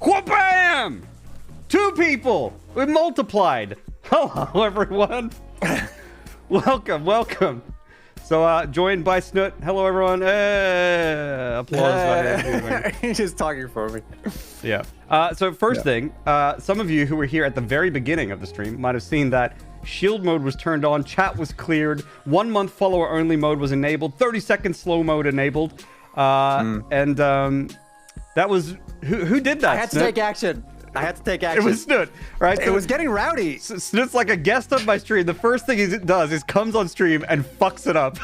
Wha-bam! 2 people! We multiplied! Hello, everyone! Welcome, welcome! So, joined by Snutt. Hello, everyone. Applause. He's just talking for me. Yeah. So, first thing, some of you who were here at the very beginning of the stream might have seen that shield mode was turned on, chat was cleared, 1 month follower only mode was enabled, 30-second slow mode enabled, and that was who did that? I had to take action. I had to take action. It was Snutt, right? It was getting rowdy. Snutt's like a guest on my stream. The first thing he does is comes on stream and fucks it up.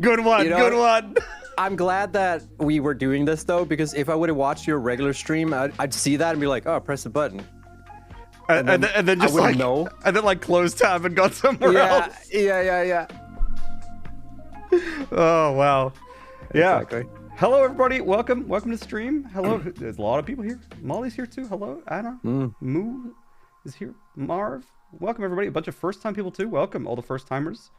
Good one, good one. I'm glad that we were doing this though, because if I would have watched your regular stream, I'd see that and be like, oh, press the button. And then just like know. And then like close tab and got somewhere else. Yeah. Oh wow. Yeah. Exactly. Hello everybody. Welcome to the stream. Hello. There's a lot of people here. Molly's here too. Hello. Anna. Moo is here. Marv. Welcome everybody. A bunch of first time people too. Welcome all the first timers.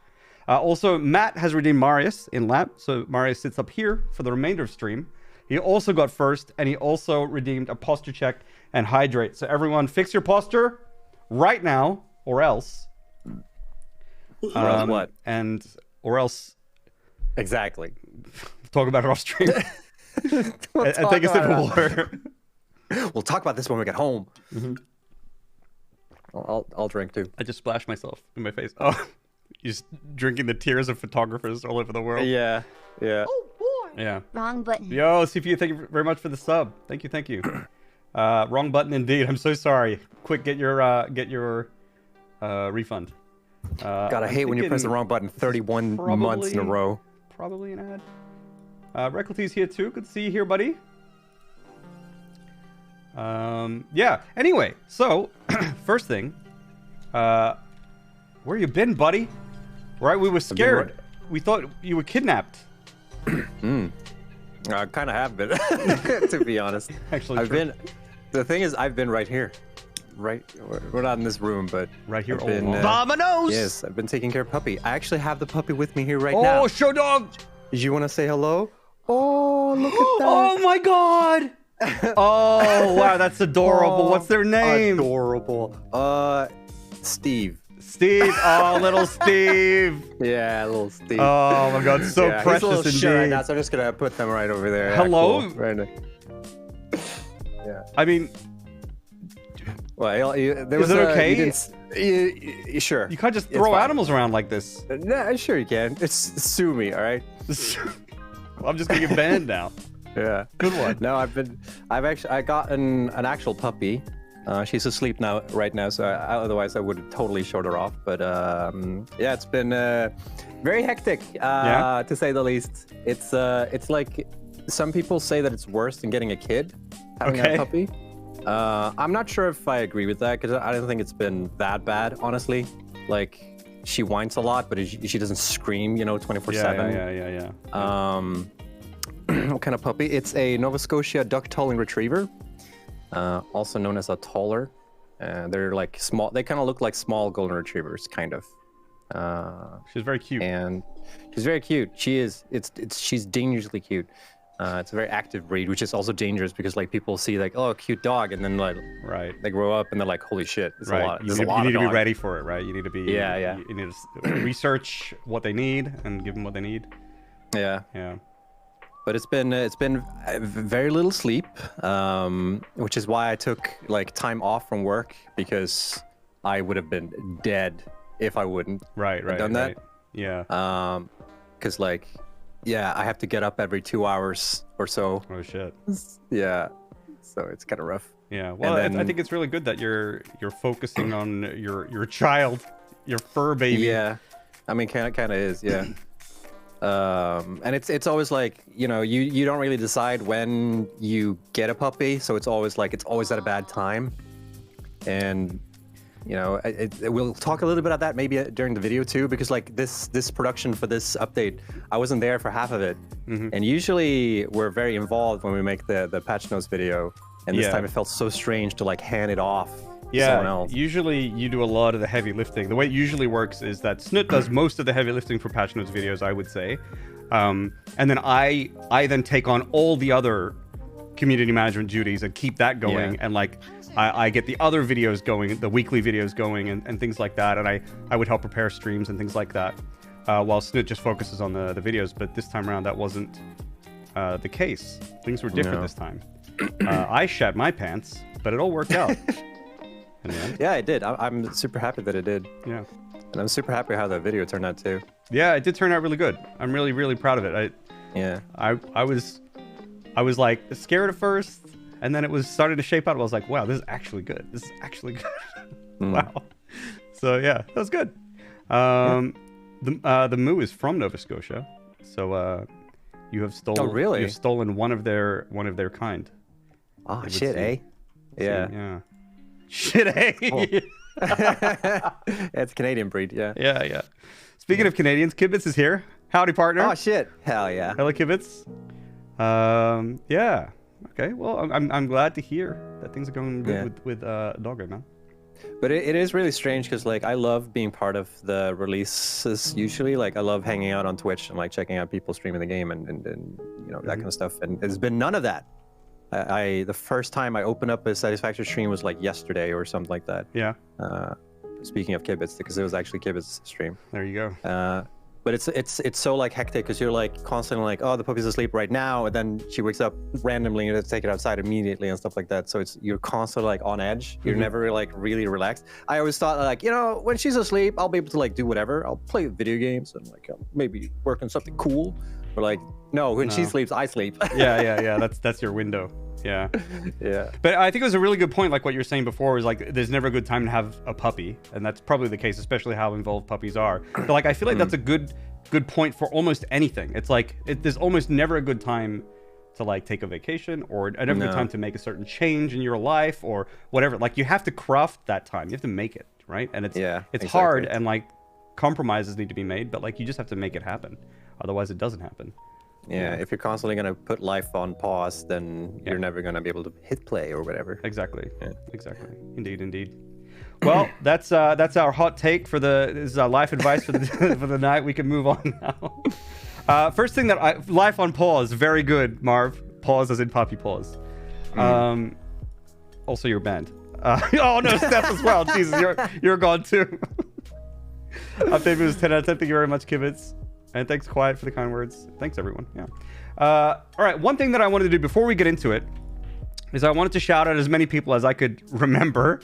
Also, Matt has redeemed Marius in lap, so Marius sits up here for the remainder of stream. He also got first, and he also redeemed a posture check and hydrate. So everyone, fix your posture right now, or else. What? Or else. Exactly. Talk about it off stream. and take a sip of water. We'll talk about this when we get home. I'll drink too. I just splashed myself in my face. Oh. You're just drinking the tears of photographers all over the world. Yeah. Oh boy. Yeah. Wrong button. Yo, CPU, thank you very much for the sub. Thank you. Wrong button indeed. I'm so sorry. Quick, get your refund. God, I hate when you press the wrong button 31 months in a row. Probably an ad. Recklty's here too. Good to see you here, buddy. Yeah. Anyway, so first thing, where you been, buddy? Right, we were scared. We thought you were kidnapped. I kind of have been, to be honest. Actually, the thing is, I've been right here. Right, we're not in this room, but right here. Vamonos! Yes, I've been taking care of puppy. I actually have the puppy with me here right now. Oh, show dog! Did you want to say hello? Oh, look at that! Oh my God! Oh wow, that's adorable. What's their name? Adorable. Steve. Steve, oh, little Steve. Yeah, little Steve. Oh my God, so precious indeed. Right now, so I'm just gonna put them right over there. Hello. Yeah, cool. Right now. Yeah. I mean, well, there is was it okay? Sure. You can't just throw animals around like this. No, sure you can. It's sue me, all right? Well, I'm just gonna get banned now. Yeah. Good one. No, I got an actual puppy. She's asleep right now, so otherwise I would have totally showed her off. But yeah, it's been very hectic, to say the least. It's like some people say that it's worse than getting a kid, having a puppy. I'm not sure if I agree with that, because I don't think it's been that bad, honestly. Like, she whines a lot, but she doesn't scream, 24/7. Yeah. What kind of puppy? It's a Nova Scotia duck tolling retriever. Also known as a toller. They're like small. They kind of look like small golden retrievers, kind of. She's very cute. And she's very cute. She is. She's dangerously cute. It's a very active breed, which is also dangerous because like people see like, oh, a cute dog, and then like they grow up and they're like, holy shit, it's a lot. You need to be ready for it, right? You need to be You need to research what they need and give them what they need. Yeah. But it's been very little sleep, which is why I took like time off from work, because I would have been dead if I wouldn't have done that. Yeah. Because like, yeah, I have to get up every 2 hours or so. Oh shit. Yeah. So it's kind of rough. Yeah. Well, I think it's really good that you're focusing on your child, your fur baby. Yeah. I mean, kind of is. Yeah. And it's always like, you know, you don't really decide when you get a puppy, so it's always at a bad time. And you know, we'll talk a little bit about that maybe during the video too, because like this production for this update, I wasn't there for half of it. And usually we're very involved when we make the patch notes video, and this time it felt so strange to like hand it off to someone else. Usually you do a lot of the heavy lifting. The way it usually works is that Snutt does most of the heavy lifting for patch notes videos, I would say. And then I then take on all the other community management duties and keep that going, and like I get the other videos going, the weekly videos going, and things like that, and I would help prepare streams and things like that, while Snutt just focuses on the videos. But this time around that wasn't the case. Things were different this time. I shat my pants, but it all worked out in the end. Yeah, it did. I'm super happy that it did. Yeah, and I'm super happy how the video turned out too. Yeah, it did turn out really good. I'm really, really proud of it. I was like scared at first, and then it was starting to shape out. I was like, wow, this is actually good. This is actually good. Wow. So yeah, that was good. The Moo is from Nova Scotia, so you have stolen. Oh, really? You've stolen one of their kind. Oh shit, eh? Yeah. Yeah. Shit, eh? Yeah, it's a Canadian breed. Yeah. Yeah. Speaking of Canadians, Kibitz is here. Howdy, partner. Oh shit. Hell yeah. Hello, Kibitz. Yeah. Okay. Well, I'm glad to hear that things are going good with Doggo, man. But it is really strange because like I love being part of the releases usually. Like I love hanging out on Twitch and like checking out people streaming the game and you know that kind of stuff. And there's been none of that. The first time I opened up a Satisfactory stream was like yesterday or something like that. Yeah. Speaking of Kibitz, because it was actually Kibitz's stream. There you go. But it's so like hectic because you're like constantly like, oh, the puppy's asleep right now, and then she wakes up randomly and you have to take it outside immediately and stuff like that. So you're constantly like on edge. You're never like really relaxed. I always thought like, you know, when she's asleep, I'll be able to like do whatever. I'll play video games and like maybe work on something cool. But like, no, when she sleeps, I sleep. Yeah. That's your window. Yeah. Yeah. But I think it was a really good point, like what you were saying before, was like there's never a good time to have a puppy, and that's probably the case, especially how involved puppies are. But like I feel like that's a good point for almost anything. It's like there's almost never a good time to like take a vacation, or never a good time to make a certain change in your life or whatever. Like you have to craft that time. You have to make it, right? And it's exactly. hard, and like compromises need to be made, but like you just have to make it happen. Otherwise it doesn't happen. Yeah, if you're constantly going to put life on pause, then you're never going to be able to hit play or whatever. Exactly. Yeah. Exactly. Indeed. Well, that's our hot take for this is our life advice for the for the night. We can move on now. First thing life on pause, very good, Marv. Pause as in puppy pause. Also, you're banned. Oh no, Steph as well. Jesus, you're gone too. Update was 10 out of 10. Thank you very much, Kibitz. And thanks, Quiet, for the kind words. Thanks, everyone. Yeah. All right. One thing that I wanted to do before we get into it is I wanted to shout out as many people as I could remember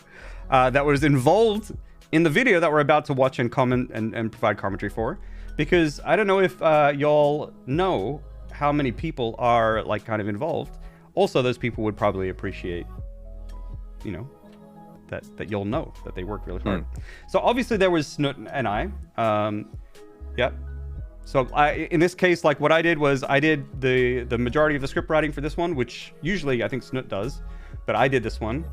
that was involved in the video that we're about to watch and comment and provide commentary for. Because I don't know if y'all know how many people are like kind of involved. Also, those people would probably appreciate, you know, that you'll know that they work really hard. So obviously there was Snutt and I. Yep. So in this case, like what I did was I did the majority of the script writing for this one, which usually I think Snutt does, but I did this one.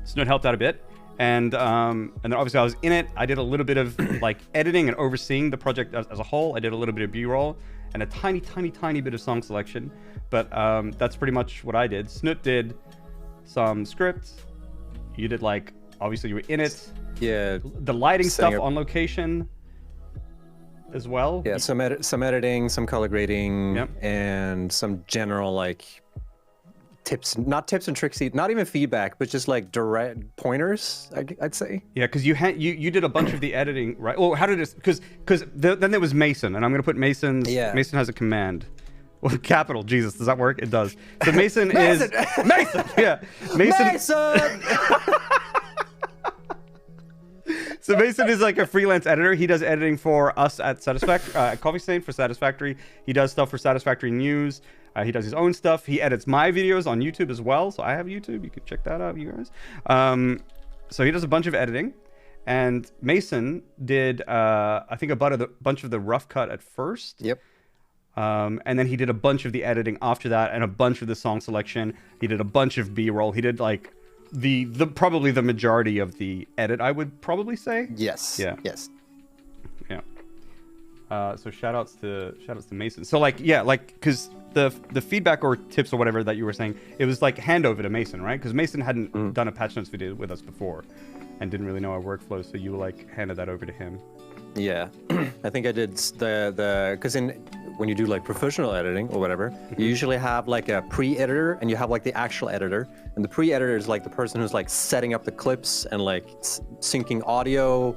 Snutt helped out a bit, and then obviously I was in it. I did a little bit of like editing and overseeing the project as a whole. I did a little bit of B-roll and a tiny bit of song selection, but that's pretty much what I did. Snutt did some script. You did like obviously you were in it. Yeah. The lighting stuff on location as well. Yeah, some editing, some color grading, and some general like tips, not tips and tricks, not even feedback, but just like direct pointers, I'd say. Yeah, because you did a bunch of the editing, right? Well, how did it? Because then there was Mason, and I'm gonna put Mason's. Yeah. Mason has a command. Well, capital Jesus, does that work? It does. So Mason is Mason. Yeah, Mason. So Mason is like a freelance editor. He does editing for us at Coffee Stain for Satisfactory. He does stuff for Satisfactory News. He does his own stuff. He edits my videos on YouTube as well. So I have YouTube. You can check that out, you guys. So he does a bunch of editing. And Mason did, I think, a bunch of the rough cut at first. Yep. And then he did a bunch of the editing after that, and a bunch of the song selection. He did a bunch of B-roll. He did like the probably the majority of the edit, I would probably say. Yes. Yeah. Yes. Yeah. So shout outs to Mason. So like, yeah, like, because the feedback or tips or whatever that you were saying, it was like handover to Mason, right? Because Mason hadn't done a patch notes video with us before and didn't really know our workflow, so you like handed that over to him. Yeah, I think I did because when you do like professional editing or whatever, you usually have like a pre-editor and you have like the actual editor, and the pre-editor is like the person who's like setting up the clips and like syncing audio,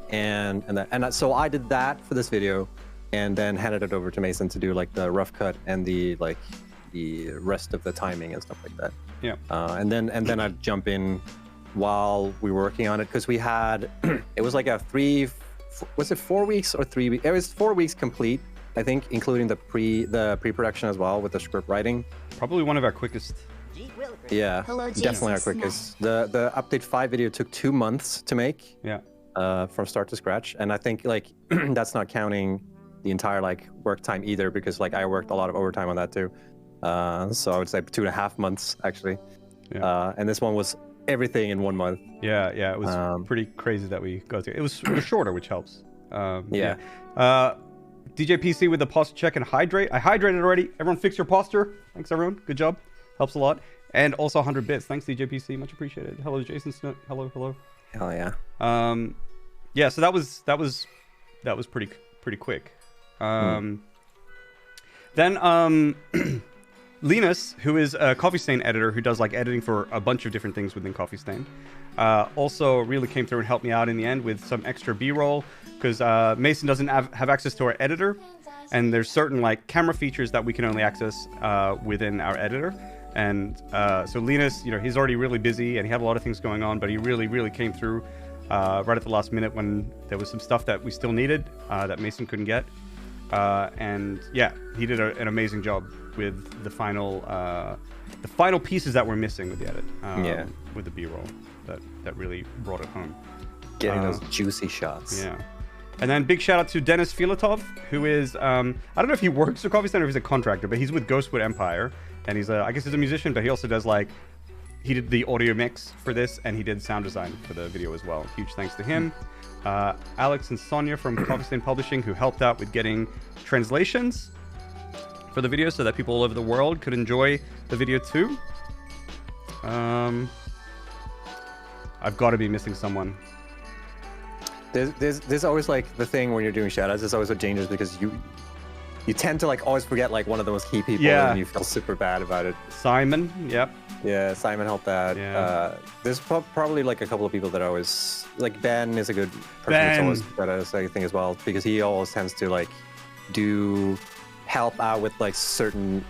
and so I did that for this video, and then handed it over to Mason to do like the rough cut and the rest of the timing and stuff like that. Yeah. And then I'd jump in while we were working on it, because we had it was like a 4 weeks or 3 weeks? It was 4 weeks complete, I think, including the pre-production as well with the script writing. Probably one of our quickest. Yeah, definitely our quickest. The update 5 video took 2 months to make. Yeah. From start to scratch, and I think like that's not counting the entire like work time either, because like I worked a lot of overtime on that too. So I would say 2.5 months actually. Yeah. And this one was everything in 1 month. Yeah, it was pretty crazy that we go through. It was shorter, which helps. Yeah. DJ PC with the posture check and hydrate. I hydrated already. Everyone fix your posture. Thanks, everyone. Good job. Helps a lot. And also 100 bits. Thanks, DJ PC. Much appreciated. Hello, Jason Snutt. Hello. Hell yeah. Yeah. So that was pretty quick. Then Linus, who is a Coffee Stain editor who does like editing for a bunch of different things within Coffee Stain, also really came through and helped me out in the end with some extra B-roll, because Mason doesn't have access to our editor, and there's certain like camera features that we can only access within our editor. And so Linus, he's already really busy and he had a lot of things going on, but he really came through right at the last minute when there was some stuff that we still needed that Mason couldn't get. And yeah, he did an amazing job with the final pieces that were missing with the edit. With the B-roll that really brought it home. Getting those juicy shots. Yeah. And then big shout out to Dennis Filatov, who is I don't know if he works for Coffee Stain or if he's a contractor, but he's with Ghostwood Empire, and he's I guess he's a musician, but he also does like, he did the audio mix for this, and he did sound design for the video as well. Huge thanks to him. Alex and Sonia from Coffee Stain Publishing, who helped out with getting translations for the video so that people all over the world could enjoy the video too. I've got to be missing someone. There's always like the thing when you're doing shoutouts, there's always what changes, because you tend to like always forget like one of those key people, and you feel super bad about it. Simon, yep. Yeah, Simon helped that. Yeah. There's probably like a couple of people that I always like. Ben is a good person. Ben. Always got a thing as well, because he always tends to like help out with like certain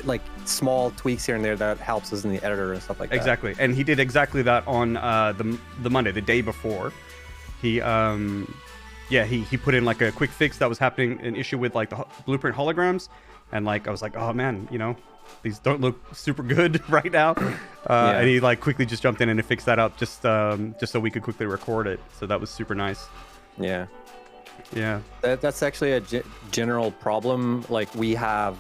like small tweaks here and there that helps us in the editor and stuff like that. Exactly, and he did exactly that on the Monday, the day before. He he put in like a quick fix that was happening, an issue with like the blueprint holograms, and like I was like, oh man, these don't look super good right now. And he like quickly just jumped in and fixed that up just so we could quickly record it. So that was super nice. Yeah. Yeah. That's actually a general problem like we have,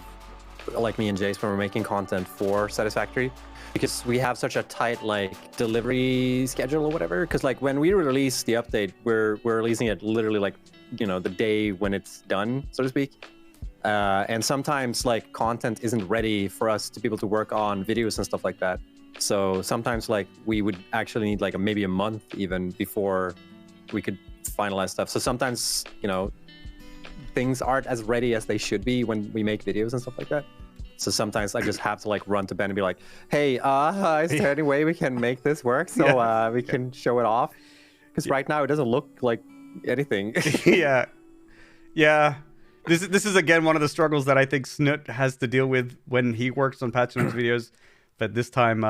like me and Jace, when we're making content for Satisfactory, because we have such a tight like delivery schedule or whatever. Because like when we release the update, we're releasing it literally like the day when it's done, so to speak. And sometimes like content isn't ready for us to be able to work on videos and stuff like that. So sometimes like we would actually need like maybe a month even before we could finalize stuff. So sometimes things aren't as ready as they should be when we make videos and stuff like that. So sometimes I just have to like run to Ben and be like, hey, is there any way we can make this work so we can show it off? Because right now it doesn't look like anything. Yeah. This is again one of the struggles that I think Snutt has to deal with when he works on patch notes videos, but this time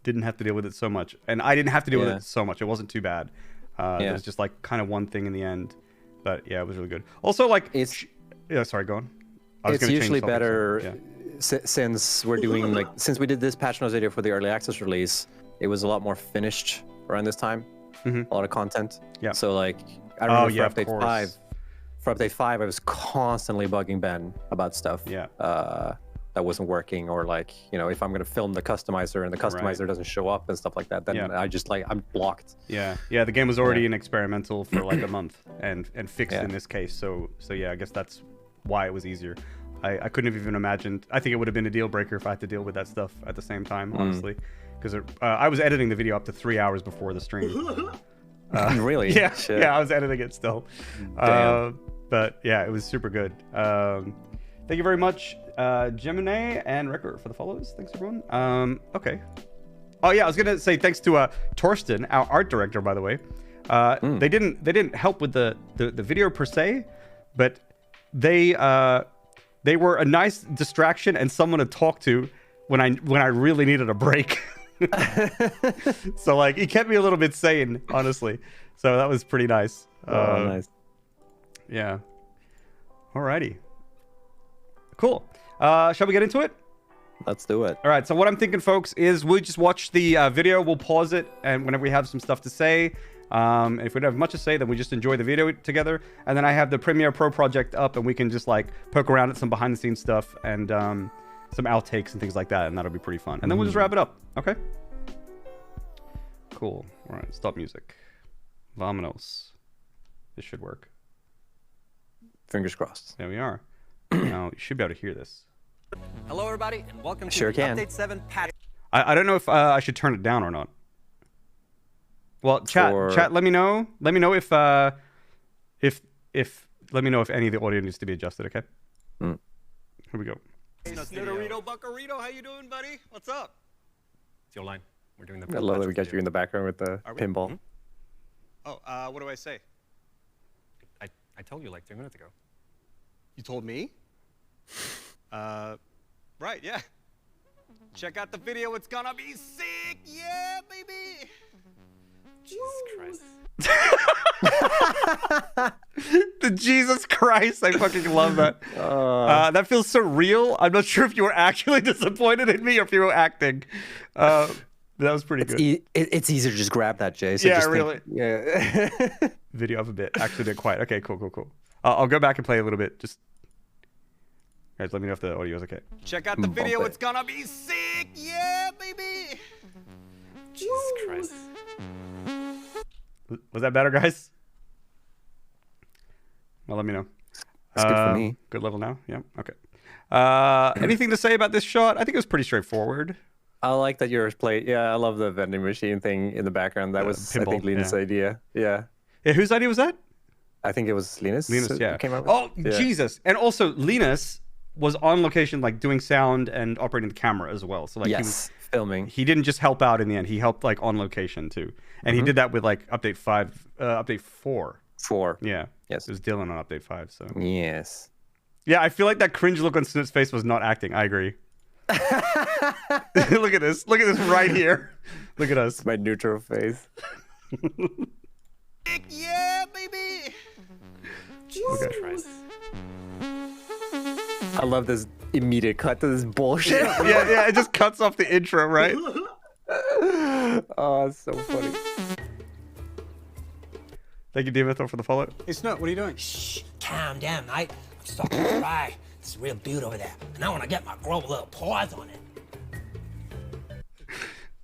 didn't have to deal with it so much, and I didn't have to deal with it so much. It wasn't too bad. It was just like kind of one thing in the end, but yeah, it was really good. Also, like sorry, go on. It's usually better since we're doing like since we did this patch notes video for the early access release. It was a lot more finished around this time. a lot of content. Yeah. So like, I remember yeah, for update 5, I was constantly bugging Ben about stuff. Yeah. That wasn't working, or like, you know, if I'm gonna film the customizer and the customizer doesn't show up and stuff like that, then I just like, I'm blocked. Yeah, the game was already in experimental for like a month and fixed in this case. So yeah, I guess that's why it was easier. I couldn't have even imagined. I think it would have been a deal breaker if I had to deal with that stuff at the same time, honestly, because I was editing the video up to 3 hours before the stream. Really? Yeah, Shit. yeah, I was editing it still. But yeah, it was super good. Thank you very much, Gemini and Ricker, for the follows. Thanks, everyone. Okay. Oh yeah, I was gonna say thanks to Torsten, our art director, by the way. They didn't help with the video per se, but they were a nice distraction and someone to talk to when I really needed a break. So like, he kept me a little bit sane, honestly. So that was pretty nice. Nice. Yeah. Alrighty. Cool. Shall we get into it? Let's do it. All right. So what I'm thinking, folks, is we just watch the video. We'll pause it, and whenever we have some stuff to say, if we don't have much to say, then we just enjoy the video together. And then I have the Premiere Pro project up, and we can just like poke around at some behind-the-scenes stuff and some outtakes and things like that, and that'll be pretty fun. And then we'll just wrap it up. Okay. Cool. All right. Stop music. Vamonos. This should work. Fingers crossed. There we are. Now you should be able to hear this. Hello, everybody, and welcome to Update 7 patch. I don't know if I should turn it down or not. Well, chat. Let me know. Let me know if let me know if any of the audio needs to be adjusted. Okay. Here we go. Snutterito Buckarito, how you doing, buddy? What's up? It's your line. We're doing the. I love that we got you in the background with the pinball. Oh, what do I say? I told you like 3 minutes ago. You told me? Right, yeah. Check out the video, it's gonna be sick! Yeah, baby! Jesus Christ. The Jesus Christ, I fucking love that. That feels so real. I'm not sure if you were actually disappointed in me or if you were acting. That was pretty good. It's easier to just grab that, Jace. Yeah, just really. Yeah. Video up a bit. Actually a bit quiet. Okay, cool. I'll go back and play a little bit. Just guys, let me know if the audio is okay. Check out the video, it's gonna be sick! Yeah, baby! Jesus Christ. Was that better, guys? Well, let me know. That's good for me. Good level now? Yeah, okay. Anything to say about this shot? I think it was pretty straightforward. I like that yours played. Yeah, I love the vending machine thing in the background. That was, pinball, I think, Linus' idea. Yeah. Yeah, whose idea was that? I think it was Linus. Linus, yeah. Came up with. Oh, yeah. Jesus. And also, Linus was on location, like, doing sound and operating the camera as well. So, like, yes, filming. He didn't just help out in the end. He helped, like, on location, too. And he did that with, like, update 4. 4. Yeah. Yes. It was Dylan on update 5, so. Yes. Yeah, I feel like that cringe look on Snutt's face was not acting. I agree. Look at this. Look at this right here. Look at us. My neutral face. Yeah, baby! Jesus Christ. I love this immediate cut to this bullshit. Yeah, it just cuts off the intro, right? Oh, it's so funny. Thank you, Divathor, for the follow. Hey, Snutt, what are you doing? Shh, calm down, mate. I'm stalking the fry. It's a real beaut over there. And I want to get my grub little paws on it.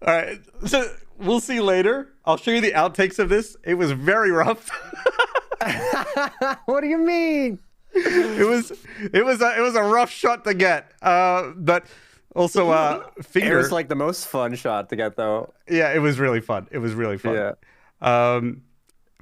All right, so we'll see later. I'll show you the outtakes of this. It was very rough. What do you mean? It was a rough shot to get. But also finger. It was like the most fun shot to get, though. Yeah, it was really fun. Yeah.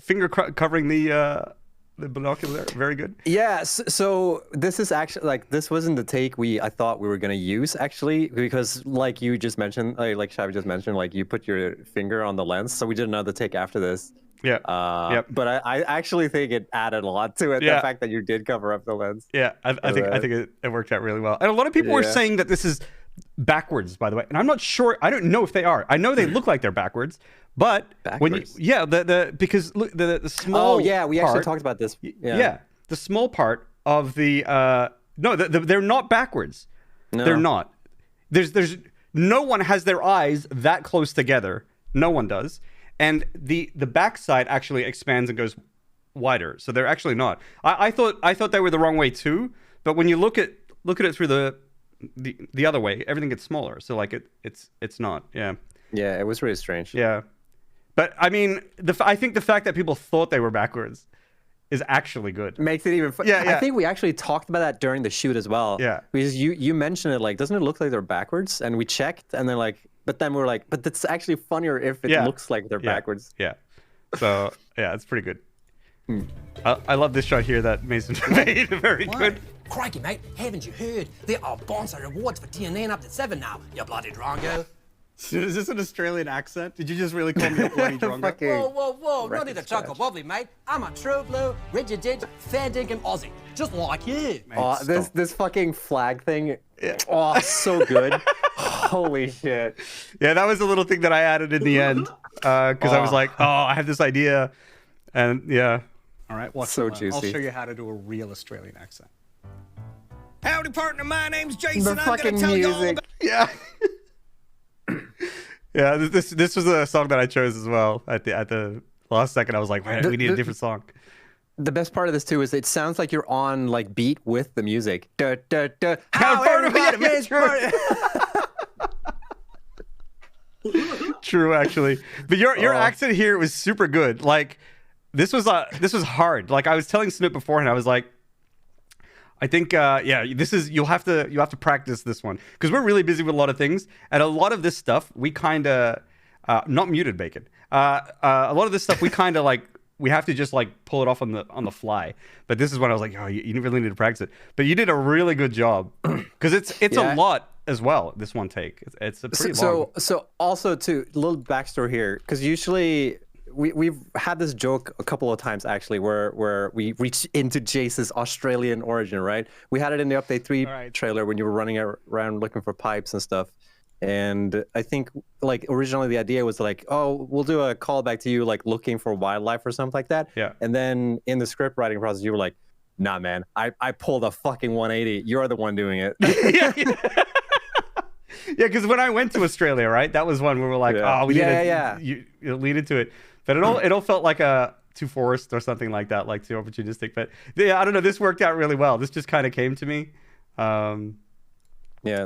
Finger covering the binocular, very good. Yeah, so this is actually, like, this wasn't the take I thought we were going to use, actually, because like you just mentioned, like Shabby just mentioned, like, you put your finger on the lens, so we did another take after this. Yeah. But I actually think it added a lot to it, the fact that you did cover up the lens. Yeah, I think it worked out really well. And a lot of people were saying that this is backwards, by the way, and I'm not sure. I don't know if they are. I know they look like they're backwards, but backwards. When you, because look, the small. Oh yeah, we part, actually talked about this. Yeah, the small part of the no, they're not backwards. No. They're not. There's no one has their eyes that close together. No one does. and the backside actually expands and goes wider. So they're actually not. I thought they were the wrong way too. But when you look at it through the other way, everything gets smaller. So like it's not. Yeah. Yeah, it was really strange. Yeah. But I mean, I think the fact that people thought they were backwards is actually good. Makes it even fun. Yeah, yeah. I think we actually talked about that during the shoot as well. Yeah. Because you mentioned it, like, doesn't it look like they're backwards? And we checked, and then but then we're like, but that's actually funnier if it looks like they're backwards. Yeah. So yeah, it's pretty good. I love this shot here that Mason made. Very good. Crikey, mate, haven't you heard? There are bonus rewards for TNN up to 7 now, you bloody drongo. Is this an Australian accent? Did you just really call me a bloody drongo? Whoa, no need to chuckle wobbly, mate. I'm a true blue, rigid ditch, fair dinkum Aussie, just like you. Oh, this fucking flag thing, oh, so good. Holy shit. Yeah, that was a little thing that I added in the end, because I was like, oh, I have this idea, and yeah. All right, watch so the juicy. I'll show you how to do a real Australian accent. Howdy, partner. My name's Jace, The and I'm gonna fucking tell you all music. about... Yeah. Yeah, this was a song that I chose as well. At the last second, I was like, man, we need a different song. The best part of this too is it sounds like you're on like beat with the music. How California, everybody yeah, True, actually. But your accent here was super good. Like this was hard. Like I was telling Snutt beforehand, I was like, I think you'll have to practice this one because we're really busy with a lot of things, and a lot of this stuff we kind of not muted bacon. A lot of this stuff we kind of like we have to just like pull it off on the fly. But this is when I was like, oh, you really need to practice it. But you did a really good job because it's a lot as well. This one take it's a pretty long. So also too, a little backstory here because usually. We've had this joke a couple of times actually where we reach into Jace's Australian origin, right? We had it in the Update 3 trailer when you were running around looking for pipes and stuff. And I think like originally the idea was like, oh, we'll do a callback to you like looking for wildlife or something like that. Yeah. And then in the script writing process, you were like, nah, man, I pulled a fucking 180. You're the one doing it. Yeah, because when I went to Australia, right, that was one where we're like, oh, we need to you lead into it. But it all felt like too forced or something like that, like too opportunistic. But yeah, I don't know. This worked out really well. This just kind of came to me. Yeah,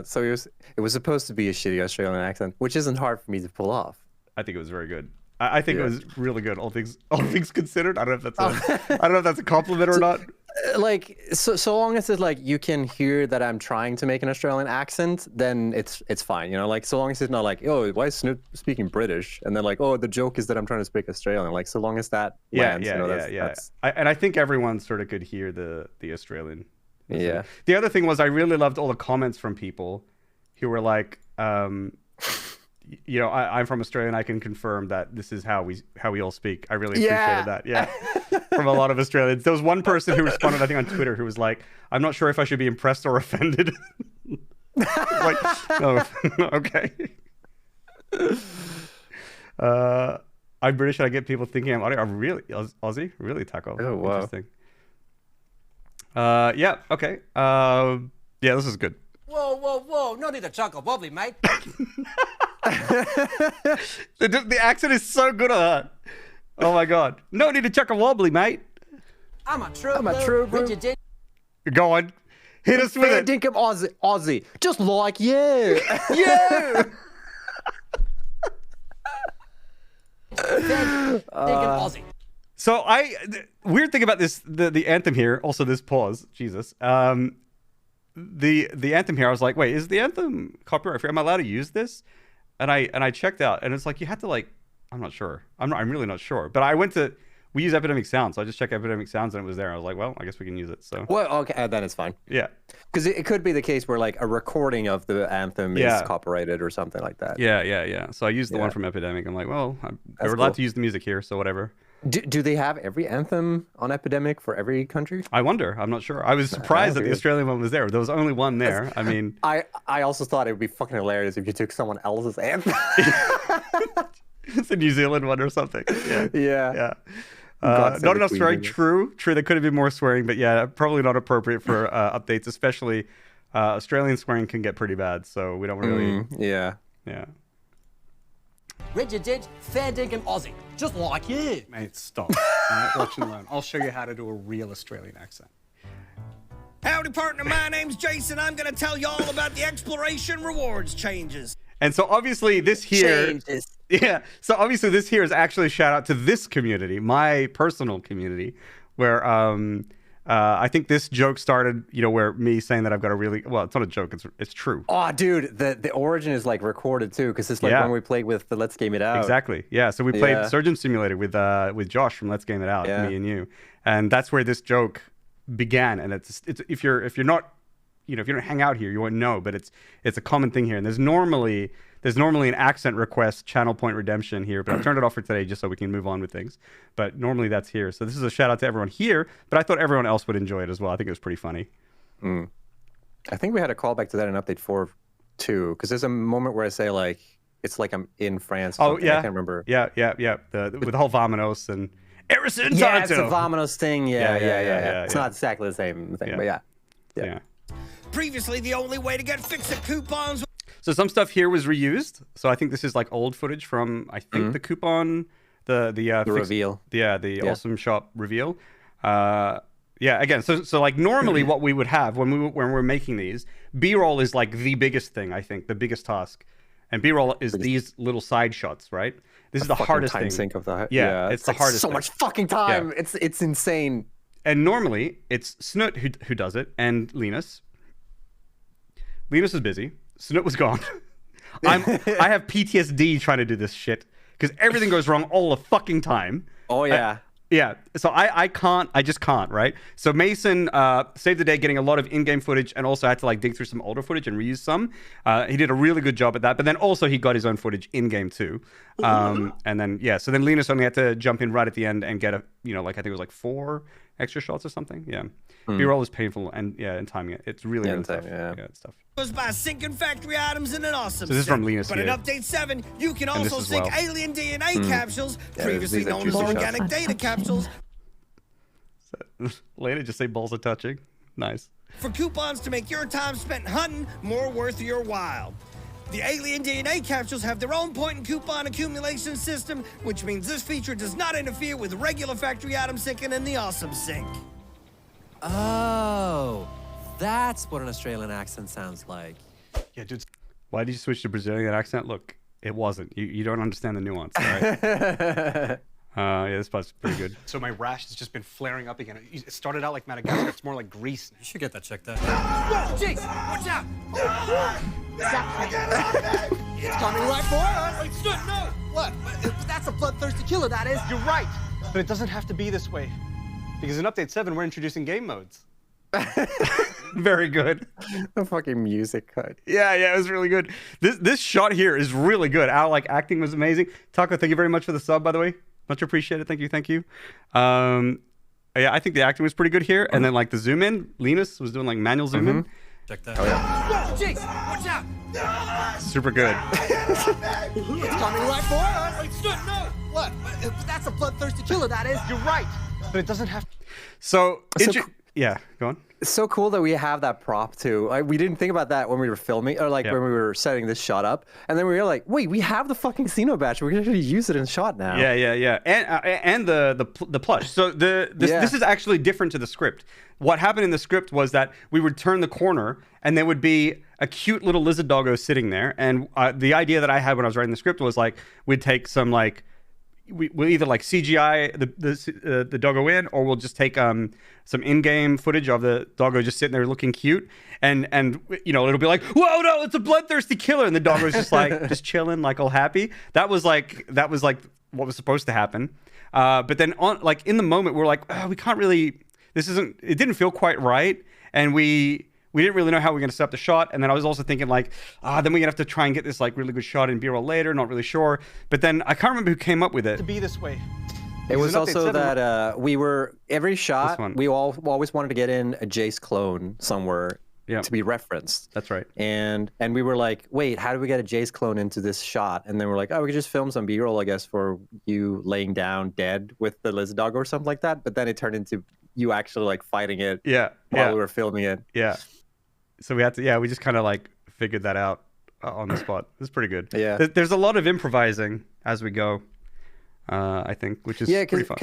so it was supposed to be a shitty Australian accent, which isn't hard for me to pull off. I think it was very good. I think it was really good. All things considered. I don't know if that's a compliment or not. Like so long as it's like you can hear that I'm trying to make an Australian accent, then it's fine, you know. Like so long as it's not like, oh, why is Snoop speaking British? And then like, oh, the joke is that I'm trying to speak Australian. Like so long as that lands, you know, that's... I think everyone sort of could hear the Australian. Yeah. The other thing was I really loved all the comments from people who were like, you know, I'm from Australia and I can confirm that this is how we all speak. I really appreciated that. Yeah. From a lot of Australians. There was one person who responded, I think on Twitter, who was like, I'm not sure if I should be impressed or offended. Like, oh, okay. I'm British and I get people thinking I'm really Aussie? Really, Taco? Oh, wow. Interesting. Yeah, okay. Yeah, this is good. Whoa, no need to chuckle wobbly, mate. The accent is so good on that. Oh my god. No need to chuck a wobbly, mate. I'm a true blue. Go on. Hit us with it. Dinkum Aussie. Just like you. Yeah. Dinkum Aussie. So weird thing about this, the anthem here, also this pause, Jesus. The anthem here, I was like, wait, is the anthem copyright free? Am I allowed to use this? And I checked out, and it's like you had to like, I'm not sure. I'm really not sure. But we use Epidemic Sound, so I just checked Epidemic Sounds and it was there. I was like, well, I guess we can use it. So well, okay, then it's fine. Yeah, because it could be the case where like a recording of the anthem is copyrighted or something like that. Yeah. So I used the one from Epidemic. I'm like, well, we're allowed to use the music here, so whatever. Do they have every anthem on Epidemic for every country? I wonder. I'm not sure. I was surprised that the Australian one was there. There was only one there. I mean, I also thought it would be fucking hilarious if you took someone else's anthem. It's a New Zealand one or something. Yeah. Not enough swearing. True. There could have been more swearing, but yeah, probably not appropriate for updates. Especially Australian swearing can get pretty bad, so we don't really. Yeah. rigid ditch, fair dinkum Aussie. Just like you. Mate, stop. All right, watch and learn. I'll show you how to do a real Australian accent. Howdy, partner. My name's Jace, and I'm going to tell you all about the exploration rewards changes. And so obviously this here, so obviously this here is actually a shout out to this community, my personal community, where I think this joke started, you know, where me saying that I've got a really, well, it's not a joke, it's true. Oh, dude, the origin is like recorded too, because it's like when we played with the Let's Game It Out. Exactly. Yeah. So we played Surgeon Simulator with Josh from Let's Game It Out, me and you, and that's where this joke began. And it's if you're not, you know, if you don't hang out here, you won't know, but it's a common thing here. And there's normally an accent request channel point redemption here, but I've turned it off for today just so we can move on with things. But normally that's here. So this is a shout out to everyone here, but I thought everyone else would enjoy it as well. I think it was pretty funny. I think we had a callback to that in update 4 too, because there's a moment where I say like, it's like I'm in France. Oh yeah. I can't remember. Yeah. With the whole Vamonos and Erison. Yeah, it's a Vamonos thing. Yeah. It's not exactly the same thing, but yeah. Previously, the only way to get fix-it coupons. So some stuff here was reused. So I think this is like old footage from, I think, the coupon, the reveal. The Awesome Shop reveal. Again, so like normally what we would have when we're making these, B-roll is like the biggest thing, I think, the biggest task. And B-roll is these little side shots, right? This is the hardest time thing. Sync of that. Yeah, it's the hardest. So thing. much fucking time. Yeah. It's insane. And normally it's Snutt who does it, and Linus. Linus is busy. Snutt was gone. I have PTSD trying to do this shit because everything goes wrong all the fucking time. Oh yeah. Yeah, so I just can't, right? So Mason saved the day getting a lot of in-game footage and also had to like dig through some older footage and reuse some. He did a really good job at that, but then also he got his own footage in-game too. And then, so then Linus only had to jump in right at the end and get like I think it was like 4 extra shots or something. Yeah. B-roll is painful and timing it. It's really tough. Yeah, it's tough. By syncing factory items in an awesome. So this is from Linus. But in update 7, you can also sync alien DNA capsules, previously known as organic data capsules. Lena just say balls are touching. Nice. For coupons to make your time spent hunting more worth your while. The alien DNA capsules have their own point and coupon accumulation system, which means this feature does not interfere with regular factory item syncing in the Awesome Sync. Oh, that's what an Australian accent sounds like. Yeah, dude. Why did you switch to Brazilian accent? Look, it wasn't. You don't understand the nuance, right? This part's pretty good. So my rash has just been flaring up again. It started out like Madagascar. It's more like Greece. You should get that checked out. Whoa, Jace, watch out! It's coming right for us! Wait, Snutt, no! What? That's a bloodthirsty killer, that is. You're right, but it doesn't have to be this way. Because in update 7, we're introducing game modes. Very good. The fucking music cut. Yeah, it was really good. This shot here is really good. Our acting was amazing. Taco, thank you very much for the sub, by the way. Much appreciated. Thank you. I think the acting was pretty good here. And then the zoom in, Linus was doing manual zoom in. Check that. Oh, yeah. Whoa, Jace, watch out! Super good. It's coming right for us! Wait, Snutt, no! What? That's a bloodthirsty killer, that is. You're right, but it doesn't have to. Yeah, go on. It's so cool that we have that prop too. We didn't think about that when we were filming, or when we were setting this shot up, and then we were like, "Wait, we have the fucking Xeno badge. We can actually use it in shot now." Yeah. And the plush. So this is actually different to the script. What happened in the script was that we would turn the corner, and there would be a cute little lizard doggo sitting there. And the idea that I had when I was writing the script was we'd take some we'll either CGI the doggo in, or we'll just take some in-game footage of the doggo just sitting there looking cute, and it'll be like, whoa, no, it's a bloodthirsty killer, and the doggo's just just chilling, all happy. That was what was supposed to happen. But then in the moment we're like, oh, we can't really. It didn't feel quite right, and we didn't really know how we were going to set up the shot. And then I was also thinking then we're going to have to try and get this really good shot in B-roll later. Not really sure. But then I can't remember who came up with it. To be this way. It was also that we were, every shot, we always wanted to get in a Jace clone somewhere to be referenced. That's right. And we were like, wait, how do we get a Jace clone into this shot? And then we're like, oh, we could just film some B-roll, I guess, for you laying down dead with the lizard dog or something like that. But then it turned into you actually fighting it while we were filming it. Yeah. So we had to, we just kind of figured that out on the spot. It was pretty good. Yeah. There's a lot of improvising as we go. I think, which is pretty fun.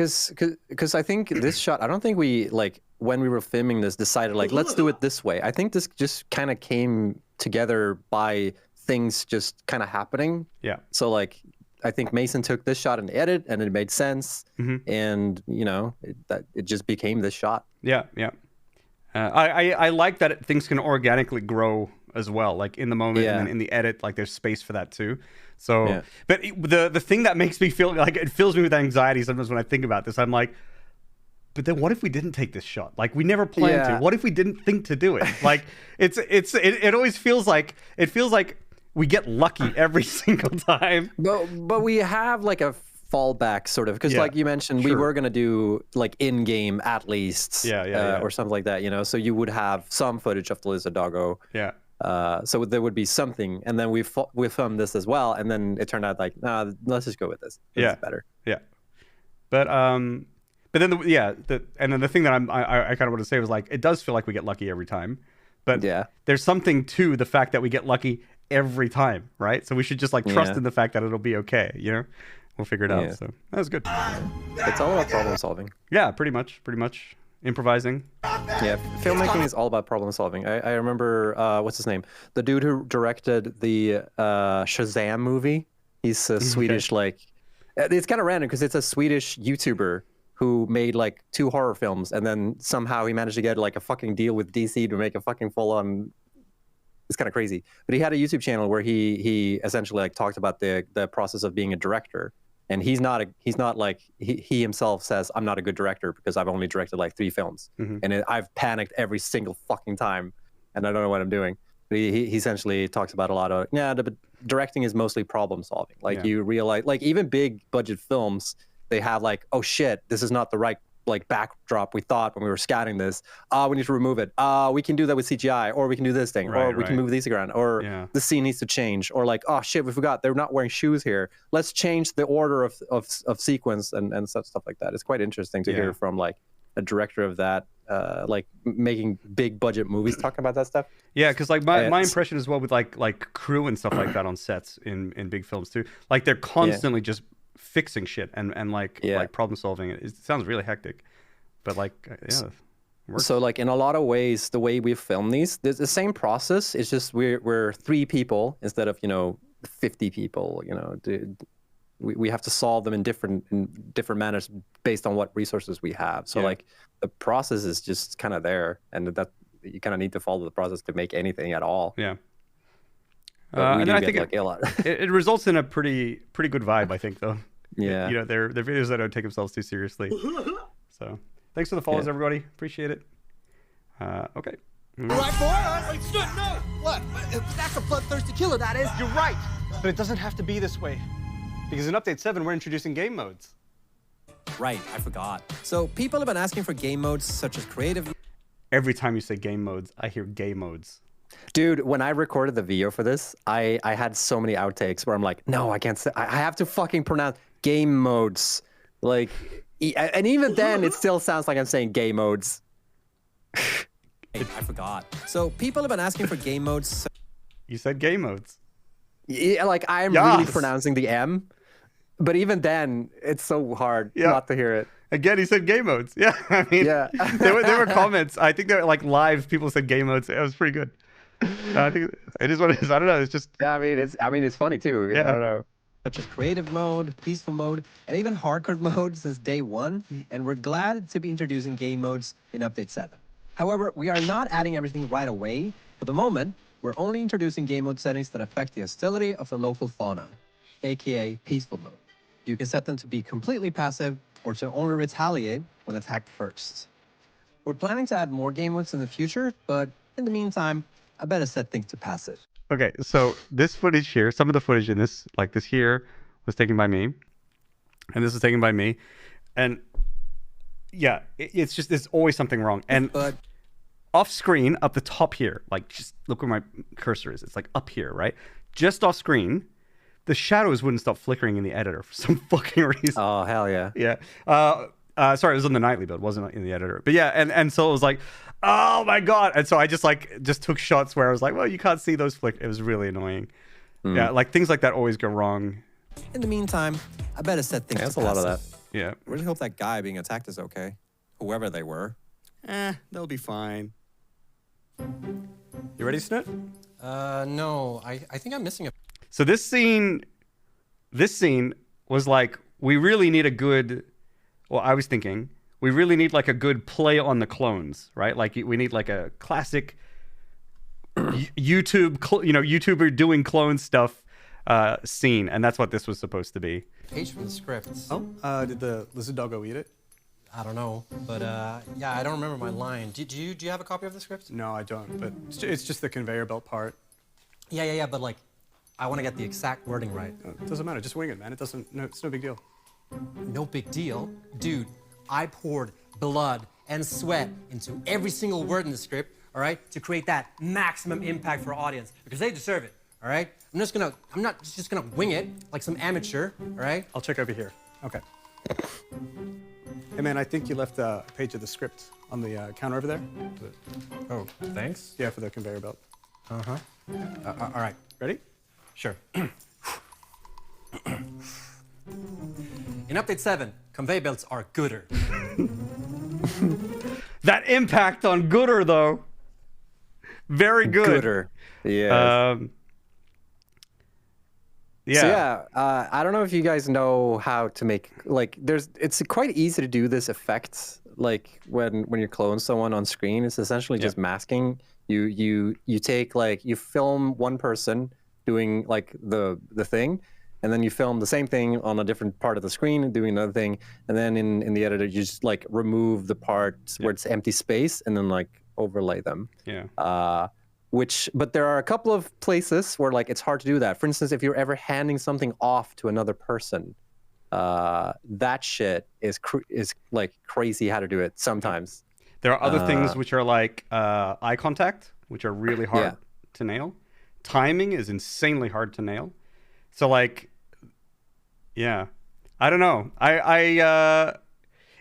Because I think this shot, I don't think we, like, when we were filming this, decided, like, let's do it this way. I think this just kind of came together by things just kind of happening. Yeah. So, like, I think Mason took this shot in the edit, and it made sense. And, you know, it just became this shot. Yeah, yeah. I like that things can organically grow as well, like in the moment and then in the edit, like there's space for that too. So, but the thing that makes me feel like, it fills me with anxiety sometimes when I think about this, I'm like, but then what if we didn't take this shot? Like, we never planned to. What if we didn't think to do it? Like, it always feels like we get lucky every single time. But we have like a fallback sort of, because like you mentioned, we were gonna do like in-game at least, or something like that, you know. So you would have some footage of the lizard doggo. Yeah. So there would be something, and then we filmed this as well, and then it turned out like, nah, let's just go with this. It's better. Yeah. But then the thing that I kind of want to say was, like, it does feel like we get lucky every time, but there's something to the fact that we get lucky every time, right? So we should just like trust in the fact that it'll be okay, you know. We'll figure it out. So that was good. It's all about problem solving. Yeah, pretty much. Improvising. Yeah, filmmaking is all about problem solving. I remember, what's his name? The dude who directed the Shazam movie. He's a Swedish, like, it's kind of random because it's a Swedish YouTuber who made like 2 horror films, and then somehow he managed to get like a fucking deal with DC to make a fucking full-on. It's kind of crazy. But he had a YouTube channel where he essentially like talked about the process of being a director. And he's not like, he himself says, I'm not a good director because I've only directed like 3 films. And I've panicked every single fucking time, and I don't know what I'm doing. But he essentially talks about a lot of, but directing is mostly problem solving. Like you realize, like even big budget films, they have like, oh shit, this is not the right like backdrop we thought when we were scouting this. We need to remove it. We can do that with CGI, or we can do this thing, or we can move these around, or the scene needs to change, or like, oh shit, we forgot they're not wearing shoes here. Let's change the order of sequence and such stuff like that. It's quite interesting to hear from like a director of that, like making big budget movies talking about that stuff. Yeah, because like my impression as well with like crew and stuff like that on sets in big films too. Like they're constantly just fixing shit and like problem solving. It sounds really hectic, but like so like in a lot of ways the way we film these, there's the same process. It's just we're 3 people instead of 50 people. We have to solve them in different manners based on what resources we have. So like the process is just kind of there, and that you kind of need to follow the process to make anything at all. And then I think it results in a pretty good vibe, I think, though. Yeah. They're videos that don't take themselves too seriously. So thanks for the follows, everybody. Appreciate it. Okay. Right for us. Wait, Snutt, no. What? That's a bloodthirsty killer, that is. You're right, but it doesn't have to be this way. Because in Update 7, we're introducing game modes. Right, I forgot. So people have been asking for game modes such as creative. Every time you say game modes, I hear gay modes. Dude, when I recorded the video for this, I had so many outtakes where I'm like, no, I can't say. I have to fucking pronounce game modes. Like, and even then, it still sounds like I'm saying gay modes. I forgot. So people have been asking for game modes. You said gay modes. Yeah, like I'm really pronouncing the M, but even then, it's so hard not to hear it. Again, he said game modes. Yeah, I mean, there were comments. I think there were like live people said game modes. It was pretty good. I think it is what it is. I don't know. It's just. Yeah, I mean, it's funny too. Yeah. I don't know. Such as creative mode, peaceful mode, and even hardcore mode since day 1. And we're glad to be introducing game modes in Update 7. However, we are not adding everything right away. For the moment, we're only introducing game mode settings that affect the hostility of the local fauna, aka peaceful mode. You can set them to be completely passive or to only retaliate when attacked first. We're planning to add more game modes in the future, but in the meantime, I better set things to passive. Okay, so this footage here, some of the footage in this, like this here, was taken by me, and this is taken by me, and yeah, it's just there's always something wrong. And off screen, up the top here, like just look where my cursor is. It's like up here, right? Just off screen, the shadows wouldn't stop flickering in the editor for some fucking reason. Oh hell yeah! Yeah. Sorry, it was on the nightly build, wasn't in the editor. But yeah, and so it was like, oh my god! And so I just took shots where I was like, well, you can't see those flick. It was really annoying. Yeah, like things like that always go wrong. In the meantime, I better set things That's to a lot of passive. that. Yeah. Really hope that guy being attacked is okay. Whoever they were. They'll be fine. You ready, Snutt? No, I think I'm missing a. So this scene was like, we really need a good. Well, I was thinking we really need like a good play on the clones, right? Like we need like a classic YouTuber doing clone stuff scene, and that's what this was supposed to be. Page from the script. Oh, did the lizard doggo eat it? I don't know, but yeah, I don't remember my line. Do you have a copy of the script? No, I don't, but it's just the conveyor belt part. Yeah, but like, I want to get the exact wording right. It doesn't matter, just wing it, man. It's no big deal. No big deal. Dude, I poured blood and sweat into every single word in the script, all right, to create that maximum impact for our audience, because they deserve it, all right? I'm not just gonna wing it like some amateur, all right? I'll check over here. Okay. Hey, man, I think you left a page of the script on the counter over there. Oh, thanks. Yeah, for the conveyor belt. Uh-huh. All right. Ready? Sure. In Update 7, conveyor belts are gooder. That impact on Gooder, though. Very good. Gooder. Yeah. Yeah. So yeah, I don't know if you guys know how to make it's quite easy to do this effect like when you clone someone on screen. It's essentially just masking. You take you film one person doing like the thing, and then you film the same thing on a different part of the screen and doing another thing, and then in the editor you just like remove the parts where it's empty space and then like overlay them. Yeah. But there are a couple of places where like it's hard to do that. For instance, if you're ever handing something off to another person, that shit is like crazy how to do it sometimes. There are other things which are like eye contact, which are really hard to nail. Timing is insanely hard to nail. So like, yeah, I don't know.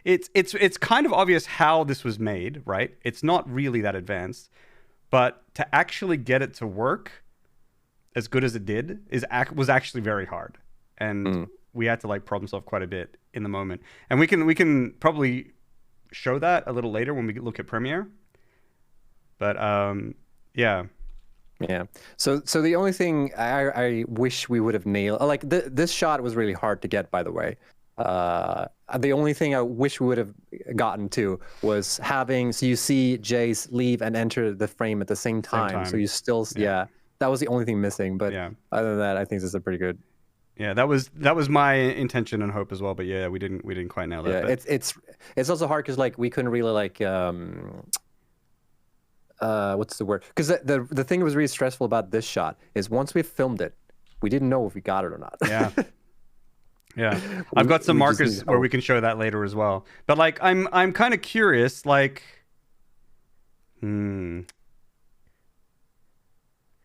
It's kind of obvious how this was made, right? It's not really that advanced. But to actually get it to work as good as it did was actually very hard, and we had to like problem solve quite a bit in the moment. And we can probably show that a little later when we look at Premiere. But yeah. So the only thing I wish we would have nailed, like this shot was really hard to get, by the way. The only thing I wish we would have gotten to was having, so you see Jace leave and enter the frame at the same time. So you still, that was the only thing missing. But other than that, I think this is pretty good. Yeah, that was my intention and hope as well. But yeah, we didn't quite nail that. Yeah, it's also hard because like we couldn't really like what's the word? Because the thing that was really stressful about this shot is once we filmed it, we didn't know if we got it or not. Yeah. Yeah, I've got some markers where we can show that later as well. But like, I'm kind of curious. Like,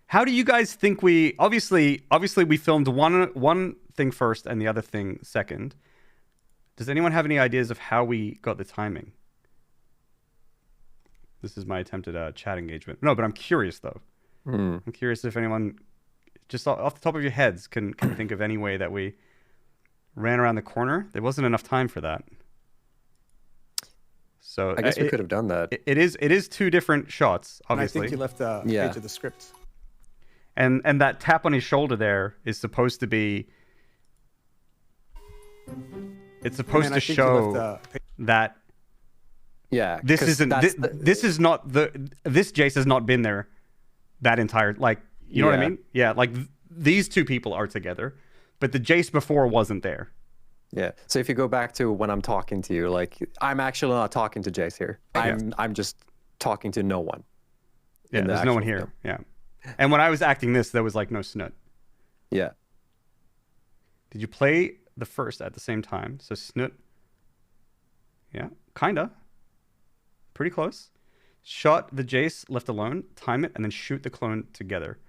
how do you guys think we? Obviously, we filmed one thing first and the other thing second. Does anyone have any ideas of how we got the timing? This is my attempt at chat engagement. No, but I'm curious though. I'm curious if anyone, just off the top of your heads, can think of any way that we ran around the corner. There wasn't enough time for that. So I guess we could have done that. It is two different shots, obviously. And I think you left a page of the script. And that tap on his shoulder there is supposed to be. It's supposed to show that. Yeah. This isn't. This is not this Jace has not been there. That entire you know what I mean? Yeah. Like these two people are together. But the Jace before wasn't there. Yeah. So if you go back to when I'm talking to you, like I'm actually not talking to Jace here. I'm just talking to no one. Yeah, there's no one here. Film. Yeah. And when I was acting this, there was like no Snutt. Yeah. Did you play the first at the same time? So Snutt. Yeah, kinda. Pretty close. Shot the Jace left alone, time it, and then shoot the clone together.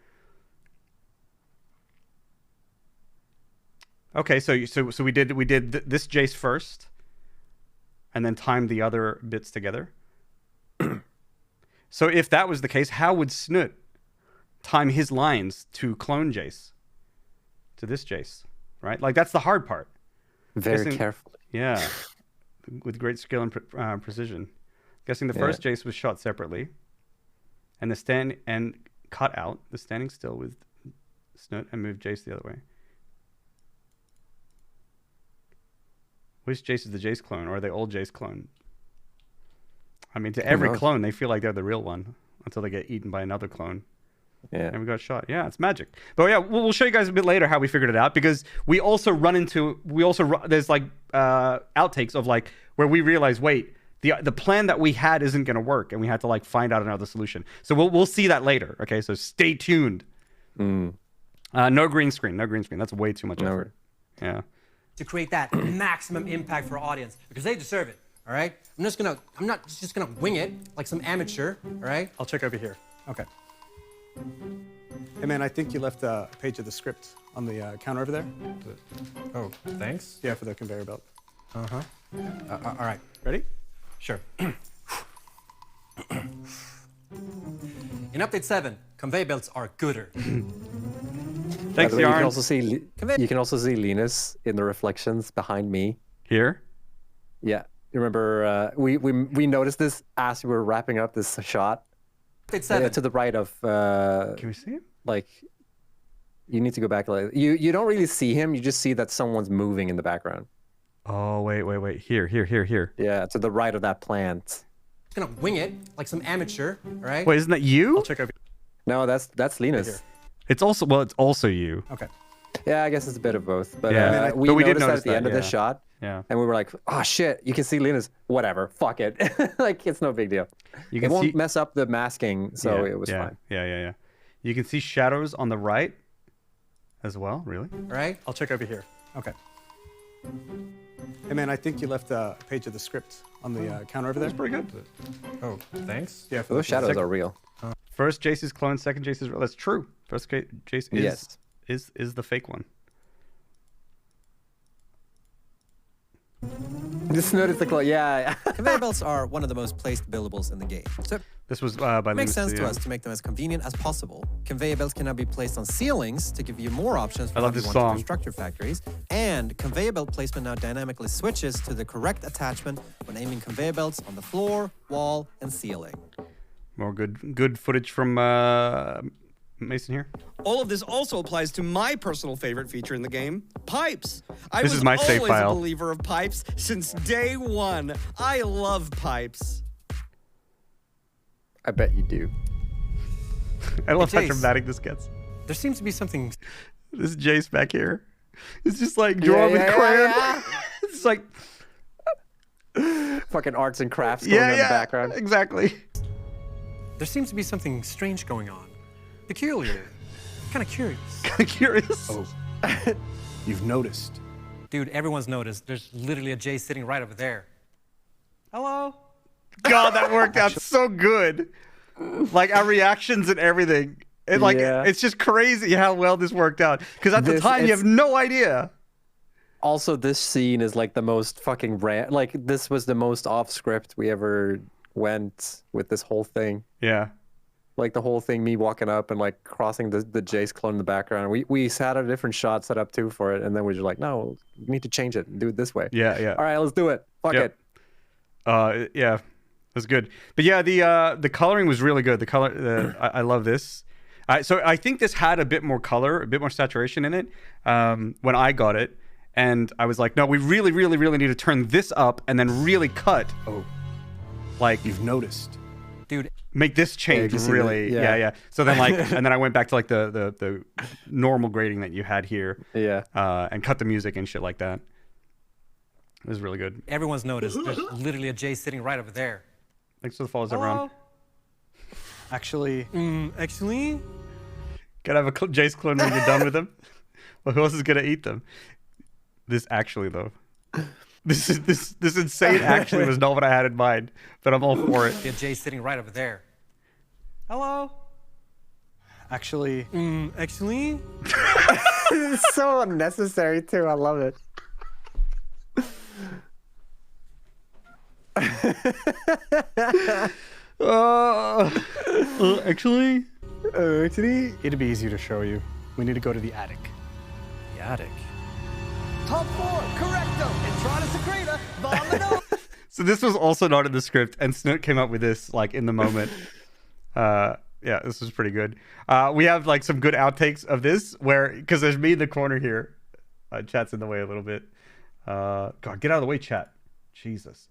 Okay, so we did this Jace first, and then timed the other bits together. So if that was the case, how would Snutt time his lines to clone Jace, to this Jace, right? Like that's the hard part. Very carefully. Yeah, with great skill and precision. Guessing the first Jace was shot separately, and cut out the standing still with Snutt and moved Jace the other way. Which Jace is the Jace clone, or are they all Jace clone? I mean, to every clone, they feel like they're the real one until they get eaten by another clone. Yeah. And we got shot. Yeah, it's magic. But yeah, we'll show you guys a bit later how we figured it out, because we also there's like outtakes of like where we realize, wait, the plan that we had isn't going to work, and we had to like find out another solution. So we'll see that later. Okay, so stay tuned. No green screen. No green screen. That's way too much effort. Yeah. To create that maximum impact for our audience, because they deserve it. All right. I'm not just gonna wing it like some amateur. All right. I'll check over here. Okay. Hey man, I think you left a page of the script on the counter over there. Oh, thanks. Yeah, for the conveyor belt. All right. Ready? Sure. In update 7, conveyor belts are gooder. Thanks, you Yarn. You can also see Linus in the reflections behind me. Here? Yeah. You remember we noticed this as we were wrapping up this shot. Update 7. To the right of Can we see him? Like, you need to go back. Like, you don't really see him. You just see that someone's moving in the background. Oh, wait. Here. Yeah, to the right of that plant. Gonna wing it like some amateur. All right. Wait, isn't that you? I'll check over. No, that's Linus. It's also you. Okay. Yeah, I guess it's a bit of both. But Yeah. we But we did noticed that notice at the that, end of this shot. Yeah. And we were like, oh shit, you can see Linus. Whatever, fuck it. Like, it's no big deal. It won't mess up the masking, so it was fine. Yeah. You can see shadows on the right as well, really? All right. I'll check over here. Okay. Hey man, I think you left a page of the script on the counter over there. That's pretty good. Oh, thanks. Yeah, for Those shadows are real. First Jace is clone, second Jace is real. That's true. First Jace is the fake one. Just noticed the clone. Yeah. Conveyor belts are one of the most placed buildables in the game. So This was by it makes sense to Lucia. us to make them as convenient as possible. Conveyor belts can now be placed on ceilings to give you more options for I how love you this want to song. construct your factories. And conveyor belt placement now dynamically switches to the correct attachment when aiming conveyor belts on the floor, wall, and ceiling. More good footage from Mason here. All of this also applies to my personal favorite feature in the game, pipes. I This was is my save always file. a believer of pipes since day one. I love pipes. I bet you do. I love how Jace. dramatic this gets. There seems to be something. This is Jace back here. It's just like drawn with crayon. It's like Fucking arts and crafts going on in the background. Exactly. There seems to be something strange going on. Peculiar. Kind of curious. Kind of curious. Oh. You've noticed. Dude, everyone's noticed. There's literally a Jace sitting right over there. Hello? God, that worked out so good. Like our reactions and everything. And like it's just crazy how well this worked out. Because at the time you have no idea. Also, this scene is like the most fucking like this was the most off script we ever went with this whole thing. Yeah. Like the whole thing, me walking up and like crossing the Jace clone in the background. We had a different shot set up too for it, and then we were just like, no, we need to change it and do it this way. Yeah. All right, let's do it. Fuck it. Yeah, it was good. But yeah, the coloring was really good. The color, I love this. So I think this had a bit more color, a bit more saturation in it when I got it, and I was like, no, we really need to turn this up and then really cut. Oh, like you've noticed, dude. Make this change really. Yeah. So then like, and then I went back to like the normal grading that you had here. Yeah. And cut the music and shit like that. It was really good. Everyone's noticed. There's literally a Jace sitting right over there. Thanks for the follows, everyone. Actually. Gotta have a Jace clone when you're done with them. Well, who else is gonna eat them? This actually though. This insane actually was not what I had in mind, but I'm all for it. A Jace sitting right over there. Hello? Actually. It's so unnecessary too. I love it. Actually, it'd be easier to show you. We need to go to the attic. The attic. Top 4, correcto. Entrada secreta, vámonos. So this was also not in the script, and Snutt came up with this like in the moment. Yeah, this was pretty good. We have like some good outtakes of this where, because there's me in the corner here. Chat's in the way a little bit. God, get out of the way, chat. Jesus.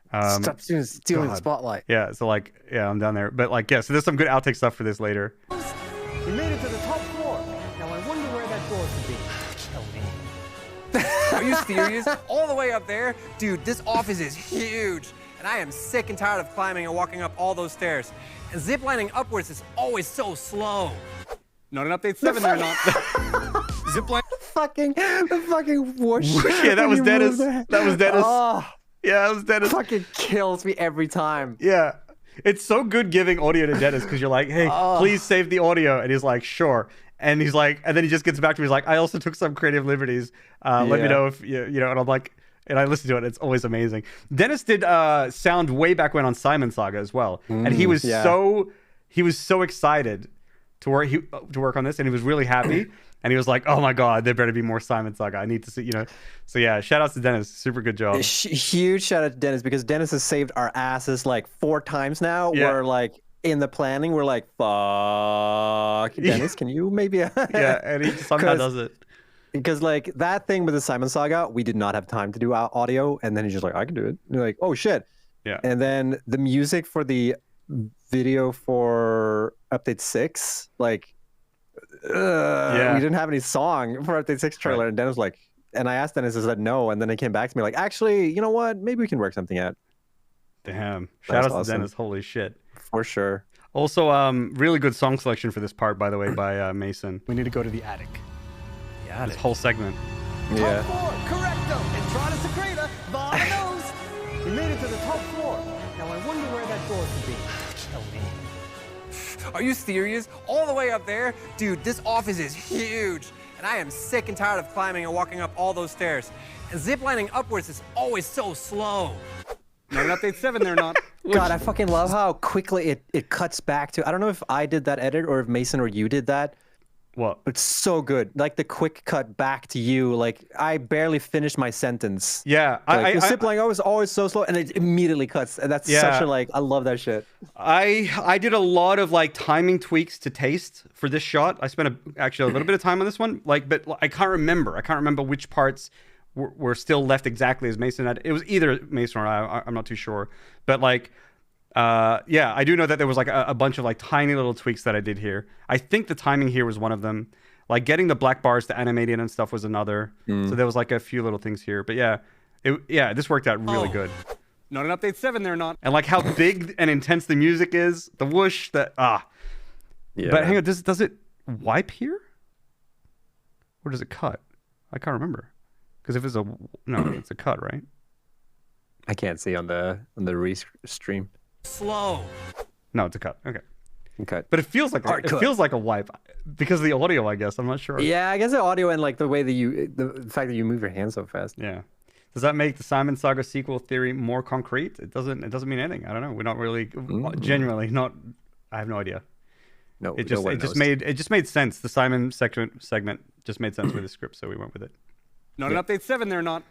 Stop stealing the spotlight. Yeah, so like, yeah, I'm down there. But like, yeah, so there's some good outtake stuff for this later. We made it to the top floor. Now I wonder where that door could be. Kill me. Are you serious? All the way up there? Dude, this office is huge. And I am sick and tired of climbing and walking up all those stairs. And ziplining upwards is always so slow. Not an update 7 there, not. Zipline. The fucking whoosh. Yeah, that was Dennis. That was Dennis. Oh, yeah, that was Dennis. fucking kills me every time. Yeah. It's so good giving audio to Dennis because you're like, hey, please save the audio. And he's like, sure. And he's like, and then he just gets back to me. He's like, I also took some creative liberties. Let me know if, you know, and I'm like, and I listen to it. It's always amazing. Dennis did sound way back when on Simon Saga as well. And he was so excited to work on this. And he was really happy. And he was like, oh my God, there better be more Simon Saga. I need to see, you know. So yeah, shout out to Dennis. Super good job. Huge shout out to Dennis because Dennis has saved our asses like 4 times now. Yeah. We're like in the planning. We're like, fuck, Dennis, can you maybe? Yeah, and he somehow does it. Because like that thing with the Simon Saga, we did not have time to do audio. And then he's just like, I can do it. And you're like, oh shit. Yeah. And then the music for the video for update 6, like, we didn't have any song for update 6 trailer. Right. And Dennis was like, and I asked Dennis, I said no. And then he came back to me like, actually, you know what? Maybe we can work something out. Damn. Shout out to Dennis. Holy shit. For sure. Also, really good song selection for this part, by the way, by Mason. We need to go to the attic. The attic. This whole segment. Yeah. Top 4, correcto. Entrada secreta, vámonos. We made it to the top floor. Now I wonder where that door could be. Kill me. Are you serious? All the way up there? Dude, this office is huge. And I am sick and tired of climbing and walking up all those stairs. And ziplining upwards is always so slow. Not an update 7 there, not. God, I fucking love how quickly it cuts back to, I don't know if I did that edit or if Mason or you did that. What? It's so good. Like the quick cut back to you. Like I barely finished my sentence. Yeah. Like, the ziplining was always so slow and it immediately cuts. And that's such a like, I love that shit. I did a lot of like timing tweaks to taste for this shot. I spent actually a little bit of time on this one. Like, but I can't remember. I can't remember which parts were still left exactly as Mason had. It was either Mason or I'm not too sure. But like, yeah, I do know that there was like a bunch of like tiny little tweaks that I did here. I think the timing here was one of them. Like getting the black bars to animate it and stuff was another. So there was like a few little things here. But yeah, this worked out really good. Not an update 7 there, not. And like how big and intense the music is, the whoosh, Yeah. But hang on, does it wipe here? Or does it cut? I can't remember. Because if it's it's a cut, right? I can't see on the restream. Slow. No, it's a cut. Okay. Okay. But it feels like a wipe because of the audio, I guess. I'm not sure. Yeah, I guess the audio and like the way that the fact that you move your hands so fast. Yeah. Does that make the Simon Saga sequel theory more concrete? It doesn't mean anything. I don't know. We're not really genuinely not. I have no idea. No, it just made sense. The Simon segment just made sense with the script, so we went with it. Not an update 7 there, not.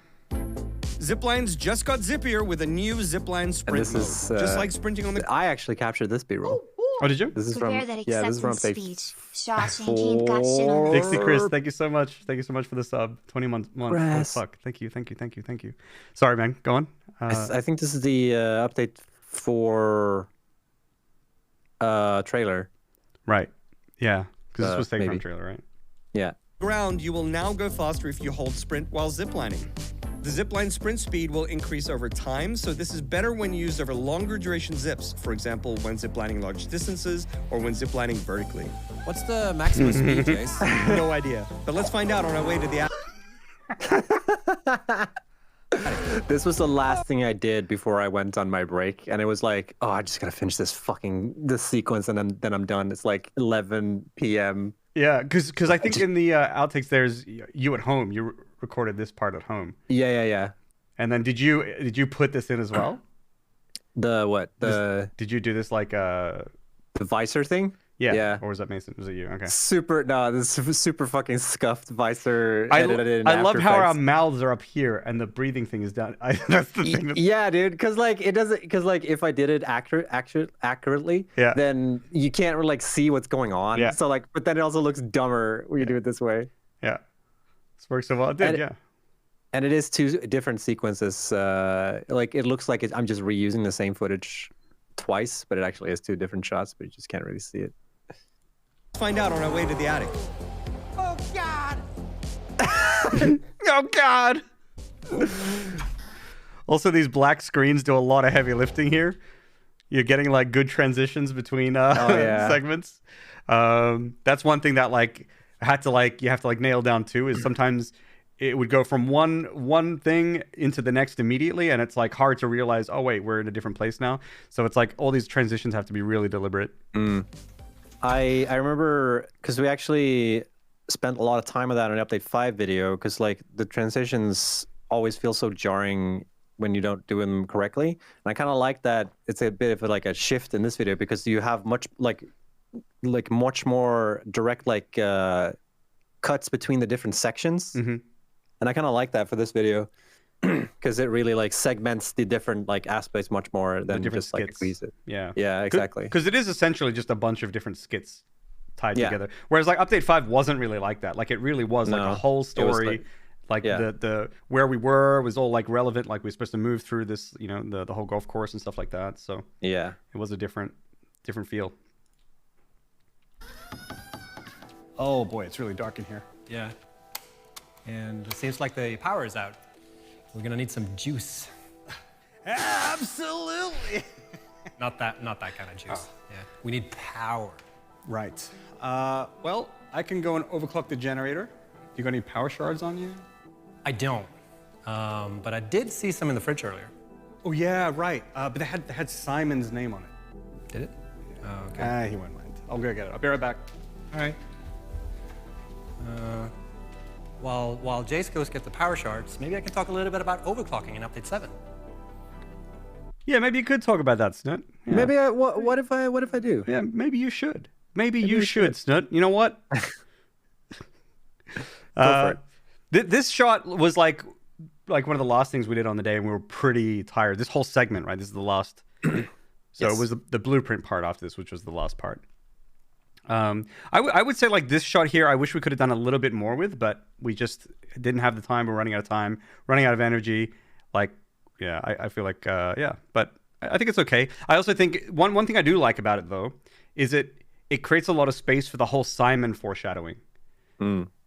Ziplines just got Zippier with a new zipline sprint mode. Just like sprinting on the... I actually captured this B-roll. Oh, did you? This is from update 4. Dixie Chris, thank you so much. Thank you so much for the sub. 20 months. Oh, fuck. Thank you. Sorry, man. Go on. I think this is the update for trailer. Right. Yeah. Because this was taken from trailer, right? Yeah. Ground, you will now go faster if you hold sprint while ziplining. The zipline sprint speed will increase over time, so this is better when used over longer duration zips, for example, when ziplining large distances or when ziplining vertically. What's the maximum speed, Jace? No idea, but let's find out on our way to the This was the last thing I did before I went on my break, and it was like, oh, I just gotta finish this sequence, and then I'm done. It's like 11 p.m. Yeah, because I think in the outtakes there's you at home. You recorded this part at home. Yeah. And then did you put this in as well? The what? Did you do this like the visor thing? Yeah. Or was that Mason? Was it you? Okay. This is super fucking scuffed visor. I edited in love how After our Effects. mouths are up here and the breathing thing is down. That's the thing. Yeah, dude. Because like it doesn't. Because like if I did it accurately, Yeah. then you can't really like see what's going on. Yeah. So like, but then it also looks dumber when you do it this way. Yeah. This works so well. It did, yeah. And it is 2 different sequences. Like it looks like I'm just reusing the same footage twice, but it actually is 2 different shots. But you just can't really see it. Let's find out on our way to the attic. Oh, God! Oh, God! Also, these black screens do a lot of heavy lifting here. You're getting like good transitions between segments. That's one thing that like you have to like nail down too, is sometimes it would go from one thing into the next immediately, and it's like hard to realize, oh wait, we're in a different place now. So it's like all these transitions have to be really deliberate. I remember because we actually spent a lot of time with that on an update 5 video, because like the transitions always feel so jarring when you don't do them correctly. And I kind of like that it's a bit of like a shift in this video, because you have much more direct cuts between the different sections. And I kind of like that for this video, because it really like segments the different like aspects much more than different just skits. like agrees it. Yeah, exactly. Because it is essentially just a bunch of different skits tied together. Whereas like update 5 wasn't really like that. Like it really was like a whole story. The where we were was all like relevant. Like we were supposed to move through this, the whole golf course and stuff like that. So yeah, it was a different feel. Oh boy, it's really dark in here. Yeah. And it seems like the power is out. We're gonna need some juice. Absolutely. Not that kind of juice. Yeah. We need power. Right. Well, I can go and overclock the generator. You got any power shards on you? I don't. But I did see some in the fridge earlier. Oh yeah, right. But they had Simon's name on it. Did it? Oh, okay. He wouldn't mind. I'll go get it. I'll be right back. All right. While Jace goes get the power shards, maybe I can talk a little bit about overclocking in update 7. Yeah, maybe you could talk about that, Snutt. Yeah. Maybe what if I do? Yeah, maybe you should. Maybe you should, Snutt. You know what? This shot was like one of the last things we did on the day, and we were pretty tired. This whole segment, right? This is the last. So it was the blueprint part after this, which was the last part. I would say like this shot here, I wish we could have done a little bit more with, but we just didn't have the time. We're running out of time, running out of energy. Like, yeah, I feel like, but I think it's okay. I also think one thing I do like about it though, is it creates a lot of space for the whole Simon foreshadowing.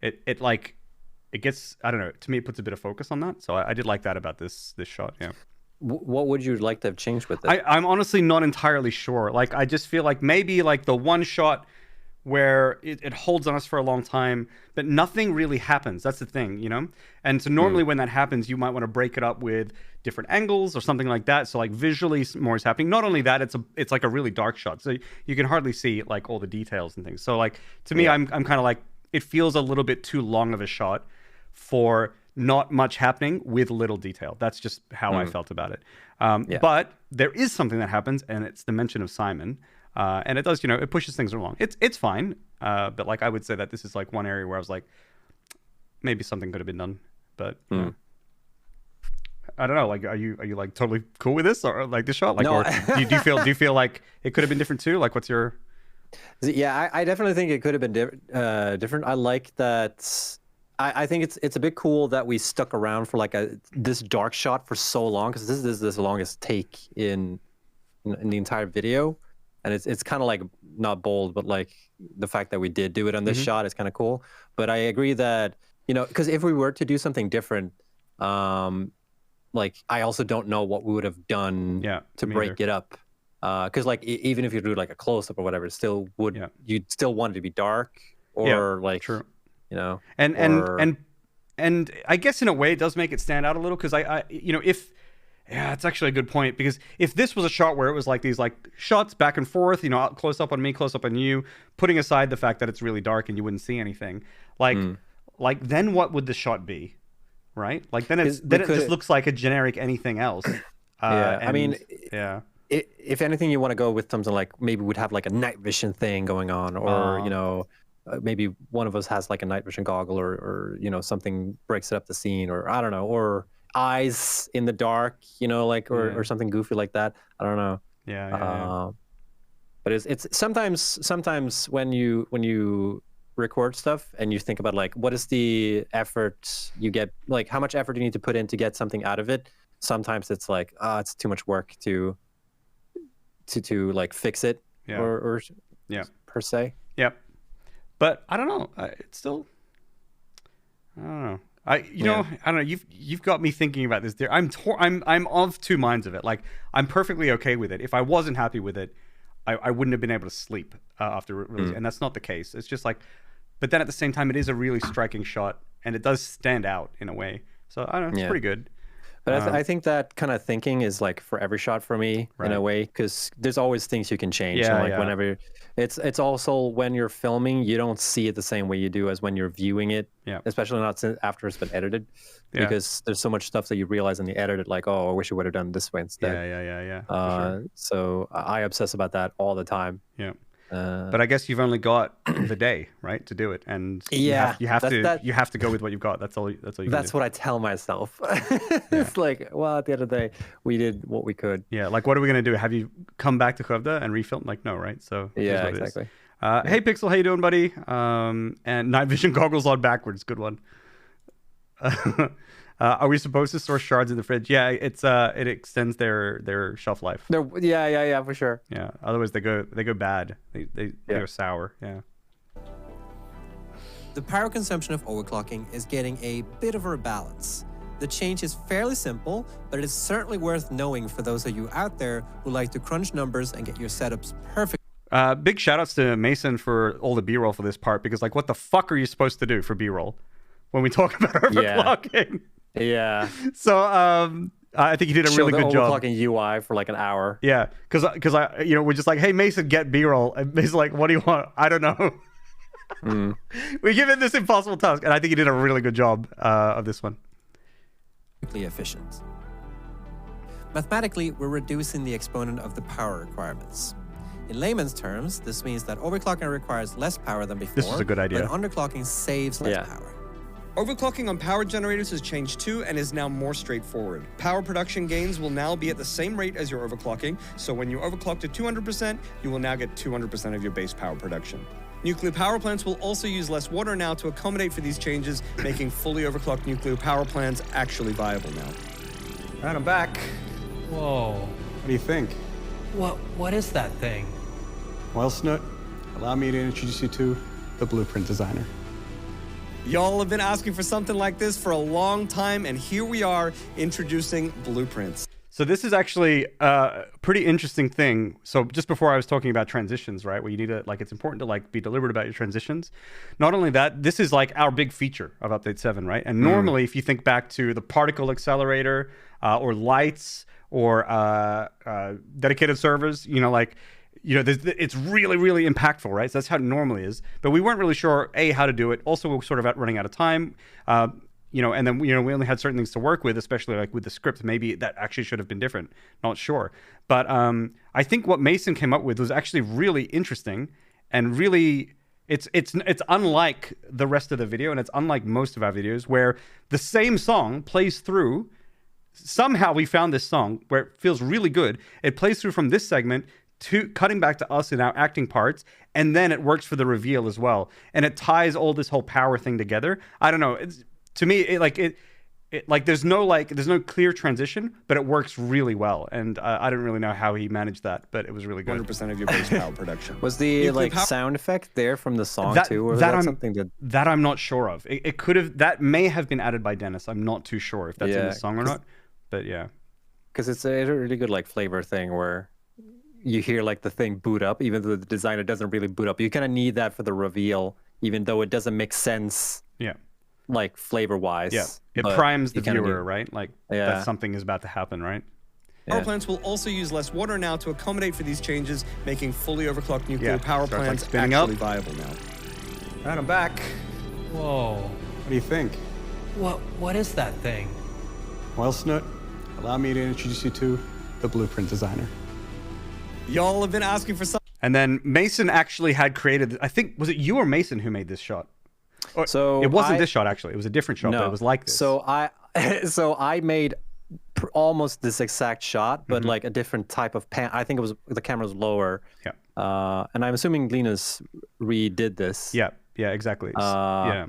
It gets, I don't know, to me, it puts a bit of focus on that. So I did like that about this shot. Yeah. What would you like to have changed with it? I'm honestly not entirely sure. Like, I just feel like maybe like the one shot where it holds on us for a long time, but nothing really happens. That's the thing, And so normally when that happens, you might want to break it up with different angles or something like that. So like visually more is happening. Not only that, it's like a really dark shot. So you can hardly see like all the details and things. So like, to me, I'm kind of like, it feels a little bit too long of a shot for not much happening with little detail. That's just how I felt about it. But there is something that happens, and it's the mention of Simon. And it does, it pushes things along. It's fine. But like I would say that this is like one area where I was like, maybe something could have been done. But I don't know. Like, are you like totally cool with this or like this shot? Like, no. or do you feel like it could have been different too? Like, what's your? Yeah, I definitely think it could have been different. I like that. I think it's a bit cool that we stuck around for like this dark shot for so long, because this is the longest take in the entire video, and it's kind of like not bold, but like the fact that we did do it on this shot is kind of cool. But I agree that because if we were to do something different, like I also don't know what we would have done to break it up, because like even if you do like a close up or whatever, it still would you'd still want it to be dark or like. True. And I guess in a way it does make it stand out a little, because it's actually a good point, because if this was a shot where it was like these like shots back and forth, close up on me, close up on you, putting aside the fact that it's really dark and you wouldn't see anything, like then what would the shot be, right? Like then it just looks like a generic anything else. if anything, you want to go with something like maybe we'd have like a night vision thing going on, or you know, maybe one of us has like a night vision goggle, or you know, something breaks up the scene, or I don't know, or eyes in the dark, you know, like or something goofy like that. I don't know. Yeah. But it's sometimes when you record stuff and you think about like what is the effort you get, like how much effort you need to put in to get something out of it. Sometimes it's like it's too much work to like fix it or per se. Yep. But I don't know. It's still, I don't know. I don't know. You've got me thinking about this. I'm of two minds of it. Like I'm perfectly okay with it. If I wasn't happy with it, I wouldn't have been able to sleep after release, and that's not the case. It's just like, but then at the same time, it is a really striking shot, and it does stand out in a way. So I don't know. It's pretty good. But I think that kind of thinking is like for every shot for me in a way, because there's always things you can change. Yeah, and like whenever it's also when you're filming, you don't see it the same way you do as when you're viewing it. Yeah. Especially not after it's been edited, because there's so much stuff that you realize in the edit, like, oh, I wish I would have done this way instead. Yeah. Sure. So I obsess about that all the time. Yeah. But I guess you've only got the day, right, to do it, and you have to go with what you've got. That's all. That's what I tell myself. It's like, well, at the end of the day, we did what we could. Yeah, like what are we gonna do? Have you come back to Kovda and refilm? Like, no, right? So yeah, exactly. Hey, Pixel, how you doing, buddy? And night vision goggles on backwards. Good one. Are we supposed to store shards in the fridge? Yeah, it's it extends their shelf life. Yeah, for sure. Yeah, otherwise they go bad. They go sour. Yeah. The power consumption of overclocking is getting a bit of a rebalance. The change is fairly simple, but it is certainly worth knowing for those of you out there who like to crunch numbers and get your setups perfect. Big shout outs to Mason for all the B-roll for this part, because like what the fuck are you supposed to do for B-roll when we talk about overclocking? Yeah. So I think he did a really good job. Overclocking UI for like an hour. Yeah, because I we're just like, hey Mason, get B-roll, and Mason's like, what do you want? I don't know. We give him this impossible task, and I think he did a really good job of this one. Efficient. Mathematically, we're reducing the exponent of the power requirements. In layman's terms, this means that overclocking requires less power than before. This is a good idea. But underclocking saves less power. Overclocking on power generators has changed too and is now more straightforward. Power production gains will now be at the same rate as your overclocking, so when you overclock to 200%, you will now get 200% of your base power production. Nuclear power plants will also use less water now to accommodate for these changes, making fully overclocked nuclear power plants actually viable now. Right, I'm back. Whoa. What do you think? What is that thing? Well, Snutt, allow me to introduce you to the blueprint designer. Y'all have been asking for something like this for a long time, and here we are introducing blueprints. So this is actually a pretty interesting thing. So just before I was talking about transitions, right, where you need to, like, it's important to like be deliberate about your transitions. Not only that, this is like our big feature of Update 7, right? And normally, if you think back to the particle accelerator or lights or dedicated servers, it's really, really impactful, right? So that's how it normally is. But we weren't really sure, A, how to do it. Also, we're sort of running out of time. And then, we only had certain things to work with, especially like with the script. Maybe that actually should have been different. Not sure. But I think what Mason came up with was actually really interesting and really, it's unlike the rest of the video, and it's unlike most of our videos where the same song plays through. Somehow we found this song where it feels really good. It plays through from this segment to cutting back to us in our acting parts, and then it works for the reveal as well. And it ties all this whole power thing together. I don't know. To me, there's no clear transition, but it works really well. And I don't really know how he managed that, but it was really good. 100% of your base power production. Was the sound effect there from the song too, or that I'm not sure of. It could have, that may have been added by Dennis. I'm not too sure if that's in the song or not. But yeah, because it's a really good like flavor thing where you hear like the thing boot up, even though the designer doesn't really boot up. You kind of need that for the reveal, even though it doesn't make sense. Yeah. Like flavor wise. Yeah. It primes the viewer, right? Like that something is about to happen, right? Power plants will also use less water now to accommodate for these changes, making fully overclocked nuclear power plants actually viable now. Right, I'm back. Whoa. What do you think? What is that thing? Well, Snutt, allow me to introduce you to the blueprint designer. Y'all have been asking for something. And then Mason actually had created, I think, was it you or Mason who made this shot? Or, So it wasn't this shot, actually. It was a different shot, No. but it was like this. So I made almost this exact shot, but like a different type of pan. I think it was the camera was lower. Yeah. And I'm assuming Linus redid this. Yeah, exactly. Yeah.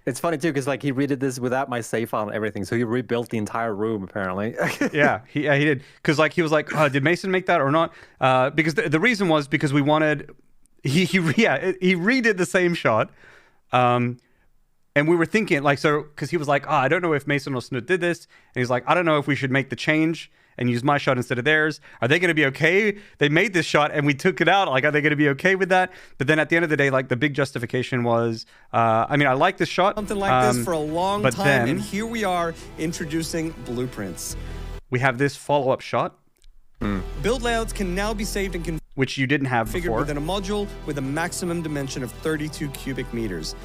It's funny too, because like he redid this without my save file and everything, so he rebuilt the entire room apparently. yeah, he did. Because like he was like, did Mason make that or not? Because the reason was because we wanted. He redid the same shot, and we were thinking like because he was like, I don't know if Mason or Snutt did this, and he's like, I don't know if we should make the change and use my shot instead of theirs. Are they going to be okay? They made this shot and we took it out. Like, are they going to be okay with that? But then at the end of the day, like the big justification was, I mean, I like this shot. Something like this for a long time, then, and here we are introducing blueprints. We have this follow-up shot. Build layouts can now be saved and which you didn't have configured before. within a module with a maximum dimension of 32 cubic meters.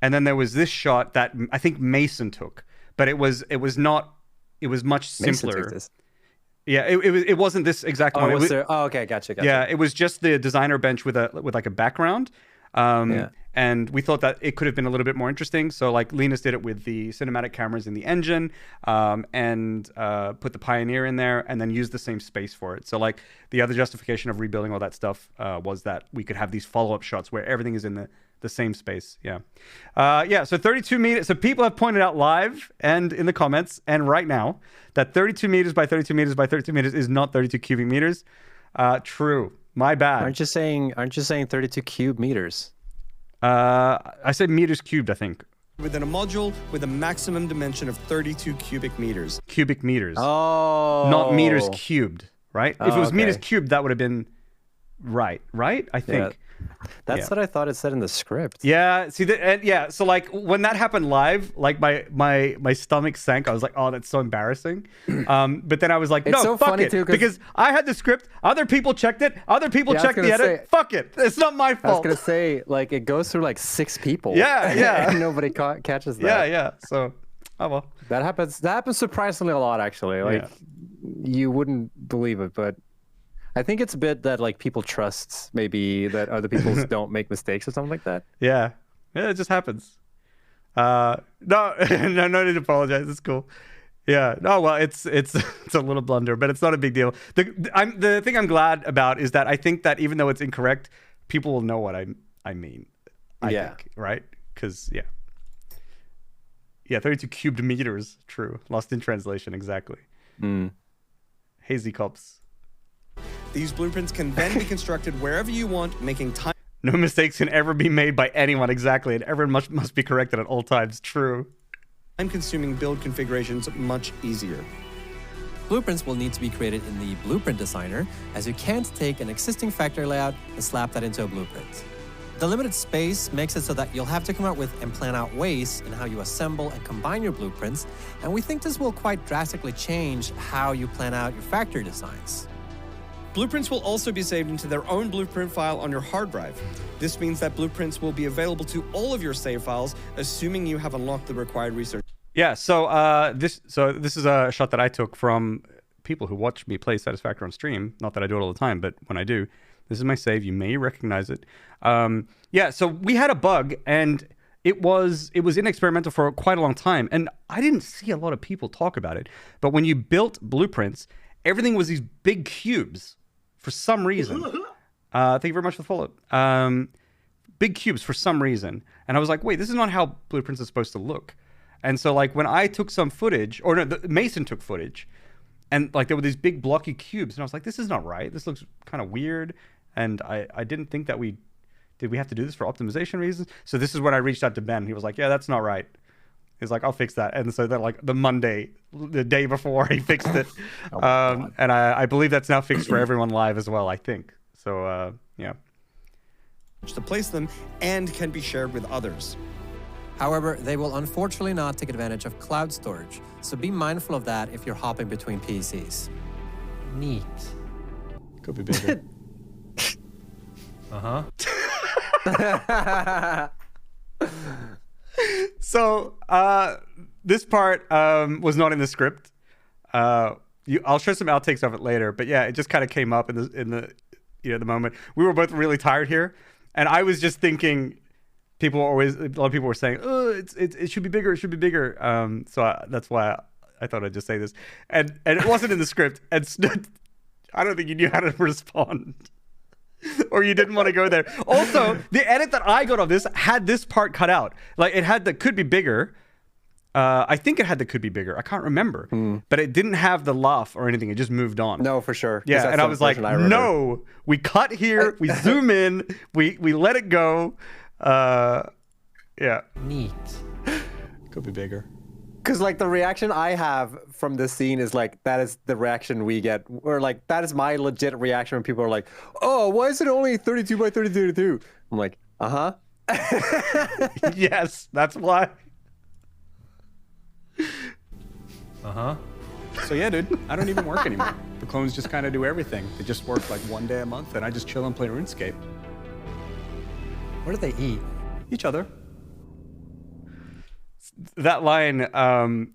And then there was this shot that I think Mason took, but it was much simpler. Yeah, it wasn't this exact one. Okay, gotcha. Yeah, it was just the designer bench with like a background. And we thought that it could have been a little bit more interesting. So like Linus did it with the cinematic cameras in the engine, and put the Pioneer in there, and then used the same space for it. So like the other justification of rebuilding all that stuff was that we could have these follow-up shots where everything is in the same space. So 32 meters. So people have pointed out live and in the comments and right now that 32 meters by 32 meters by 32 meters is not 32 cubic meters. True. My bad. Aren't you saying 32 cube meters? I said meters cubed, I think. Within a module with a maximum dimension of 32 cubic meters. Cubic meters. Oh. Not meters cubed, right? If it was meters okay. cubed, that would have been right? I think. That's what I thought it said in the script. Yeah, see that, so like when that happened live, like my stomach sank. I was like, oh, that's so embarrassing. But then I was like, no, so fuck funny it, too, because I had the script, other people checked it, other people checked the edit. Fuck it, it's not my fault. I was gonna say, like, it goes through like 6 people. Yeah. And nobody catches that. Yeah. So, oh well. That happens surprisingly a lot, actually. Like, you wouldn't believe it, but I think it's a bit that like people trust maybe that other people don't make mistakes or something like that. Yeah, it just happens. No need to apologize. It's cool. Yeah, no, well, it's a little blunder, but it's not a big deal. The thing I'm glad about is that I think that even though it's incorrect, people will know what I mean. I think, right? Because 32 cubed meters. True. Lost in translation. Exactly. Hazy cops. These blueprints can then be constructed wherever you want, making time. No mistakes can ever be made by anyone, exactly, and everyone must be corrected at all times. True. Time-consuming build configurations much easier. Blueprints will need to be created in the Blueprint Designer, as you can't take an existing factory layout and slap that into a blueprint. The limited space makes it so that you'll have to come up with and plan out ways in how you assemble and combine your blueprints, and we think this will quite drastically change how you plan out your factory designs. Blueprints will also be saved into their own blueprint file on your hard drive. This means that blueprints will be available to all of your save files, assuming you have unlocked the required research. Yeah, so this is a shot that I took from people who watch me play Satisfactory on stream. Not that I do it all the time, but when I do, this is my save. You may recognize it. So we had a bug, and it was in experimental for quite a long time, and I didn't see a lot of people talk about it. But when you built blueprints, everything was these big cubes. For some reason. Thank you very much for the follow. Big cubes for some reason. And I was like, wait, this is not how blueprints are supposed to look. And so like when I took some footage, or no, Mason took footage, and like there were these big blocky cubes, and I was like, this is not right. This looks kind of weird. And I didn't think that we have to do this for optimization reasons? So this is when I reached out to Ben. He was like, yeah, that's not right. He's like, I'll fix that. And so then like the day before, he fixed it. And I believe that's now fixed for everyone live as well, I think. So, yeah. To place them and can be shared with others. However, they will unfortunately not take advantage of cloud storage, so be mindful of that if you're hopping between PCs. Neat. Could be bigger. So this part was not in the script. I'll show some outtakes of it later, but yeah, it just kind of came up in the moment. We were both really tired here, and I was just thinking, a lot of people were saying, oh, it should be bigger, it should be bigger. That's why I thought I'd just say this, and it wasn't in the script, and Snutt, I don't think you knew how to respond. Or you didn't want to go there. Also, the edit that I got of this had this part cut out. Like, it had the could be bigger. I think it had the could be bigger. I can't remember. But it didn't have the laugh or anything. It just moved on. No, for sure. Yeah, and I was like, no, we cut here, we zoom in, we let it go. Yeah. Neat. Could be bigger. Because, like, the reaction I have from this scene is, like, that is the reaction we get. Or, like, that is my legit reaction when people are like, oh, why is it only 32 by 32? I'm like, uh-huh. Yes, that's why. Uh-huh. So, yeah, dude, I don't even work anymore. The clones just kind of do everything. They just work, like, one day a month, and I just chill and play RuneScape. What do they eat? Each other. That line,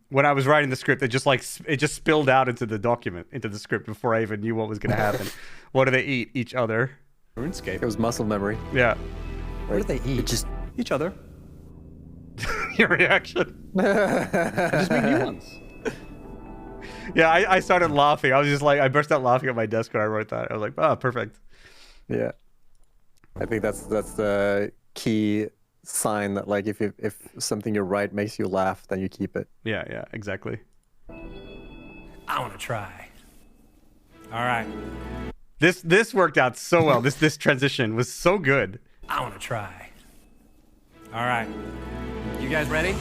when I was writing the script, it just spilled out into the document, into the script before I even knew what was going to happen. What do they eat? Each other. RuneScape. It was muscle memory. Yeah. What do they eat? Just each other. Your reaction. I just make new ones. Yeah, I started laughing. I was just like, I burst out laughing at my desk when I wrote that. I was like, oh, perfect. Yeah. I think that's the key sign that, like, if something you write makes you laugh, then you keep it. Yeah, exactly. I want to try. All right. This worked out so well. This transition was so good. I want to try. All right. You guys ready?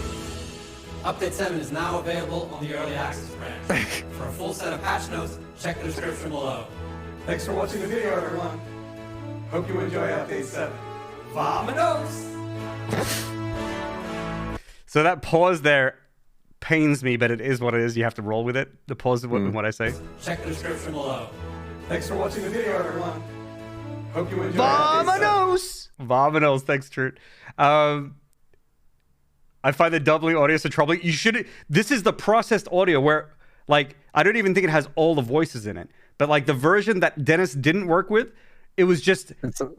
Update 7 is now available on the Early Access branch. For a full set of patch notes, check the description below. Thanks for watching the video, everyone. Hope you enjoy Update 7. Vamonos! So that pause there pains me, but it is what it is. You have to roll with it. The pause is what I say. Check the description below. Thanks for watching the video, everyone. Hope you enjoy Vamonos! Vamonos, thanks, Trut. I find the doubling audio so troubling. This is the processed audio where, like, I don't even think it has all the voices in it. But, like, the version that Dennis didn't work with, it was just,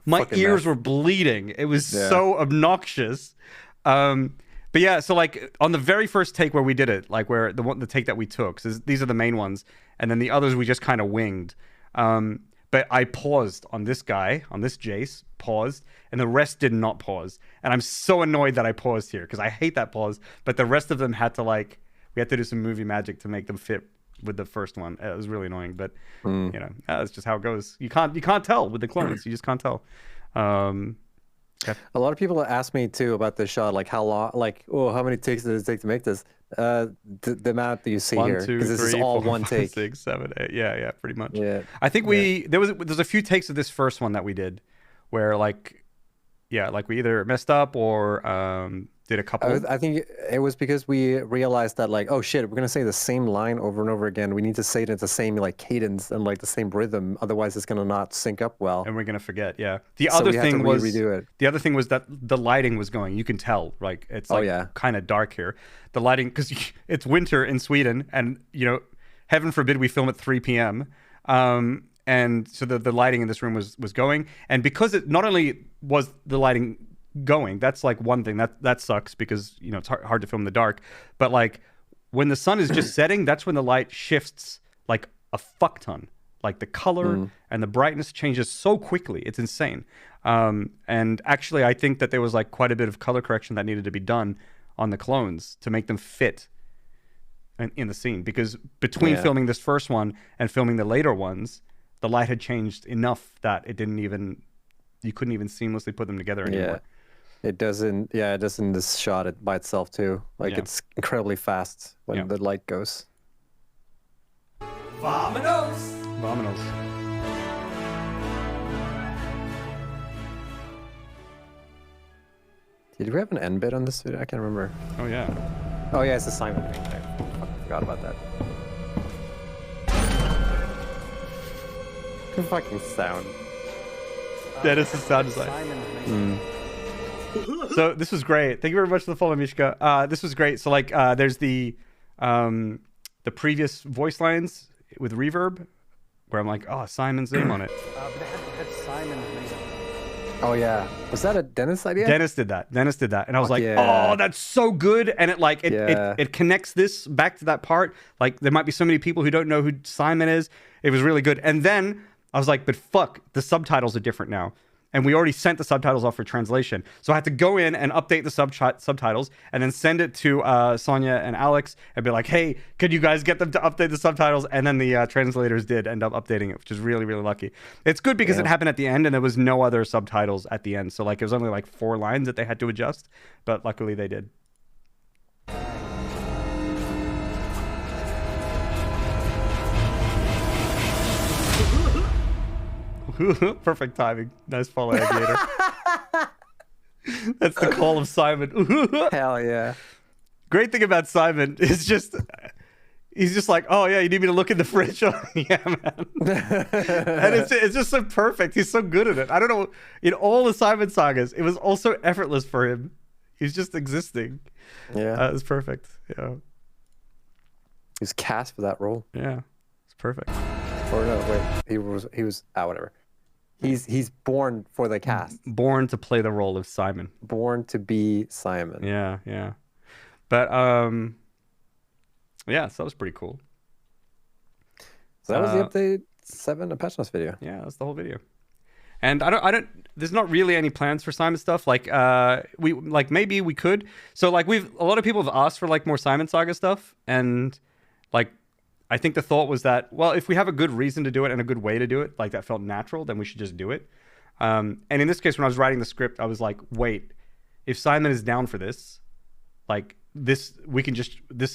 my ears were bleeding. It was so obnoxious. But yeah, so, like, on the very first take where we did it, like, where the take that we took, so these are the main ones, and then the others we just kind of winged. But I paused on this guy, on this Jace, paused, and the rest did not pause. And I'm so annoyed that I paused here, because I hate that pause. But the rest of them had to, like, we had to do some movie magic to make them fit with the first one. It was really annoying, but, you know, that's just how it goes. You can't tell with the clones. You just can't tell. Yeah. A lot of people ask me too about this shot, like how long, like, oh, how many takes did it take to make this? The amount that you see 1, here, 2, because this 3, is all 4, one 5, take. 6, 7, 8. Yeah, pretty much. Yeah. I think there's a few takes of this first one that we did, where like we either messed up or did a couple. I think it was because we realized that, like, oh shit, we're gonna say the same line over and over again. We need to say it at the same, like, cadence and, like, the same rhythm. Otherwise, it's gonna not sync up well. And we're gonna forget. Yeah. The other thing was that the lighting was going. You can tell, like, it's like kind of dark here. The lighting, because it's winter in Sweden, and, you know, heaven forbid we film at 3 p.m. And so the lighting in this room was going, and because it not only was the lighting going, that's like one thing that sucks, because, you know, it's hard to film in the dark, but, like, when the sun is just setting, that's when the light shifts like a fuck ton. Like, the color and the brightness changes so quickly, it's insane. And actually I think that there was, like, quite a bit of color correction that needed to be done on the clones to make them fit in the scene, because between filming this first one and filming the later ones, the light had changed enough that you couldn't even seamlessly put them together anymore. Yeah. It does in this shot by itself too. Like, it's incredibly fast when the light goes. Vamonos. Did we have an end bit on this video? I can't remember. Oh yeah. Oh yeah, it's a Simon thing. I forgot about that. Good fucking sound. That is the sound design. So this was great. Thank you very much for the follow, Mishka. This was great. So, like, there's the previous voice lines with reverb, where I'm like, oh, Simon's name on it. But it had Simon's name. Oh yeah, was that a Dennis idea? Dennis did that, and I was like, yeah. oh, that's so good. And it like Yeah. it connects this back to that part. Like there might be so many people who don't know who Simon is. It was really good. And then I was like, but fuck, the subtitles are different now. And we already sent the subtitles off for translation. So I had to go in and update the subtitles and then send it to Sonia and Alex and be like, hey, could you guys get them to update the subtitles? And then the translators did end up updating it, which is really, really lucky. It's good because it happened at the end and there was no other subtitles at the end. So like it was only like 4 lines that they had to adjust, but luckily they did. Perfect timing. Nice follow, Aviator. That's the call of Simon. Hell yeah. Great thing about Simon is just he's just like, oh yeah, you need me to look in the fridge. Yeah, man. And it's just so perfect. He's so good at it. I don't know. In all the Simon sagas, it was also effortless for him. He's just existing. Yeah. It's perfect. Yeah. He was cast for that role. Yeah. It's perfect. Or no, wait. He was whatever. He's born for the cast. Born to play the role of Simon. Born to be Simon. Yeah, yeah. But yeah, so that was pretty cool. So that was the update 7 Patch Notes video. Yeah, that's the whole video. And I don't there's not really any plans for Simon stuff. Like maybe we could. So like a lot of people have asked for like more Simon Saga stuff, and like I think the thought was that, well, if we have a good reason to do it and a good way to do it, like that felt natural, then we should just do it. And in this case, when I was writing the script, I was like, wait, if Simon is down for this, like this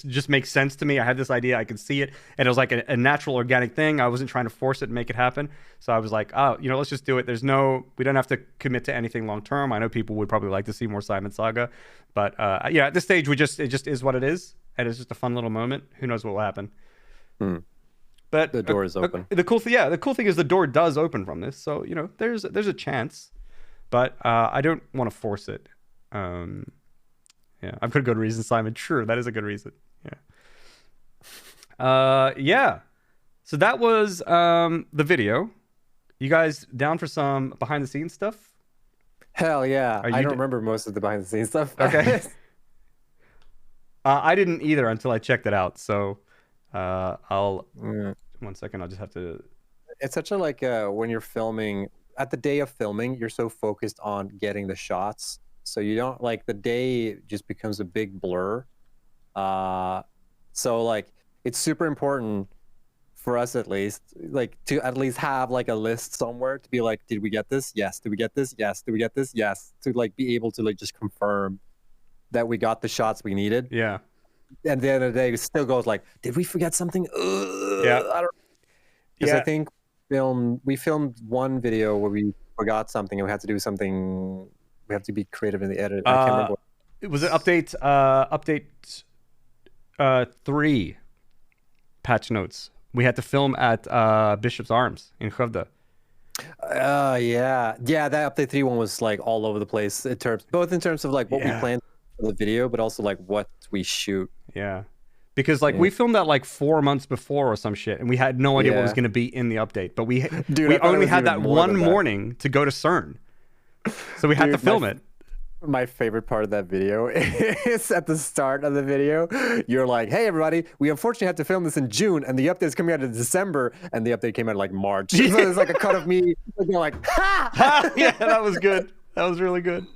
just makes sense to me. I had this idea, I could see it, and it was like a natural, organic thing. I wasn't trying to force it and make it happen. So I was like, oh, let's just do it. We don't have to commit to anything long term. I know people would probably like to see more Simon Saga, but yeah, at this stage, it just is what it is, and it's just a fun little moment. Who knows what will happen? But the door is open. The cool thing is the door does open from this, so there's a chance, but I don't want to force it. Yeah, I've got a good reason, Simon. Sure, that is a good reason. Yeah. Yeah. So that was the video. You guys down for some behind the scenes stuff? Hell yeah! I don't remember most of the behind the scenes stuff. Okay. I didn't either until I checked it out. So. I'll 1 second. I'll just have to. It's such a when you're filming at the day of filming, you're so focused on getting the shots, so you don't the day just becomes a big blur. So it's super important for us at least, to at least have a list somewhere to be like, did we get this? Yes. Did we get this? Yes. Did we get this? Yes. To be able to just confirm that we got the shots we needed. Yeah. And at the end of the day, it still goes did we forget something? Yeah. I don't. Because I think we filmed one video where we forgot something and we had to do something. We have to be creative in the edit. I can't remember. It was an update 3 patch notes. We had to film at Bishop's Arms in Skövde. Yeah. That update 3 one was all over the place both in terms of what we planned for the video, but also what we shoot. Yeah, because we filmed that 4 months before or some shit, and we had no idea what was going to be in the update. But we only had that one morning to go to CERN, so we had to film it. My favorite part of that video is at the start of the video. You're like, "Hey everybody, we unfortunately had to film this in June, and the update's coming out in December, and the update came out March." So there's a cut of me being like, "Ha!" Yeah, that was good. That was really good.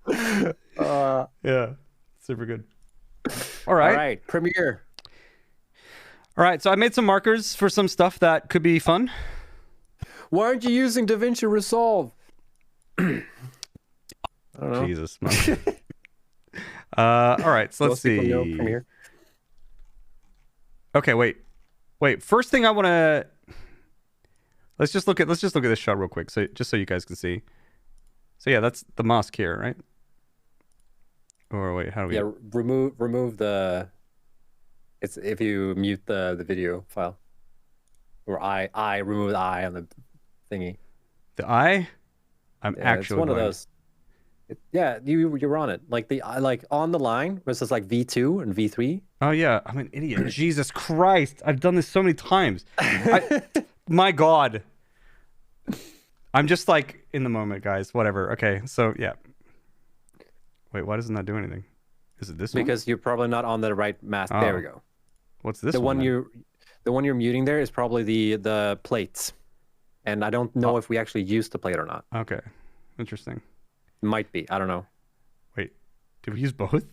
Yeah, super good. All right, premiere. All right, so I made some markers for some stuff that could be fun. Why aren't you using DaVinci Resolve? I don't know. Jesus, man. All right, so let's see. Premiere. Okay, wait. First thing I want to let's just look at this shot real quick, so just so you guys can see. So yeah, that's the mosque here, right? Or wait, how do we? Yeah, remove the. It's if you mute the video file. Or I remove the eye on the thingy. The eye? I'm actually. It's one of those. Yeah, you're on it. Like like on the line versus like V2 and V3. Oh yeah, I'm an idiot. Jesus Christ, I've done this so many times. My God, I'm just like in the moment, guys. Whatever. Okay, so yeah. Wait, why doesn't that do anything? Is it this one? Because you're probably not on the right mask. Oh. There we go. What's this the one? The one you're muting there is probably the plates, and I don't know if we actually used the plate or not. Okay, interesting. Might be. I don't know. Wait, did we use both?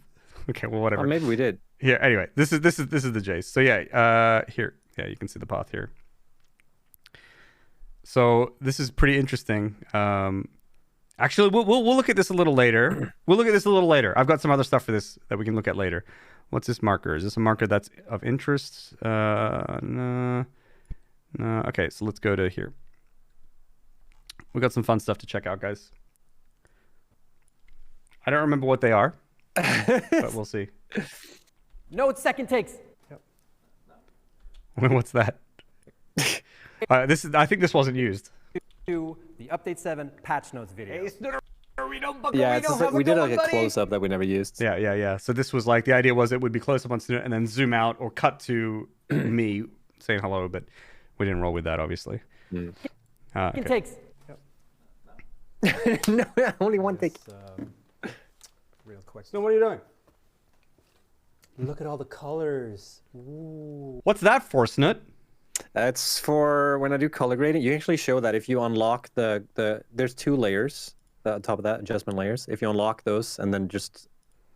Okay, well whatever. Or maybe we did. Yeah. Anyway, this is the Jace. So yeah, here, yeah, you can see the path here. So this is pretty interesting. Actually, we'll look at this a little later. We'll look at this a little later. I've got some other stuff for this that we can look at later. What's this marker? Is this a marker that's of interest? No. Okay, so let's go to here. We got some fun stuff to check out, guys. I don't remember what they are, but we'll see. No, it's second takes. What's that? I think this wasn't used. To the Update 7 patch notes video. Yeah, it's just like, we did like a close-up that we never used. Yeah. So this was like, the idea was it would be close up on Snutt and then zoom out or cut to me saying hello, but we didn't roll with that, obviously. Okay. It takes. No, only one take. Real quick. So what are you doing? Look at all the colors. Ooh. What's that for, Snutt? It's for when I do color grading. You actually show that if you unlock there's 2 layers on top of that, adjustment layers. If you unlock those and then just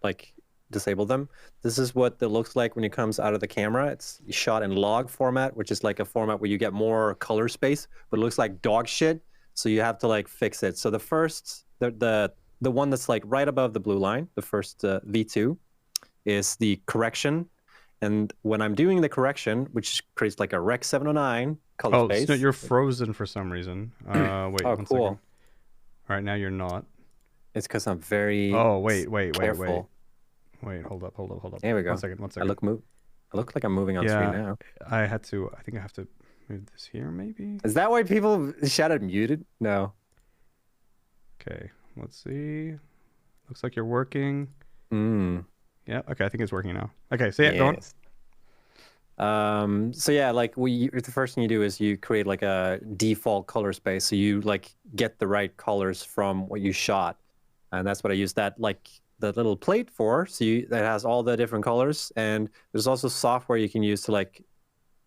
like disable them, this is what it looks like when it comes out of the camera. It's shot in log format, which is like a format where you get more color space, but it looks like dog shit. So you have to like fix it. So the first, the one that's like right above the blue line, the first V2, is the correction. And when I'm doing the correction, which creates like a Rec 709 color space. Oh, Snutt, you're frozen for some reason. Wait, oh, one cool. second. All right, now you're not. It's because I'm very wait. careful. Wait, hold up. There we go. One second. I look like I'm moving on screen now. I think I have to move this here, maybe? Is that why people shouted muted? No. Okay, let's see. Looks like you're working. Yeah, okay, I think it's working now. Okay, so yeah, go on. So yeah, like the first thing you do is you create like a default color space. So you like get the right colors from what you shot. And that's what I use that like the little plate for. So that has all the different colors. And there's also software you can use to like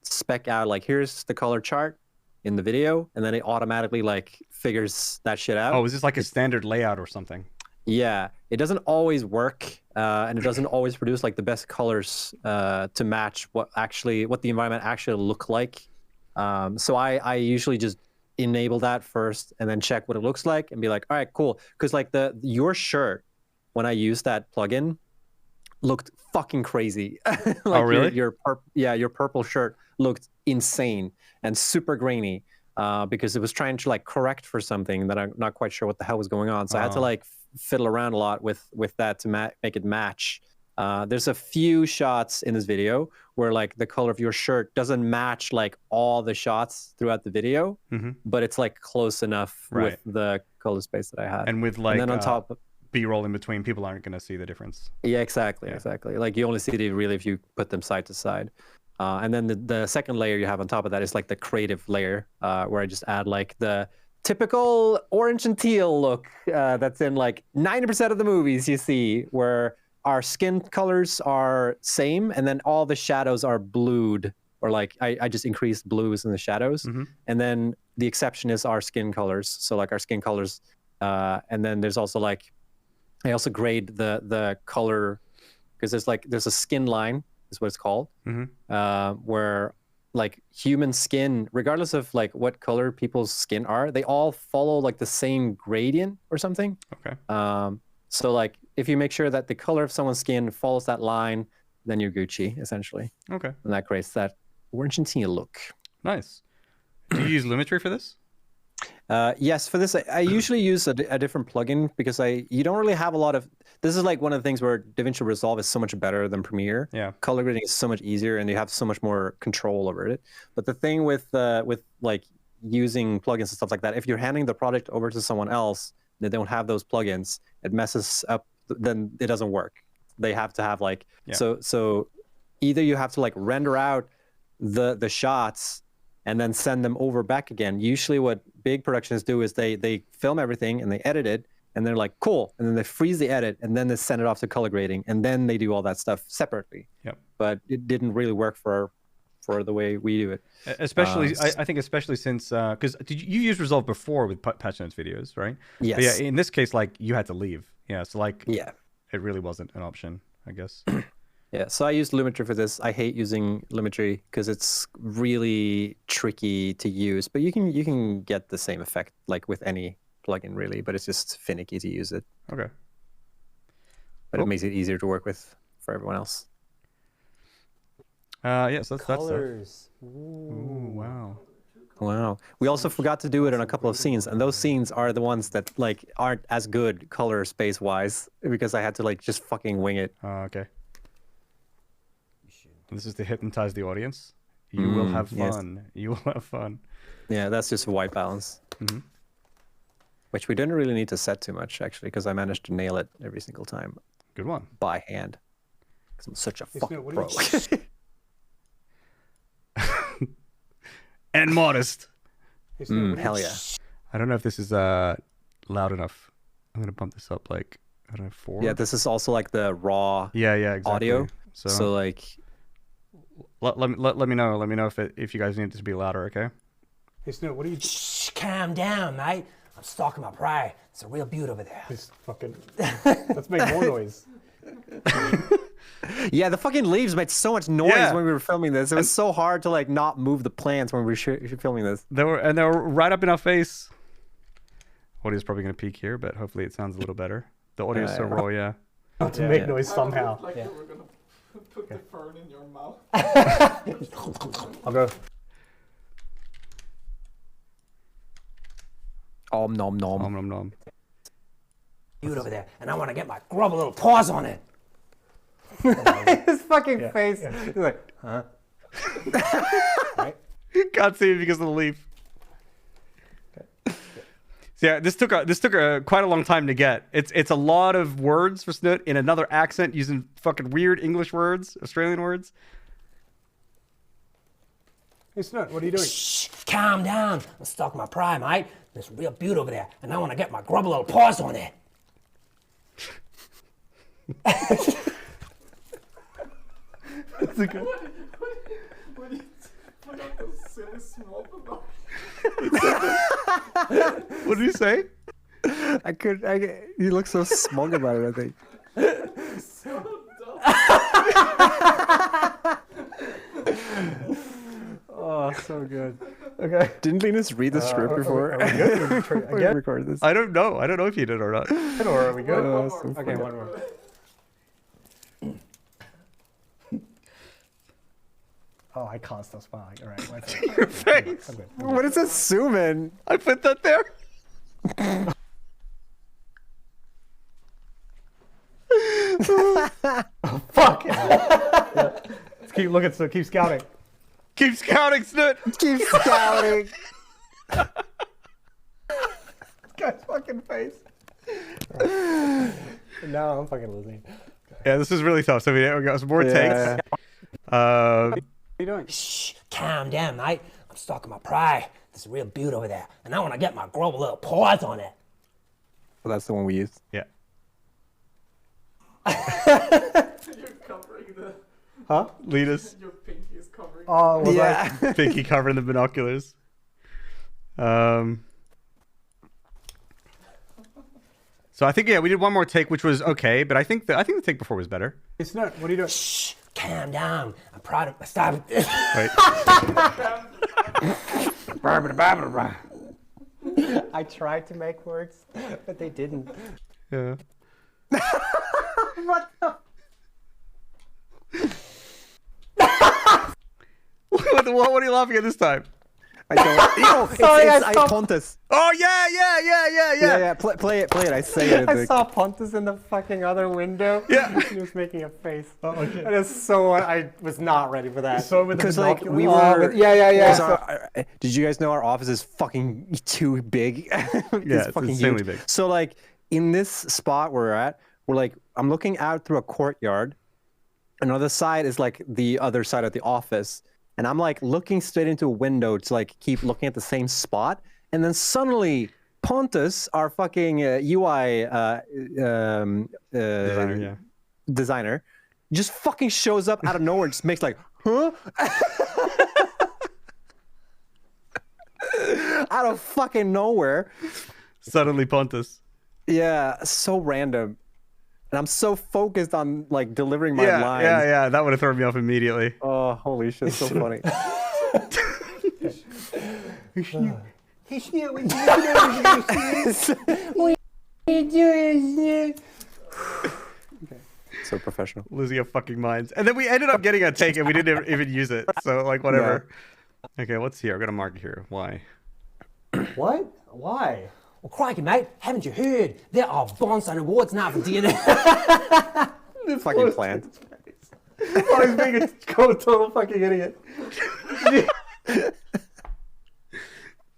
spec out like, here's the color chart in the video. And then it automatically like figures that shit out. Oh, is this like a standard layout or something? Yeah, it doesn't always work, and it doesn't always produce like the best colors to match what the environment actually look like. So I usually just enable that first and then check what it looks like and be like, all right, cool. Because like your shirt, when I used that plugin, looked fucking crazy. Like oh really? Your purple shirt looked insane and super grainy because it was trying to like correct for something that I'm not quite sure what the hell was going on. So I had to like fiddle around a lot with that to make it match. There's a few shots in this video where like the color of your shirt doesn't match like all the shots throughout the video, but it's like close enough with the color space that I had. And with like and then on top B-roll in between, people aren't going to see the difference. Yeah, exactly. Like you only see it really if you put them side to side. And then the second layer you have on top of that is like the creative layer, where I just add like the typical orange and teal look that's in like 90% of the movies you see, where our skin colors are same and then all the shadows are blued, or like I just increased blues in the shadows. And then the exception is our skin colors. So like our skin colors, and then there's also like, I also grade the color, because there's a skin line is what it's called, where like human skin, regardless of like what color people's skin are, they all follow like the same gradient or something. Okay. So like if you make sure that the color of someone's skin follows that line, then you're Gucci essentially. Okay. And that creates that orange and teal look. Nice. Do you use Lumetri for this? Yes, for this I usually use a different plugin, because you don't really have a lot of. This is like one of the things where DaVinci Resolve is so much better than Premiere. Yeah. Color grading is so much easier, and you have so much more control over it. But the thing with like using plugins and stuff like that, if you're handing the project over to someone else, they don't have those plugins, it messes up. Then it doesn't work. They have to have like so either you have to like render out the shots and then send them over back again. Usually, what big productions do is they film everything and they edit it, and they're like, cool, and then they freeze the edit, and then they send it off to color grading, and then they do all that stuff separately. Yep. But it didn't really work for the way we do it. Especially, I think especially since, because you used Resolve before with patch notes videos, right? Yes. But yeah, in this case, like, you had to leave. Yeah, so like, yeah, it really wasn't an option, I guess. Yeah, so I used Lumetri for this. I hate using Lumetri because it's really tricky to use, but you can get the same effect like with any plugin really, but it's just finicky to use it. Okay. But it makes it easier to work with for everyone else. Yes, that's Colors. Ooh, wow. Wow. We also forgot to do it in a couple of scenes, and those scenes are the ones that like aren't as good color space wise because I had to like just fucking wing it. Okay. This is to hypnotize the audience. You will have fun. Yes. You will have fun. Yeah, that's just a white balance. Mm-hmm. Which we didn't really need to set too much, actually, because I managed to nail it every single time. Good one. By hand. Because I'm such a fucking pro. And modest. Hell yeah. I don't know if this is loud enough. I'm going to bump this up like, I don't know, 4? Yeah, this is also like the raw exactly. audio. So like... Let me know if you guys need it to be louder, okay? Hey, Snow, what are you... Shh, calm down, mate. I'm stalking my pride. It's a real beaut over there. This fucking... Let's make more noise. Yeah, the fucking leaves made so much noise when we were filming this. It was so hard to like not move the plants when we were filming this. They were right up in our face. Audio's probably going to peak here, but hopefully it sounds a little better. The audio's so raw, yeah. Not to make noise somehow. Like you were gonna put the fern in your mouth. I'll go. Om nom nom. Om nom nom. Beaut over there, and I want to get my grub a little paws on it. His fucking face. He's like, huh? Right? You can't see it because of the leaf. So yeah, this took quite a long time to get. It's a lot of words for Snutt in another accent using fucking weird English words, Australian words. Hey Snutt, what are you doing? Shh, calm down. I'm stalking my pride, mate. There's a real beaut over there, and I want to get my grub a little paws on it. That's a good. What you put out those silly small about? What did you say? You look so smug about it, I think. So Oh, so good. Okay. Didn't Linus read the script before? Are we good? Again? Record this. I don't know. I don't know if you did or not. Or are we good? Okay, one more. Oh, I can't stop smiling. All right. Your face. What is this zoom in? I put that there. Oh, fuck. Let's keep looking. So keep scouting. Keep scouting, Snutt. Keep scouting. Guy's fucking face. No, I'm fucking losing. Yeah, this is really tough. So we got some more takes. What are you doing? Shh, calm down, mate. I'm stalking my pride. There's a real beaut over there, and I want to get my grub a little paws on it. Well, that's the one we used. Yeah. you're covering the. Huh? Lead us. Your pinky is covering. Oh, was Yeah. Pinky covering the binoculars. So I think we did one more take, which was okay, but I think the take before was better. Hey, Snutt, what are you doing? Shh, calm down. I'm proud of my stop. Right. I tried to make words, but they didn't. Yeah. What the? What are you laughing at this time? I don't. Yo, Sorry, it's I saw- Pontus. Oh yeah. Yeah. Play it. I say it. I saw Pontus in the fucking other window. Yeah. He was making a face. Oh, okay. That is so. I was not ready for that. So with the Because like binoculars? we were. Yeah. So, did you guys know our office is fucking too big? It's insanely big. So like in this spot we're at, we're like I'm looking out through a courtyard. Another side is like the other side of the office, and I'm like looking straight into a window to like keep looking at the same spot, and then suddenly Pontus, our fucking UI designer, just fucking shows up out of nowhere and just makes like, huh? Out of fucking nowhere. Suddenly Pontus. Yeah, so random. And I'm so focused on like delivering my lines. Yeah. That would have thrown me off immediately. Oh, holy shit, so funny. So professional. Losing our fucking minds. And then we ended up getting a take and we didn't even use it. So like whatever. Yeah. Okay, what's here? I'm gonna mark it here. Why? What? Why? Well, crikey, mate, haven't you heard? There are Bonsai awards now for DNA. Fucking planned. Oh, he's being a total fucking idiot.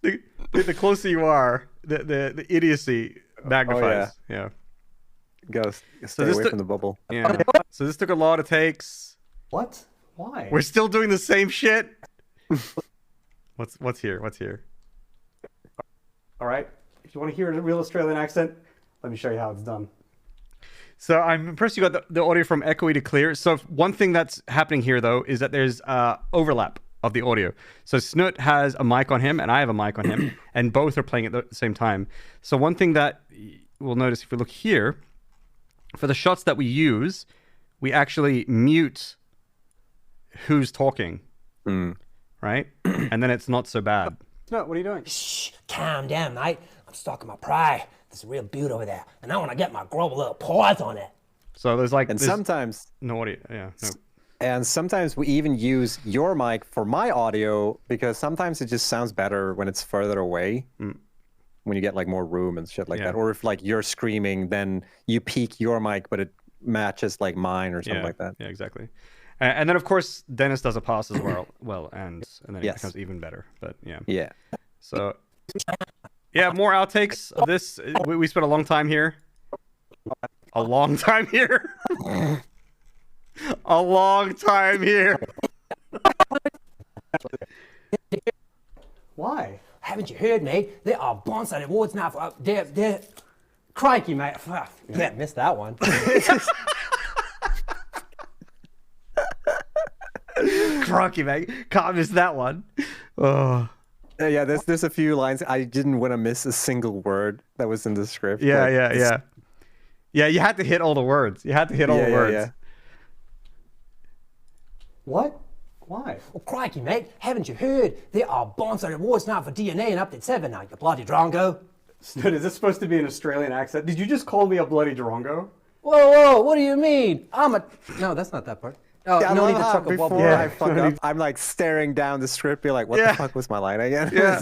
The closer you are, the idiocy magnifies. Yeah. Gotta stay away took- from the bubble. Yeah. So this took a lot of takes. What? Why? We're still doing the same shit. What's here? What's here? All right. If you want to hear a real Australian accent, let me show you how it's done. So I'm impressed you got the audio from echoey to clear. So one thing that's happening here, though, is that there's overlap of the audio. So Snutt has a mic on him, and I have a mic on him, and both are playing at the same time. So one thing that we'll notice if we look here, for the shots that we use, we actually mute who's talking, right? And then it's not so bad. No, what are you doing? Shh, calm down, mate. I'm stalking my prey. There's a real beaut over there, and I want to get my grubby little paws on it. So there's like... And there's sometimes... no audio. Yeah, no. And sometimes we even use your mic for my audio because sometimes it just sounds better when it's further away. When you get like more room and shit like that. Or if like you're screaming, then you peak your mic, but it matches like mine or something like that. Yeah, exactly. And then of course Dennis does a pass as well, and then it becomes even better. But yeah. Yeah. So yeah, more outtakes of this. We spent a long time here. A long time here. A long time here. Why? Haven't you heard, mate? There are Bonsai awards now for... They're... Crikey, mate. Fuck, you can't miss that one. Crikey, mate. Can't miss that one. Oh. Yeah, there's a few lines. I didn't want to miss a single word that was in the script. Yeah, like, yeah. Yeah, you had to hit all the words. You had to hit all the words. Yeah. What? Why? Well, crikey, mate. Haven't you heard? There are Bonsai awards now for DNA in Update 7 now, you bloody drongo. Snutt, is this supposed to be an Australian accent? Did you just call me a bloody drongo? Whoa, what do you mean? No, that's not that part. Oh, Yeah, no I need to love how chuck a before bubble. I fuck up, I'm like staring down the script, be like, what the fuck was my line again? Yeah.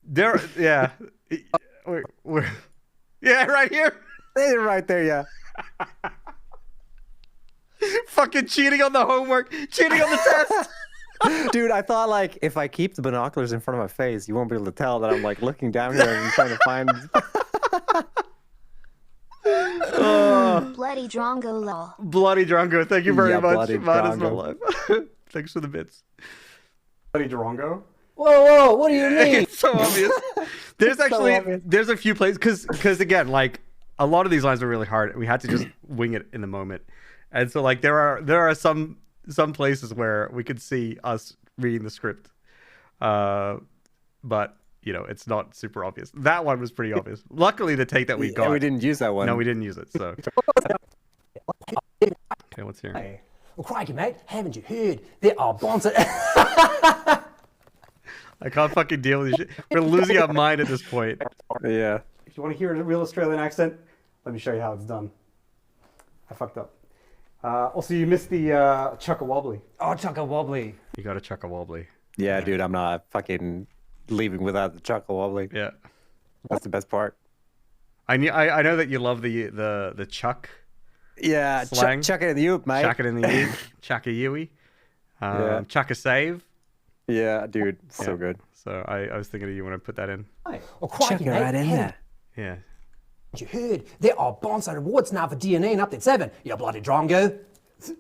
There, yeah. Yeah, right here. Right there, yeah. Fucking cheating on the homework, cheating on the test. Dude, I thought like if I keep the binoculars in front of my face, you won't be able to tell that I'm like looking down here and trying to find. Bloody Drongo law. Bloody Drongo, thank you very much. Bloody Might as well Drongo. live. Thanks for the bits. Bloody drongo? Whoa, what do you mean? It's so obvious. There's actually obvious. there's a few places because again, like a lot of these lines are really hard, and we had to just wing it in the moment. And so like there are some places where we could see us reading the script, but you know it's not super obvious. That one was pretty obvious. Luckily, the take that we got, we didn't use that one. No, we didn't use it. So okay, what's here? Well, crikey, mate. Haven't you heard? There are Bonsai... I can't fucking deal with this shit. We're losing our mind at this point. Yeah. If you want to hear a real Australian accent, let me show you how it's done. I fucked up. Also, you missed the chuck-a-wobbly. Oh, chuck a wobbly. You got to chuck a wobbly. Yeah, dude, I'm not fucking leaving without the chuckle wobbly. Yeah. That's the best part. I know that you love the chuck. Yeah, slang. chuck it in the oop, mate. Chuck it in the oop. Chuck a Yui. Chuck a save. Yeah, dude, so good. So I was thinking of you when I put that in. Well, crikey, mate. right in there. Yeah. You heard there are bonsai rewards now for DNA in Update 7. You bloody drongo.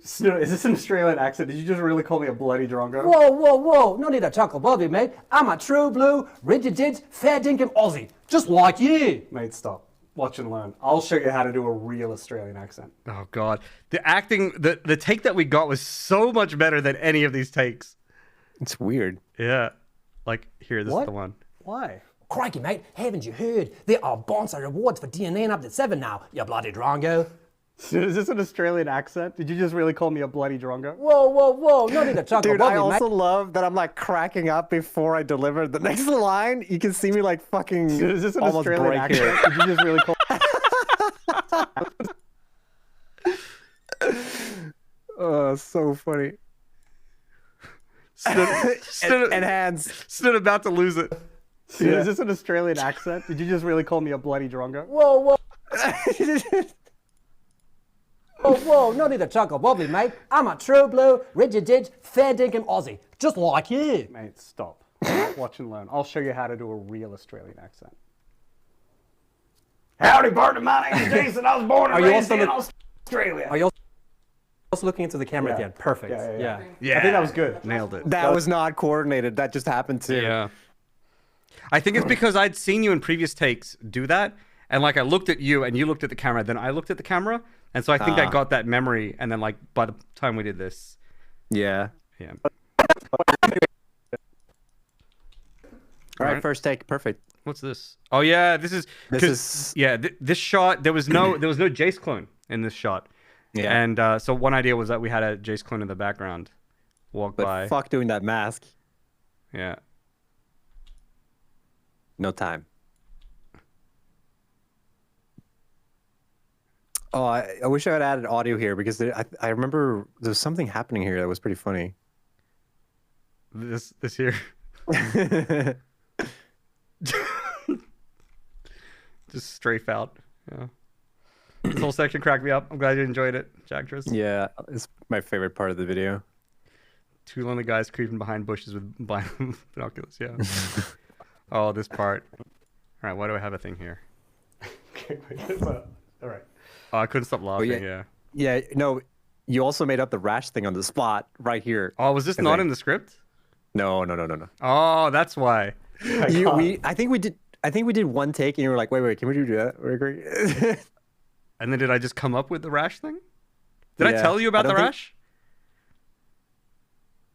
Snow, is this an Australian accent? Did you just really call me a bloody drongo? Whoa, whoa, whoa. No need to chuckle above you, mate. I'm a true blue, rigid ditch, fair dinkum Aussie. Just like you. Mate, stop. Watch and learn. I'll show you how to do a real Australian accent. Oh God, the acting, the take that we got was so much better than any of these takes. It's weird. Yeah, like here, this is the one. Why? Crikey, mate. Haven't you heard? There are bonsai rewards for DNA in Update 7 now. You bloody drongo. Is this an Australian accent? Did you just really call me a bloody drongo? Whoa, whoa, whoa. No need to chuckle Dude, above I you, mate. also love that I'm like cracking up before I deliver the next line. You can see me like fucking Is this an almost Australian break accent? here. Did you just really call Oh, so funny. And hands. Stood about to lose it. Is this an Australian accent? Did you just really call me a bloody drongo? Whoa, whoa. Whoa, whoa. No need to chuckle wobbly, mate. I'm a true blue, rigid ditch, fair dinkum Aussie. Just like you. Mate, stop. Watch and learn. I'll show you how to do a real Australian accent. Howdy, partner. My name's Jason. I was born and raised in Australia. Are you also looking into the camera again? Perfect. Yeah. I think that was good. Nailed it. That was not coordinated. That just happened too. Yeah. I think it's because I'd seen you in previous takes do that, and like I looked at you and you looked at the camera, then I looked at the camera, and so I think I got that memory, and then like by the time we did this. Yeah. Yeah. All right, first take, perfect. What's this? Oh yeah, this is this shot. There was no Jace clone in this shot. Yeah. And so one idea was that we had a Jace clone in the background walk But by. fuck doing that mask. Yeah. No time. Oh, I wish I had added audio here because I remember there was something happening here that was pretty funny. This here. Just strafe out. Yeah. This whole section cracked me up. I'm glad you enjoyed it, Jactress. Yeah, it's my favorite part of the video. Two lonely guys creeping behind bushes with binoculars. Yeah. Oh, this part. All right, why do I have a thing here? Okay, wait, all right. Oh, I couldn't stop laughing. yeah. Yeah, no, you also made up the rash thing on the spot right here. Oh, was this not in the script? No. Oh, that's why. I think we did one take, and you were like, wait, can we do that? And then did I just come up with the rash thing? Did I Yeah. tell you about the rash?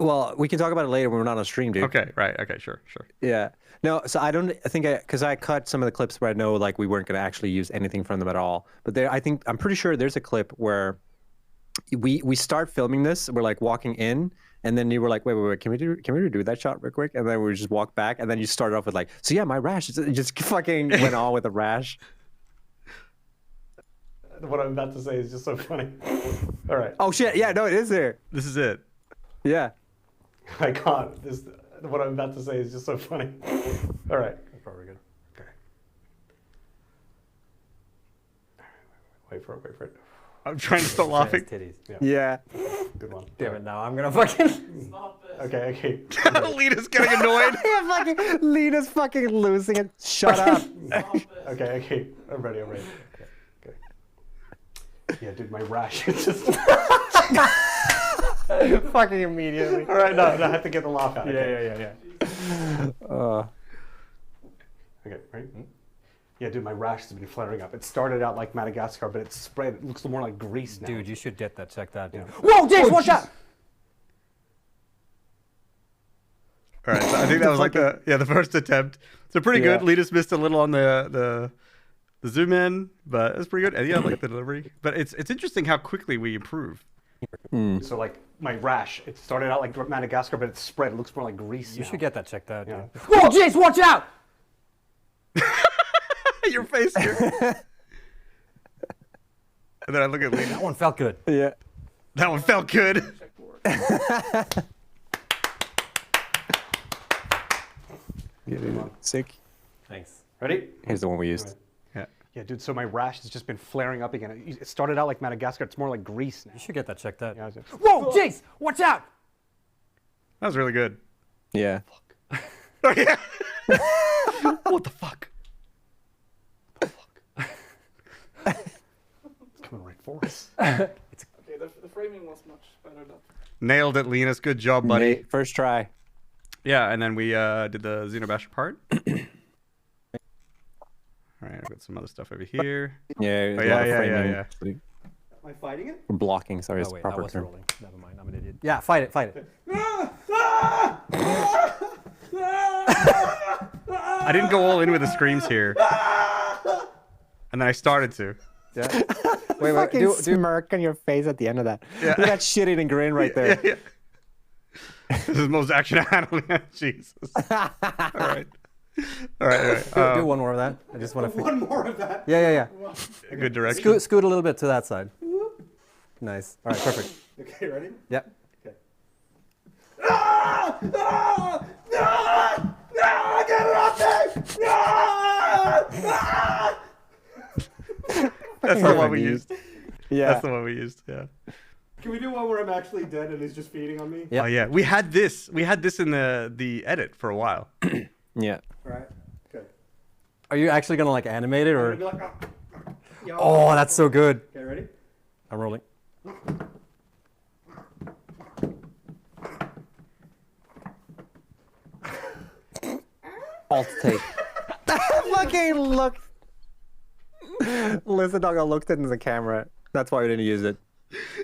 Well, we can talk about it later when we're not on stream, dude. Okay, right. Okay, sure. Yeah. No, so I think because I cut some of the clips where I know like we weren't going to actually use anything from them at all. But I'm pretty sure there's a clip where we start filming this. We're like walking in, and then you were like, wait, can we redo that shot real quick? And then we just walk back, and then you started off with like, so yeah, my rash. It just fucking went on with a rash. What I'm about to say is just so funny. All right. Oh shit! Yeah, no, it is there. This is it. Yeah. I can't. What I'm about to say is just so funny. All right. That's probably good. Okay. Wait for it. I'm trying to stop laughing. Titties. Yeah. Good one. Damn it, now I'm gonna fucking... Okay. Lena's getting annoyed. Lena's fucking losing it. Shut up. Okay. I'm ready. Okay. Yeah, dude, my rash is just... Fucking immediately. All right, no, I have to get the laugh out. Yeah. Okay, right? Yeah, dude, my rash has been flaring up. It started out like Madagascar, but it's spread. It looks more like Greece now. Dude, you should get that checked out, dude. Whoa, Jace, watch out! All right, so I think that was like the first attempt. So pretty good. Letus missed a little on the zoom in, but it's pretty good. And yeah, like the delivery. But it's interesting how quickly we improve. So like my rash, it started out like Madagascar, but it's spread. It looks more like Greece You now. should get that checked out, dude. Whoa, Jace, watch out! Your face here. And then I look at Lena. That one felt good. Yeah. That one felt good. Sick. Thanks. Ready? Here's the one we used. Yeah. Yeah, dude, so my rash has just been flaring up again. It started out like Madagascar. It's more like Greece now. You should get that checked out. Yeah, Whoa, Jace! Watch out! That was really good. Yeah. Oh, yeah. What the fuck? It's coming right for us. Okay, the framing was much better than. Nailed it, Linus. Good job, buddy. First try. Yeah, and then we did the Xenobasher part. All right, I've got some other stuff over here. Yeah. Oh, yeah. Am I fighting it? Blocking, sorry, Oh it's wait, the I proper wasn't term. rolling. Never mind, I'm an idiot. Yeah, fight it, fight it. I didn't go all in with the screams here. And then I started to. Yeah. Wait, do smirk on your face at the end of that. Yeah. Look at that shit-eating grin right there. Yeah. This is the most action handling. Jesus. All right. All right. Do one more of that. I just want to. One more of that. Yeah. Good direction. Scoot a little bit to that side. Nice. All right, perfect. Okay, ready? Yep. Okay. Get it off me! That's the one we used. Yeah. That's the one we used. Yeah. Can we do one where I'm actually dead and he's just feeding on me? Yeah. Oh yeah. We had this in the edit for a while. Yeah. All right. Good. Are you actually gonna like animate it or? Be like, Oh, that's so good. Okay, ready? I'm rolling. Alt take. Fucking look. Listen, dog, I looked into the camera. That's why we didn't use it.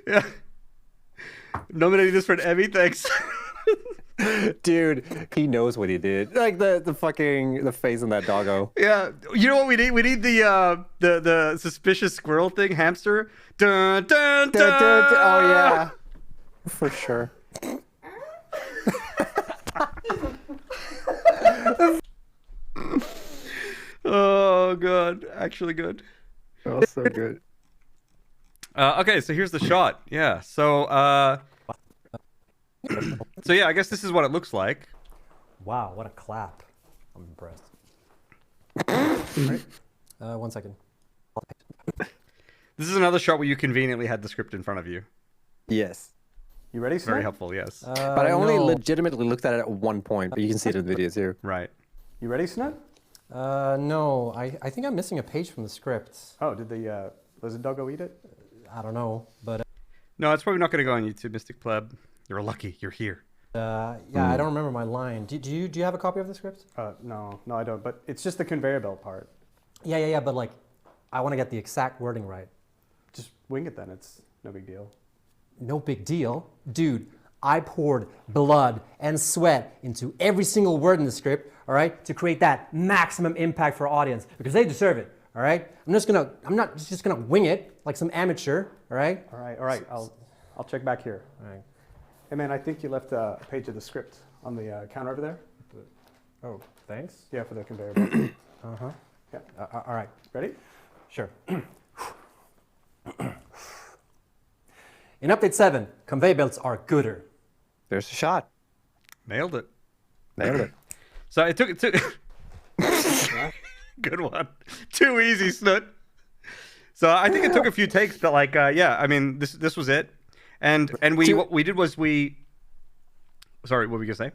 Yeah. Nominating this for an Emmy, thanks. Dude, he knows what he did. Like the fucking face on that doggo. Yeah. You know what we need? We need the suspicious squirrel thing, hamster. Dun, dun, dun. Oh yeah. For sure. Oh god, actually good. Oh, so good. Okay, so here's the shot. Yeah. So yeah, I guess this is what it looks like. Wow, what a clap. I'm impressed. Right. 1 second. This is another shot where you conveniently had the script in front of you. Yes. You ready, Very Snutt? helpful, yes. But I only no. legitimately looked at it at one point, but you can see it in the videos here. Right. You ready, Snutt? No, I think I'm missing a page from the script. Oh, did the lizard doggo eat it? I don't know, but No, it's probably not going to go on YouTube, Mystic Pleb. You're lucky. You're here. yeah, I don't remember my line. Do you have a copy of the script? No, I don't. But it's just the conveyor belt part. Yeah, but like, I want to get the exact wording right. Just wing it then. It's no big deal. No big deal. Dude, I poured blood and sweat into every single word in the script, all right, to create that maximum impact for our audience, because they deserve it, all right? I'm not just gonna wing it like some amateur, all right? All right. I'll check back here. All right. Hey man, I think you left a page of the script on the counter over there. Oh, thanks. Yeah, for the conveyor belt. Uh-huh. Yeah. All right. Ready? Sure. In Update 7, conveyor belts are gooder. There's a shot. Nailed it. Nailed it. So it took good one. Too easy, Snutt. So I think it took a few takes, but like yeah, I mean this was it. And what we did was sorry, what were we gonna say?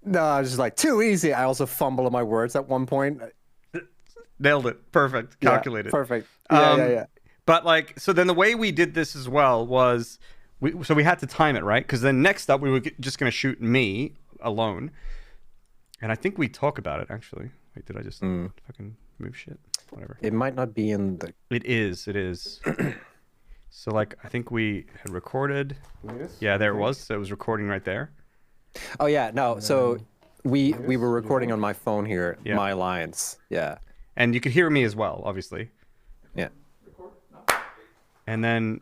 No, I was just like, too easy. I also fumbled on my words at one point. Nailed it. Perfect. Calculated. Yeah, perfect. Yeah. But like, so then the way we did this as well was, we had to time it, right? Because then next up we were just going to shoot me alone. And I think we talk about it, actually. Wait, did I just fucking move shit? Whatever. It might not be in the... It is. So like, I think we had recorded. Yes. Yeah, there it was. So it was recording right there. Oh, yeah. No, so we were recording on my phone here, my lines. Yeah. And you could hear me as well, obviously. Yeah. And then,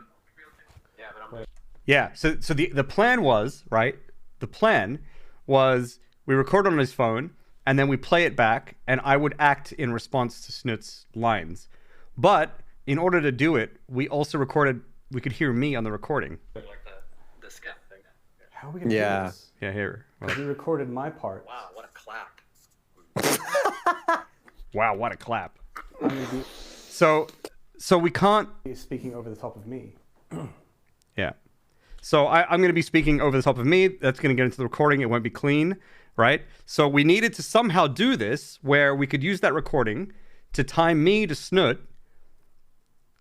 yeah. So the plan was, right? The plan was we record on his phone and then we play it back, and I would act in response to Snutt's lines. But in order to do it, we also recorded. We could hear me on the recording. Like the scat thing. How are we gonna do this? Yeah. Here. You recorded my part. Wow, what a clap. Wow, what a clap. So we can't... He's speaking over the top of me. Yeah. So I'm going to be speaking over the top of me. That's going to get into the recording. It won't be clean, right? So we needed to somehow do this where we could use that recording to time me to Snutt.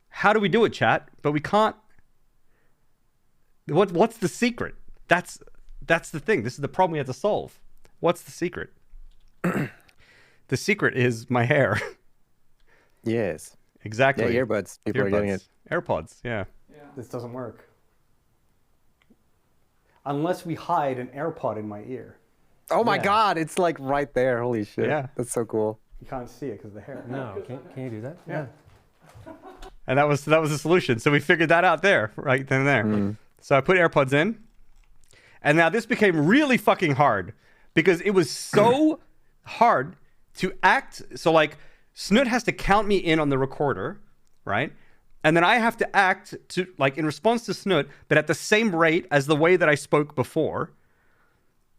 How do we do it, chat? But we can't... What's the secret? That's the thing. This is the problem we have to solve. What's the secret? The secret is my hair. Yes. Exactly. Yeah, earbuds. People are getting it. AirPods, yeah. This doesn't work. Unless we hide an AirPod in my ear. Oh my God, it's like right there. Holy shit. Yeah. That's so cool. You can't see it because of the hair. No, can you do that? Yeah. And that was the solution. So we figured that out there, right then and there. So I put AirPods in. And now this became really fucking hard because it was so hard to act. So like Snutt has to count me in on the recorder, right? And then I have to act to like in response to Snutt, but at the same rate as the way that I spoke before.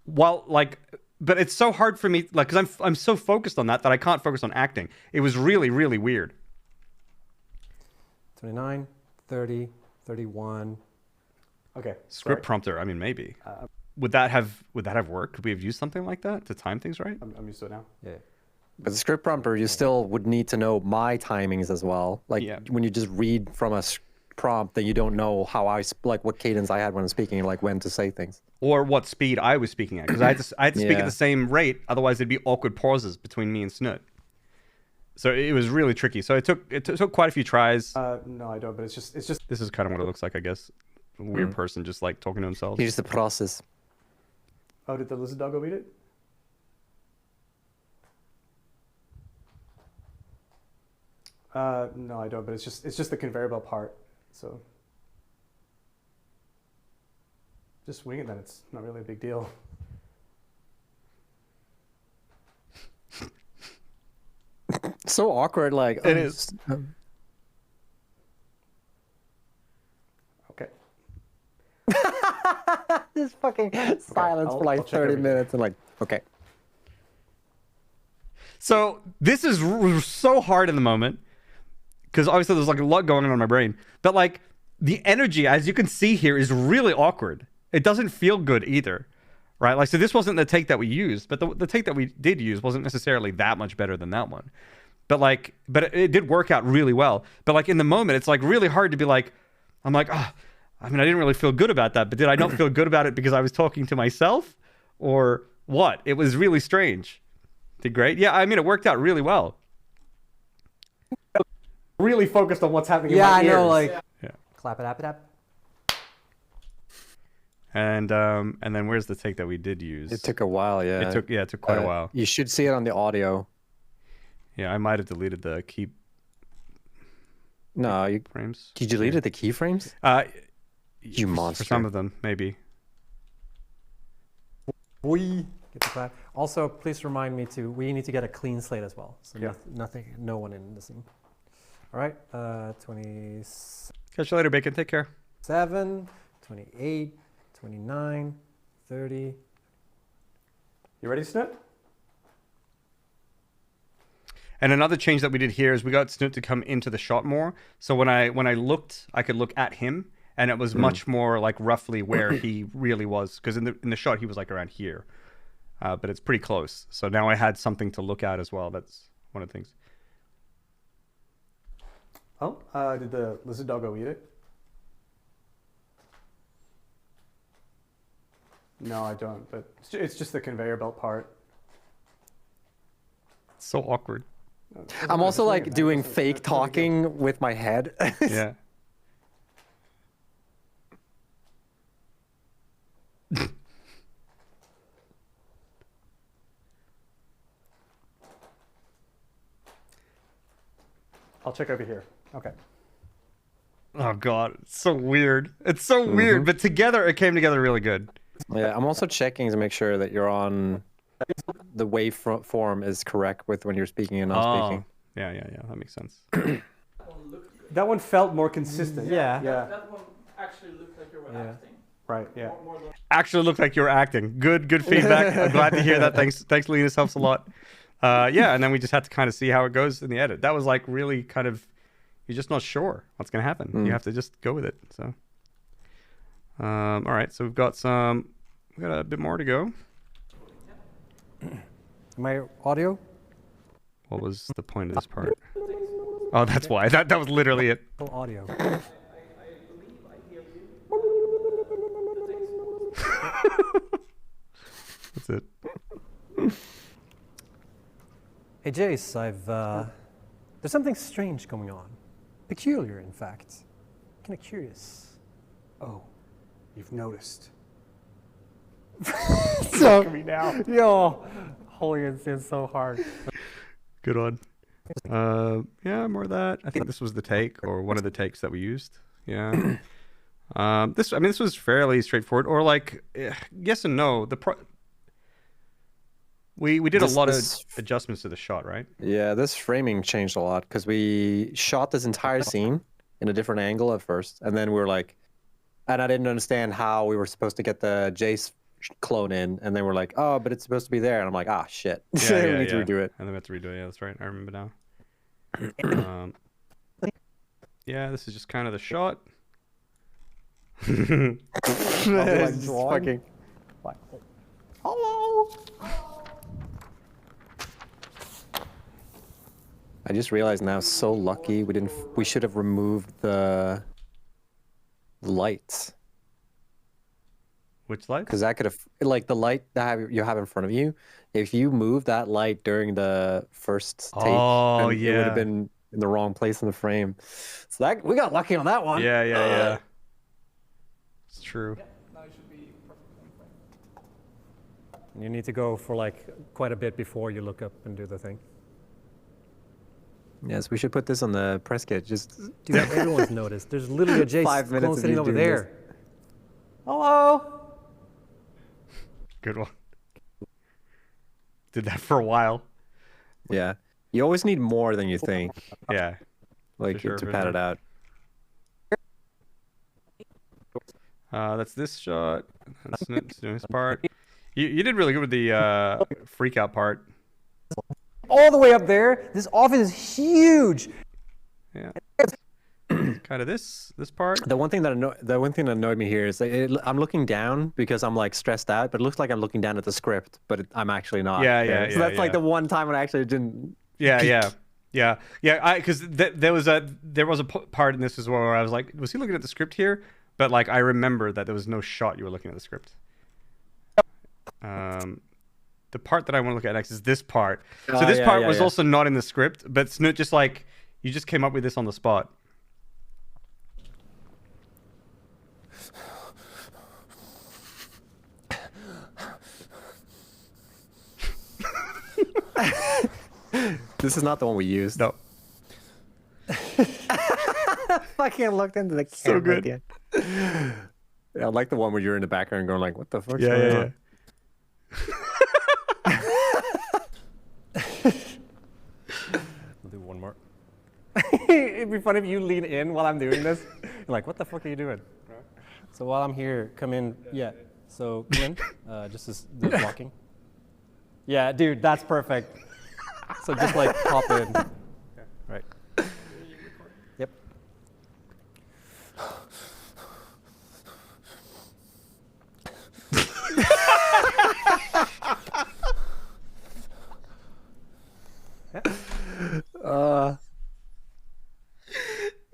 While like, but it's so hard for me, like, because I'm so focused on that I can't focus on acting. It was really, really weird. 29, 30, 31. Okay. Script prompter. I mean, maybe. Would that have worked? Could we have used something like that to time things right? I'm used to it now. Yeah. But the script prompter, you still would need to know my timings as well. Like when you just read from a prompt, then you don't know how like what cadence I had when I'm speaking, like when to say things. Or what speed I was speaking at, because I had to speak at the same rate. Otherwise, there'd be awkward pauses between me and Snutt. So it was really tricky. So it took quite a few tries. No, I don't. But it's just. This is kind of what it looks like, I guess. A weird person just like talking to himself. Here's the process. Oh, did the lizard doggo eat it? No, I don't. But it's just the conveyor belt part. So just wing it. Then it's not really a big deal. So awkward. Like it is. Okay. Just fucking silence for like 30 minutes and like, okay. So this is so hard in the moment because obviously there's like a lot going on in my brain. But like the energy, as you can see here, is really awkward. It doesn't feel good either, right? Like, so this wasn't the take that we used, but the take that we did use wasn't necessarily that much better than that one. But like, it did work out really well. But like in the moment, it's like really hard to be like, I'm like, oh, I mean, I didn't really feel good about that, but did I not feel good about it because I was talking to myself or what? It was really strange. Did great? Yeah, I mean, it worked out really well. Really focused on what's happening in my ears. Yeah, I know, like, yeah. Clap it up, it up. And then where's the take that we did use? It took a while, yeah. It took quite a while. You should see it on the audio. Yeah, I might have deleted the key. No, frames. You deleted the keyframes? You monster. For some of them, maybe. We get the clap. Also, please remind me we need to get a clean slate as well. So no one in the scene. All right, 20. Catch you later, Bacon. Take care. 7, 28, 29, 30. You ready, Snutt? And another change that we did here is we got Snutt to come into the shot more. So when I looked, I could look at him, and it was much more like roughly where he really was. Because in the shot, he was like around here. But it's pretty close. So now I had something to look at as well. That's one of the things. Oh, did the lizard doggo eat it? No, I don't. But it's just the conveyor belt part. It's so awkward. I'm also like doing fake talking with my head. Yeah. I'll check over here. Okay. Oh god, it's so weird. It's so weird, but together it came together really good. Yeah, I'm also checking to make sure that you're on the waveform is correct with when you're speaking and not speaking. Yeah, that makes sense. That one felt more consistent. Yeah. That one actually looked like you were acting. Right, yeah. Actually looked like you were acting. Good feedback. I'm glad to hear that. Thanks Linus, helps a lot. Yeah, and then we just had to kind of see how it goes in the edit. That was like really kind of, you're just not sure what's going to happen. You have to just go with it. So, all right, so we've got a bit more to go. My audio? What was the point of this part? Oh, that's why. That was literally it. Audio. That's it. Hey Jace, there's something strange going on. Peculiar, in fact. Kind of curious. Oh, you've noticed. So, yo, holding it in so hard. Good one. Yeah, more of that. I think this was the take, or one of the takes that we used. Yeah. This was fairly straightforward, or like, yes and no. We did a lot of adjustments to the shot, right? Yeah, this framing changed a lot because we shot this entire scene in a different angle at first, and then we were like, and I didn't understand how we were supposed to get the Jace clone in, and then we're like, oh, but it's supposed to be there, and I'm like, ah, shit. Yeah, we need to redo it. And then we have to redo it. Yeah, that's right. I remember now. Yeah, this is just kind of the shot. Like fucking. Hello. I just realized now, so lucky we should have removed the lights. Which light? Because that could have, like the light that you have in front of you, if you move that light during the first take, oh, it would have been in the wrong place in the frame. So that we got lucky on that one. Yeah. It's true. You need to go for like quite a bit before you look up and do the thing. Yes, we should put this on the press kit. Just dude, everyone's noticed. There's literally a Jace 5 minutes clone sitting over there. This. Hello. Good one. Did that for a while. Yeah, you always need more than you think. Yeah, like to pad it out. That's this shot. That's Snutt's doing his part. You did really good with the freak out part. All the way up there. This office is huge. Yeah. Kind of this part. The one thing that annoyed me here is that I'm looking down because I'm like stressed out, but it looks like I'm looking down at the script, but I'm actually not. Yeah. So that's like the one time when I actually didn't. Yeah. Because there was a part in this as well where I was like, was he looking at the script here? But like I remember that there was no shot you were looking at the script. The part that I want to look at next is this part. So this part was also not in the script, but Snutt just like you just came up with this on the spot. This is not the one we used. No. Fucking looked into the camera. So good. Again. Yeah, I like the one where you're in the background going like, what the fuck's going on? I'll do one more. It'd be funny if you lean in while I'm doing this. You're like, what the fuck are you doing? So while I'm here, come in. Yeah. So come in. Just as the blocking. Yeah, dude, that's perfect. So just like pop in. Right. Yep.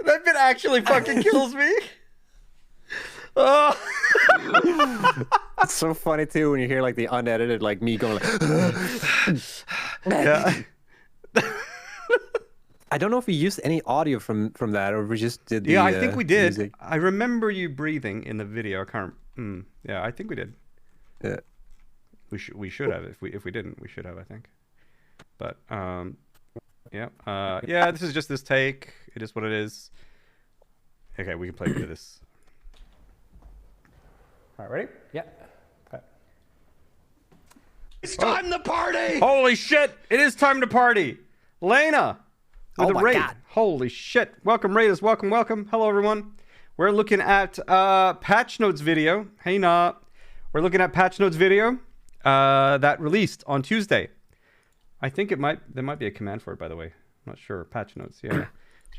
That bit actually fucking kills me. Oh. It's so funny too when you hear like the unedited like me going like yeah. I don't know if we used any audio from that or we just did the I think we did. music. I remember you breathing in the video. I can't yeah, I think we did. Yeah. We should have. If we didn't, we should have, I think. But yeah. Yeah, this is just this take. It is what it is. Okay, we can play with this. All right, ready? Yeah. Okay. It's time to party! Holy shit! It is time to party. Lena with a raid. God. Holy shit! Welcome, raiders. Welcome. Hello, everyone. We're looking at patch notes video. Hey, nah. We're looking at patch notes video that released on Tuesday. I think there might be a command for it, by the way. I'm not sure. Patch notes, yeah. If you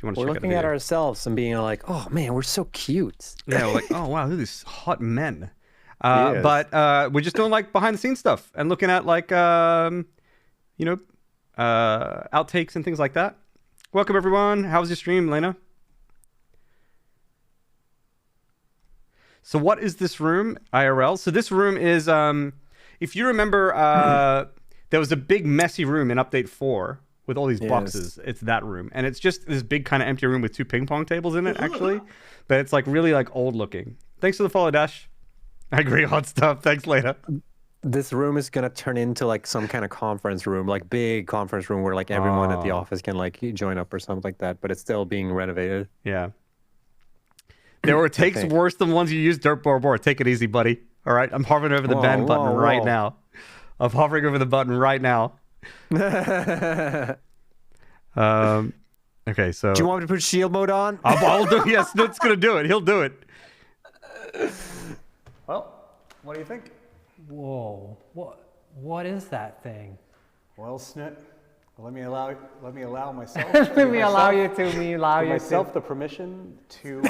want to We're check looking out at the video. ourselves and being like, oh man, we're so cute. Yeah, we're like, oh wow, look at these hot men. Yes. But we're just doing like behind the scenes stuff and looking at like you know, outtakes and things like that. Welcome everyone. How was your stream, Lena? So what is this room, IRL? So this room is, if you remember, there was a big messy room in Update 4 with all these boxes. It's that room. And it's just this big kind of empty room with 2 ping pong tables in it, actually. But it's like really like old looking. Thanks for the follow, Dash. I agree, hot stuff. Thanks, Lena. This room is gonna turn into like some kind of conference room, like big conference room where like everyone at the office can like join up or something like that. But it's still being renovated. Yeah. There were takes worse than ones you used. Dirt board. Take it easy, buddy. All right, I'm hovering over the button right now. I'm hovering over the button right now. Okay, so. Do you want me to put shield mode on? I'll do it. Yes, Snutt's gonna do it. He'll do it. Well, what do you think? Whoa, what is that thing? Well, Snutt, let me allow myself. Let me allow you myself the permission to.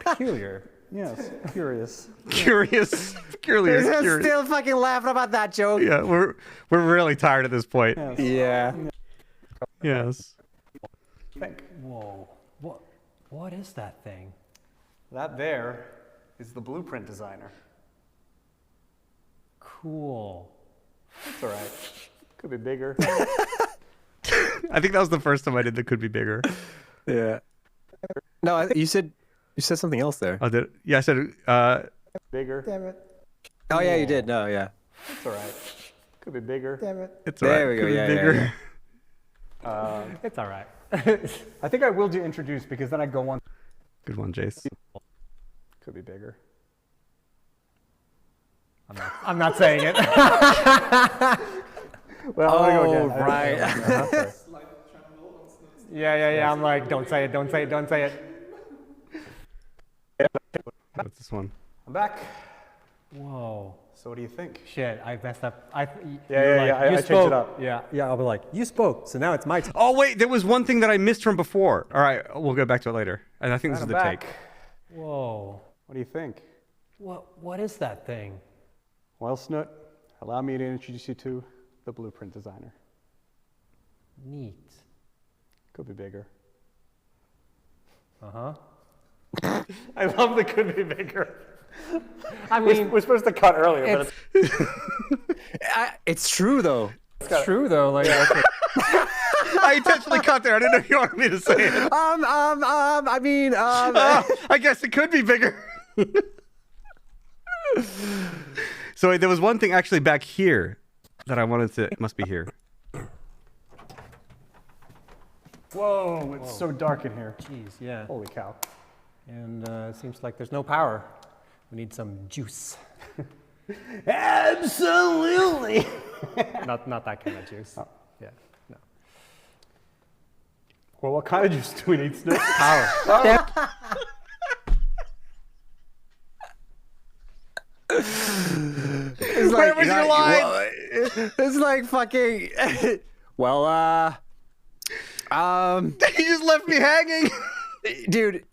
Peculiar. Yes, curious. Curious. You're still fucking laughing about that joke. Yeah, we're really tired at this point. Yes. Yeah. Yes. Think. Whoa, what is that thing? That there is the blueprint designer. Cool. That's all right. Could be bigger. I think that was the first time I did that could be bigger. Yeah. No, you said something else there. Oh, did it? Yeah, I said Bigger. Damn it. Oh yeah, you did. No, yeah. That's all right. Could be bigger. Damn it. it's all There right. we go, Could be yeah, bigger. yeah, It's all right. I think I will do introduce because then I go on. Good one, Jace. Could be bigger. I'm not saying it. Well, I'm gonna go again. Right. Yeah. I'm like, don't say it. What's this one? I'm back. Whoa. So what do you think? Shit, I messed up. I changed it up. Yeah, I'll be like, you spoke, so now it's my turn. Oh wait, there was one thing that I missed from before. All right, we'll go back to it later. And I think this is the take. Whoa. What do you think? What is that thing? Well, Snutt, allow me to introduce you to the blueprint designer. Neat. Could be bigger. Uh-huh. I love the could be bigger. I mean, we're supposed to cut earlier, but It's true though. it's true though. Like, I intentionally cut there. I didn't know if you wanted me to say it. I mean, I guess it could be bigger. So wait, there was one thing actually back here that I wanted to. It must be here. whoa, it's so dark in here. jeez, yeah. Holy cow. And it seems like there's no power. We need some juice. Absolutely. not that kind of juice. Yeah, no. Well, what kind of juice do we need, Snutt? Power. it's Where was your line? It's like fucking. Well, He just left me hanging. dude,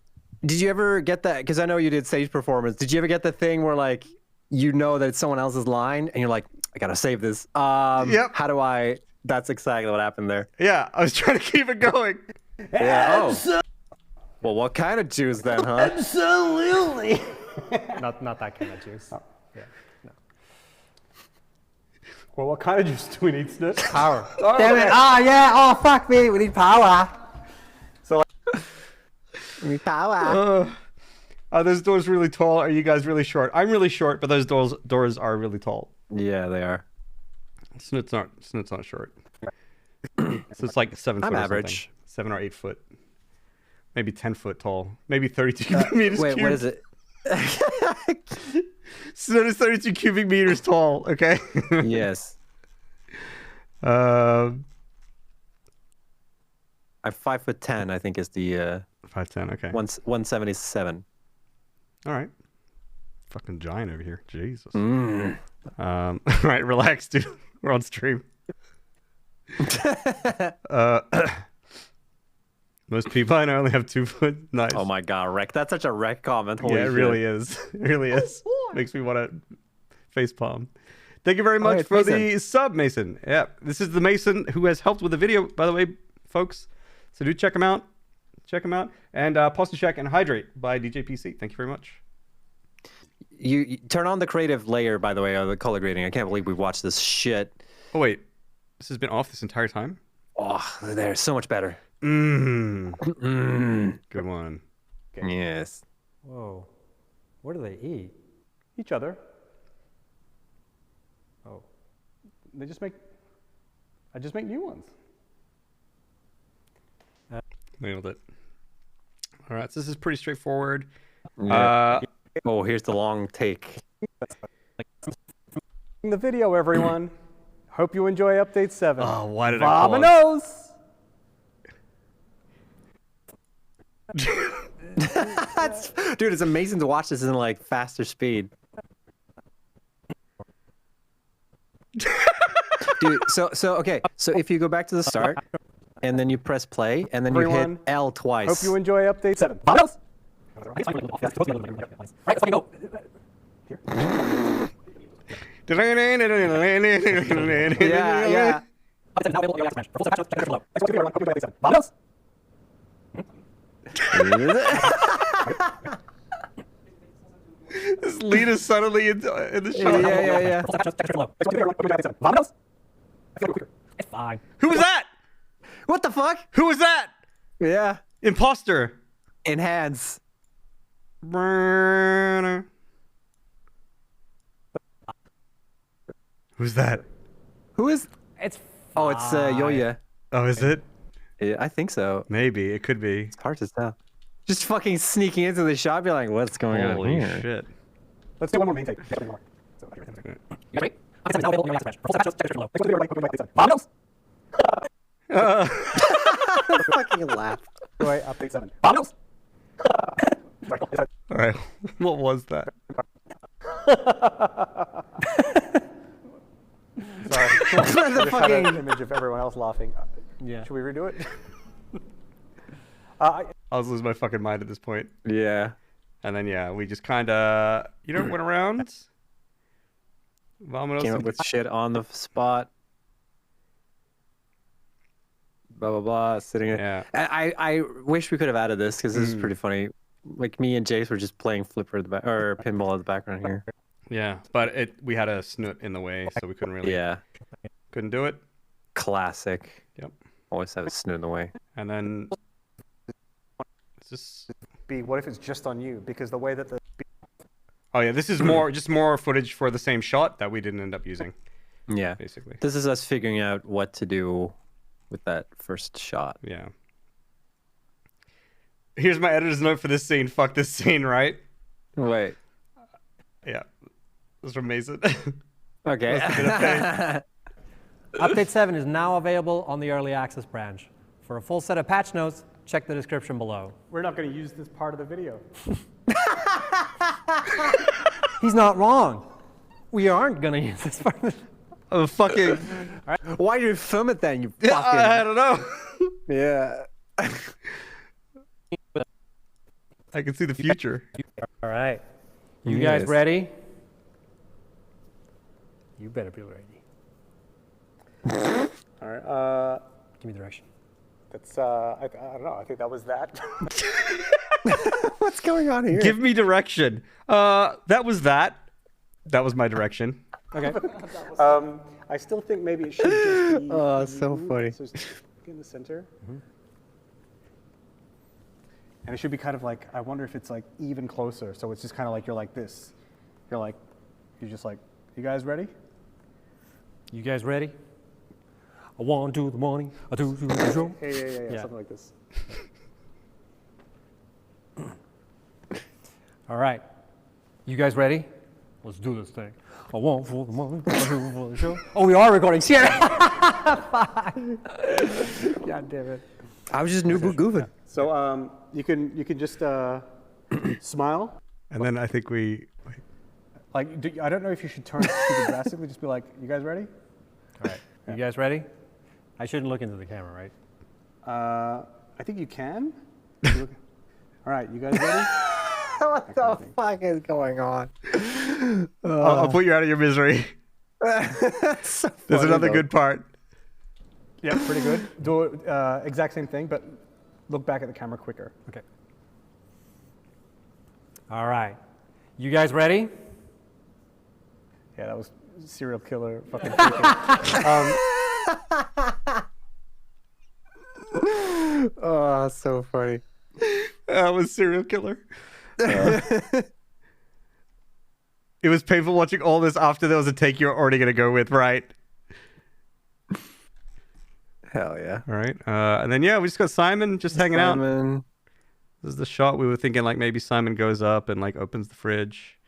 did you ever get that? Because I know you did stage performance. Did you ever get the thing where like you know that it's someone else's line and you're like, I gotta save this. Yep. How do I? That's exactly what happened there. Yeah, I was trying to keep it going. Yeah. Oh. Well, what kind of juice then, huh? Absolutely. not that kind of juice. Yeah, no. Well, what kind of juice do we need, Snutt? Power. Damn it. Oh, yeah. Oh, fuck me. We need power. We need power. Are those doors really tall? Are you guys really short? I'm really short, but those doors are really tall. Yeah, they are. Snutt's not short. So it's like 7 foot. I'm or average. something. 7 or 8 foot. Maybe 10 foot tall. Maybe 32 cubic meters. Wait, what is it? Snutt is 32 cubic meters tall. Okay. Yes. I'm 5'10", I think is the 5'10". Okay. 177. All right. Fucking giant over here. Jesus. Mm. All right, relax, dude. We're on stream. Most people I know only have 2 foot. Nice. Oh my god, wreck. That's such a wreck comment. Holy yeah, it shit. really is. It really is. Makes me want to facepalm. Thank you very much for the sub, Mason. Yeah, this is the Mason who has helped with the video, by the way, folks. So do check him out. Check him out. And Pause to Check and Hydrate by DJ PC. Thank you very much. You turn on the creative layer, by the way, of the color grading. I can't believe we've watched this shit. Oh, wait. This has been off this entire time? Oh, they're so much better. Good one. Okay. Yes. Whoa. What do they eat? Each other. Oh. They just make... I just make new ones. Nailed it. All right, so this is pretty straightforward. Yeah. Oh, here's the long take. The video, everyone. Hope you enjoy update 7. Oh, why did Vamonos! Dude, it's amazing to watch this in like faster speed. Dude, so okay, so if you go back to the start and then you press play and then you hit L twice. Hope you enjoy update 7. Vamonos! Right, let's go. Yeah. Vamonos! This lead is suddenly in the shot. Yeah. Vamonos! It's fine. Who was that? What the fuck? Who was that? Yeah. Imposter. Enhance. Who's that? Who is? It's Oh, it's Yoya. Oh, is it? Yeah, I think so. Maybe. It could be. It's hard to tell. Just fucking sneaking into the shop, be like, what's going on Holy here? shit. Let's do one more main take. Vamonos! Fucking laugh. Enjoy update 7. Vamonos! All right. What was that? Sorry. The fucking image of everyone else laughing. Yeah. Should we redo it? I was losing my fucking mind at this point. Yeah. And then, yeah, we just kind of, went around. Came up with shit on the spot. Blah, blah, blah. Sitting Yeah. I wish we could have added this because this is pretty funny. Like me and Jace were just playing flipper at the back, or pinball at the background here. Yeah, but we had a Snutt in the way, so we couldn't really. Yeah. Couldn't do it. Classic. Yep. Always have a Snutt in the way. And then. It's just. What if it's just on you? Because the way that the. Oh yeah, this is just more footage for the same shot that we didn't end up using. Yeah. Basically. This is us figuring out what to do with that first shot. Yeah. Here's my editor's note for this scene. Fuck this scene, right? Wait. Yeah. This is from Mason. Okay. Update 7 is now available on the Early Access branch. For a full set of patch notes, check the description below. We're not going to use this part of the video. He's not wrong. We aren't going to use this part of the Oh, fucking. Right. Why do you film it then, you fucking... I don't know. Yeah. I can see the future. All right. You guys ready? You better be ready. All right. Give me direction. That's, I don't know. I think that was that. What's going on here? Give me direction. That was that. That was my direction. Okay. I still think maybe it should just be. Oh, so funny. So it's in the center. Mm-hmm. And it should be kind of like, I wonder if it's like even closer. So it's just kind of like you're like this. You're just like, you guys ready? You guys ready? I want to do the morning. I do the show. Yeah. Something like this. All right. You guys ready? Let's do this thing. I want for the morning. I do for the show. Oh, we are recording. Shit. Fine. God damn it. I was just new goofing. Yeah. So you can just smile. And then I think we. Like, I don't know if you should turn super drastically. Just be like, you guys ready? All right. You guys ready? I shouldn't look into the camera, right? I think you can. All right, you guys ready? What the fuck is going on? I'll put you out of your misery. So There's funny, another though. good part. Yeah, pretty good. Do exact same thing, but look back at the camera quicker. Okay. All right. You guys ready? Yeah, that was serial killer fucking. Oh, so funny. That was serial killer. It was painful watching all this after there was a take you're already going to go with, right? Hell yeah. All right. And then, yeah, we just got Simon just hanging out. Simon. This is the shot we were thinking, like, maybe Simon goes up and, like, opens the fridge.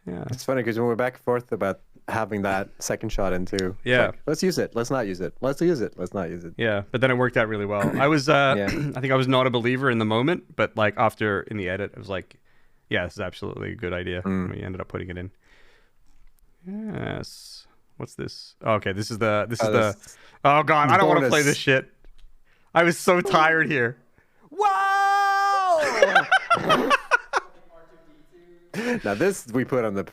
Yeah. It's funny because when we're back and forth about having that second shot into, Yeah. like, let's use it. Let's not use it. Let's use it. Let's not use it. Yeah, but then it worked out really well. I was, I think I was not a believer in the moment, but, like, after, in the edit, I was like, yeah, this is absolutely a good idea. We ended up putting it in. Yes. What's this? Oh, okay, this is the, oh, God, I don't want to play this shit. I was so tired here. Whoa! Now this we put on the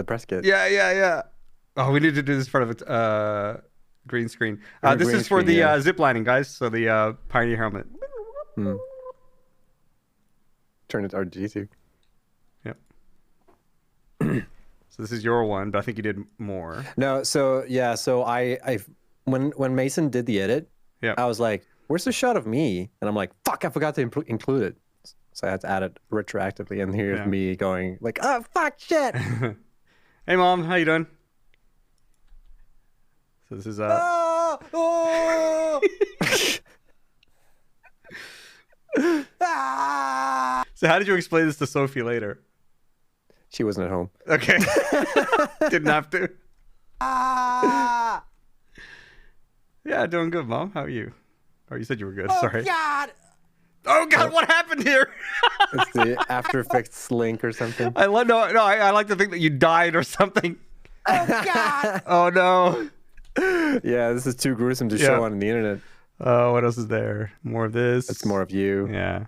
press kit. Yeah. Oh, we need to do this in front of a green screen. This green is for screen, the yeah. ziplining, guys. So the Pioneer helmet. Turn it to RG2. Yep. So this is your one, but I think you did more. No, so yeah, so I when Mason did the edit, I was like, "Where's the shot of me?" And I'm like, "Fuck, I forgot to include it." So I had to add it retroactively, and here's me going like, "Oh fuck, shit." Hey, Mom, how you doing? So this is So how did you explain this to Sophie later? She wasn't at home. Okay. Didn't have to. Yeah, doing good, Mom. How are you? Oh, you said you were good. Sorry. God! Oh God, what happened here? It's the After Effects link or something. I like to think that you died or something. Oh God! Oh no. Yeah, this is too gruesome to show on the internet. Oh, what else is there? More of this. It's more of you. Yeah.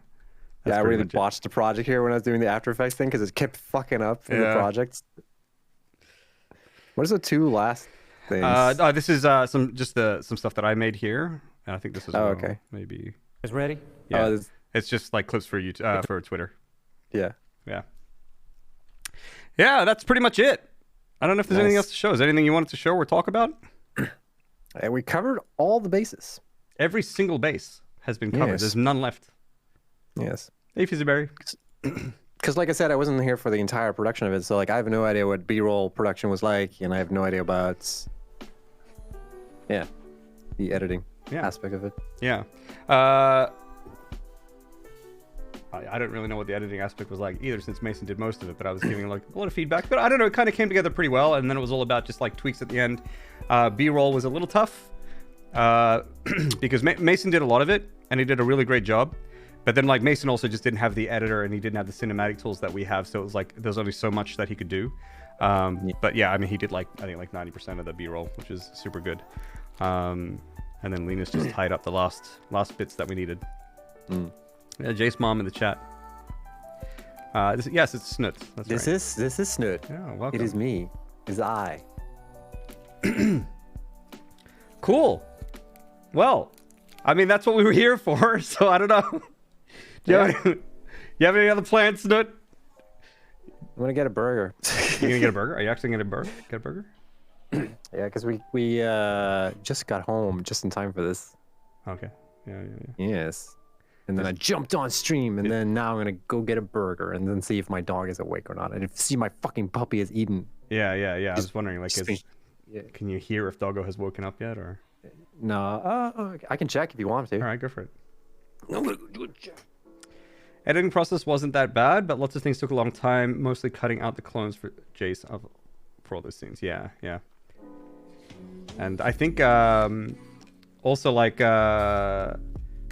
Yeah, I really botched the project here when I was doing the After Effects thing because it kept fucking up in the projects. What is the two last things? This is some stuff that I made here. And I think this is okay. Maybe. Is ready? Yeah. It's just like clips for YouTube for Twitter. Yeah. Yeah. Yeah, that's pretty much it. I don't know if there's anything else to show. Is there anything you wanted to show or talk about? And we covered all the bases. Every single base has been covered. Yes. There's none left. Yes. Hey, Fizzyberry. Because like I said, I wasn't here for the entire production of it, so like I have no idea what B-roll production was like, and I have no idea about the editing aspect of it. Yeah. I don't really know what the editing aspect was like either, since Mason did most of it, but I was giving like a lot of feedback. But I don't know, it kind of came together pretty well, and then it was all about just like tweaks at the end. B-roll was a little tough because Mason did a lot of it, and he did a really great job. But then like Mason also just didn't have the editor, and he didn't have the cinematic tools that we have, so it was like there's only so much that he could do. But yeah, I mean, he did like I think like 90% of the B-roll, which is super good. And then Linus just tied up the last bits that we needed. Yeah, Jace Mom in the chat. Yes, it's Snutt. That's this right. is Snutt. Yeah, welcome. It is me. It is I. Cool. Well, I mean, that's what we were here for, so I don't know. Do you have any other plans, Snutt? I'm gonna get a burger. You gonna get a burger? Are you actually gonna get a burger? Yeah, because we just got home just in time for this. Okay. Yeah. Yes. And then I jumped on stream, and then now I'm gonna go get a burger, and then see if my dog is awake or not, and see my fucking puppy has eaten. Yeah. I was wondering, like, can you hear if Doggo has woken up yet, or? No. I can check if you want to. All right, go for it. I'm gonna go do a check. Editing process wasn't that bad, but lots of things took a long time, mostly cutting out the clones for Jace for all those scenes. Yeah. And I think also like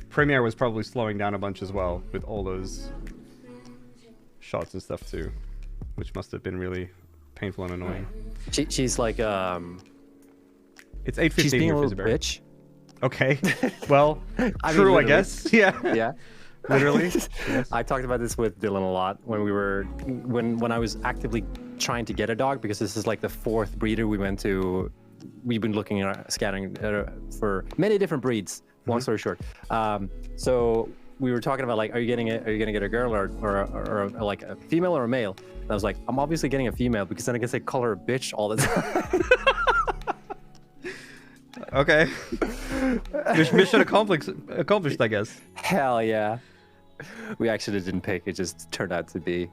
Premiere was probably slowing down a bunch as well with all those shots and stuff too, which must have been really painful and annoying. She's like It's 8:15. She's being a little Fizzberry. bitch. Okay. Well, I mean, true, I literally. guess. Yeah. Yeah. Literally. Yes. I talked about this with Dylan a lot when I was actively trying to get a dog, because this is like the 4th breeder we went to. We've been looking at scanning for many different breeds. Long story short, so we were talking about like, are you gonna get a girl or like a female or a male? And I was like, I'm obviously getting a female because then I can say call her a bitch all the time. Okay. Mission accomplished, I guess. Hell yeah. We actually didn't pick. It just turned out to be.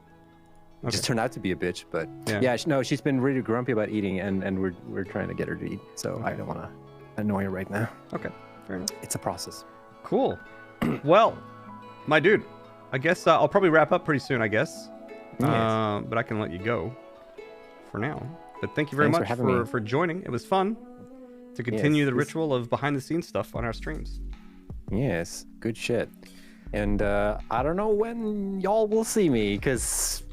It just turned out to be a bitch, but yeah, no, she's been really grumpy about eating, and we're trying to get her to eat. So I don't want to annoy her right now. Okay, fair enough. It's a process. Cool. Well, my dude, I guess I'll probably wrap up pretty soon. I guess, but I can let you go for now. But thank you very much for joining. It was fun to continue the ritual of behind the scenes stuff on our streams. Yes, good shit. And I don't know when y'all will see me, because.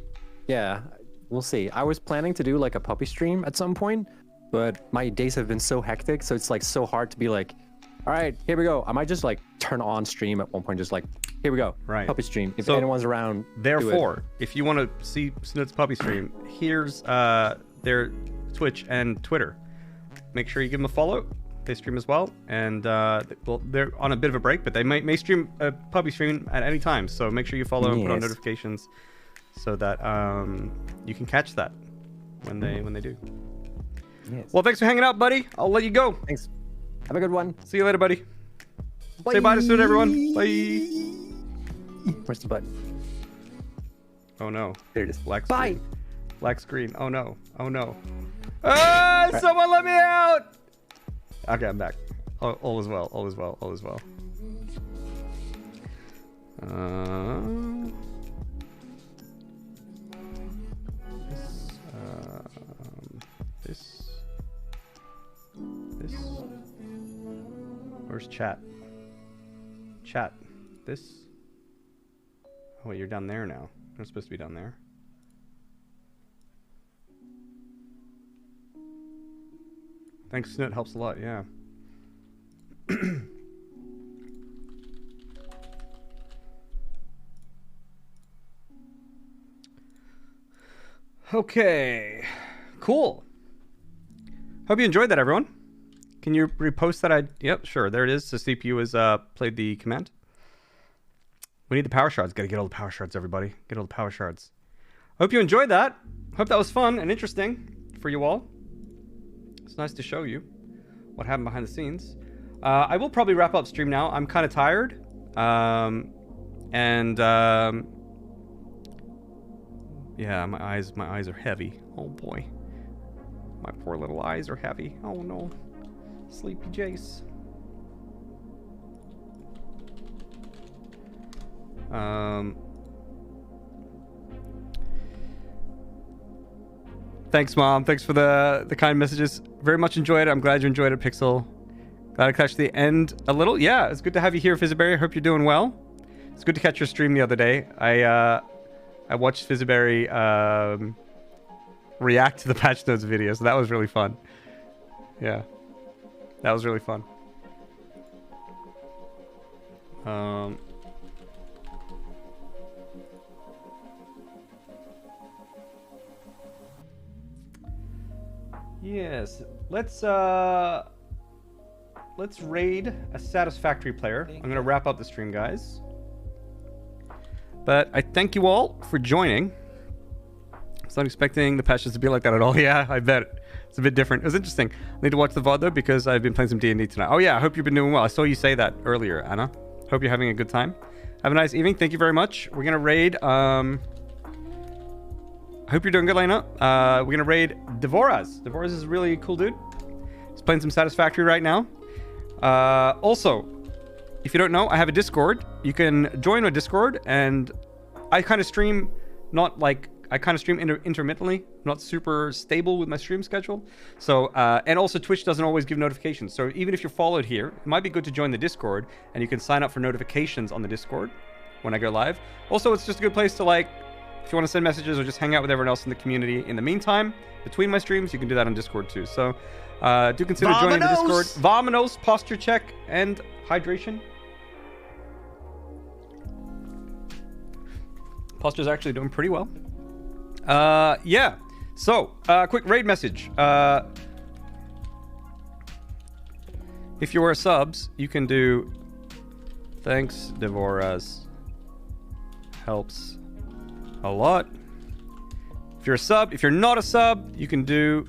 Yeah, we'll see. I was planning to do like a puppy stream at some point, but my days have been so hectic, so it's like so hard to be like, all right, here we go. I might just like turn on stream at one point, just like, here we go, right? Puppy stream. If anyone's around, therefore, if you want to see Snutt's puppy stream, here's their Twitch and Twitter. Make sure you give them a follow. They stream as well, and well, they're on a bit of a break, but they may stream a puppy stream at any time. So make sure you follow and put on notifications, so that you can catch that when they do. Yes. Well, thanks for hanging out, buddy. I'll let you go. Thanks. Have a good one. See you later, buddy. Bye. Say bye to Snutt, everyone. Bye. Where's the button? Oh no. There it is. Black bye. Screen. Black screen. Oh no. Oh no. Ah! Right. Someone let me out. Okay, I'm back. All is well. All is well. All is well. This. Where's chat? Chat. This. Oh, wait, you're down there now. You're supposed to be down there. Thanks, Snutt. Helps a lot, yeah. Okay. Cool. Hope you enjoyed that, everyone. Can you repost that? Yep, sure. There it is. The CPU has played the command. We need the power shards. Got to get all the power shards, everybody. Get all the power shards. Hope you enjoyed that. Hope that was fun and interesting for you all. It's nice to show you what happened behind the scenes. I will probably wrap up stream now. I'm kind of tired. Yeah, my eyes are heavy. Oh boy. My poor little eyes are heavy. Oh no. Sleepy Jace. Thanks, Mom. Thanks for the kind messages. Very much enjoyed it. I'm glad you enjoyed it, Pixel. Glad I catch the end a little. Yeah, it's good to have you here, Fizzberry. I hope you're doing well. It's good to catch your stream the other day. I watched Fizzberry react to the patch notes video, so that was really fun. Yeah, that was really fun. Yes, let's raid a Satisfactory player. I'm gonna wrap up the stream, guys. But I thank you all for joining. I was not expecting the patches to be like that at all. Yeah, I bet. It's a bit different. It was interesting. I need to watch the VOD though, because I've been playing some D&D tonight. Oh yeah, I hope you've been doing well. I saw you say that earlier, Anna. Hope you're having a good time. Have a nice evening. Thank you very much. We're gonna raid, I hope you're doing good, Lena. We're gonna raid Devoraz. Devoraz is a really cool dude. He's playing some Satisfactory right now. Also, if you don't know, I have a Discord. You can join my Discord, and I kind of stream, intermittently, not super stable with my stream schedule. So, and also Twitch doesn't always give notifications. So even if you're followed here, it might be good to join the Discord, and you can sign up for notifications on the Discord when I go live. Also, it's just a good place to if you want to send messages or just hang out with everyone else in the community. In the meantime, between my streams, you can do that on Discord too. So Do consider joining the Discord. Vamonos, posture check, and hydration. Posture's actually doing pretty well. Yeah. So, quick raid message. If you are subs, you can do thanks, Devoras. Helps a lot. If you're a sub, if you're not a sub, you can do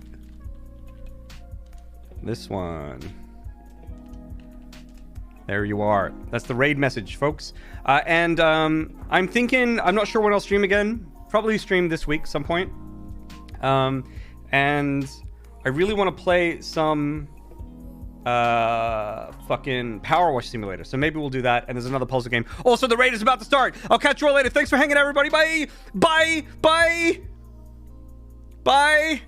this one. There you are. That's the raid message, folks. And I'm thinking, I'm not sure when I'll stream again. Probably stream this week some point. And I really want to play some fucking Power Wash Simulator. So maybe we'll do that. And there's another puzzle game. Also, the raid is about to start. I'll catch you all later. Thanks for hanging out, everybody. Bye. Bye. Bye. Bye.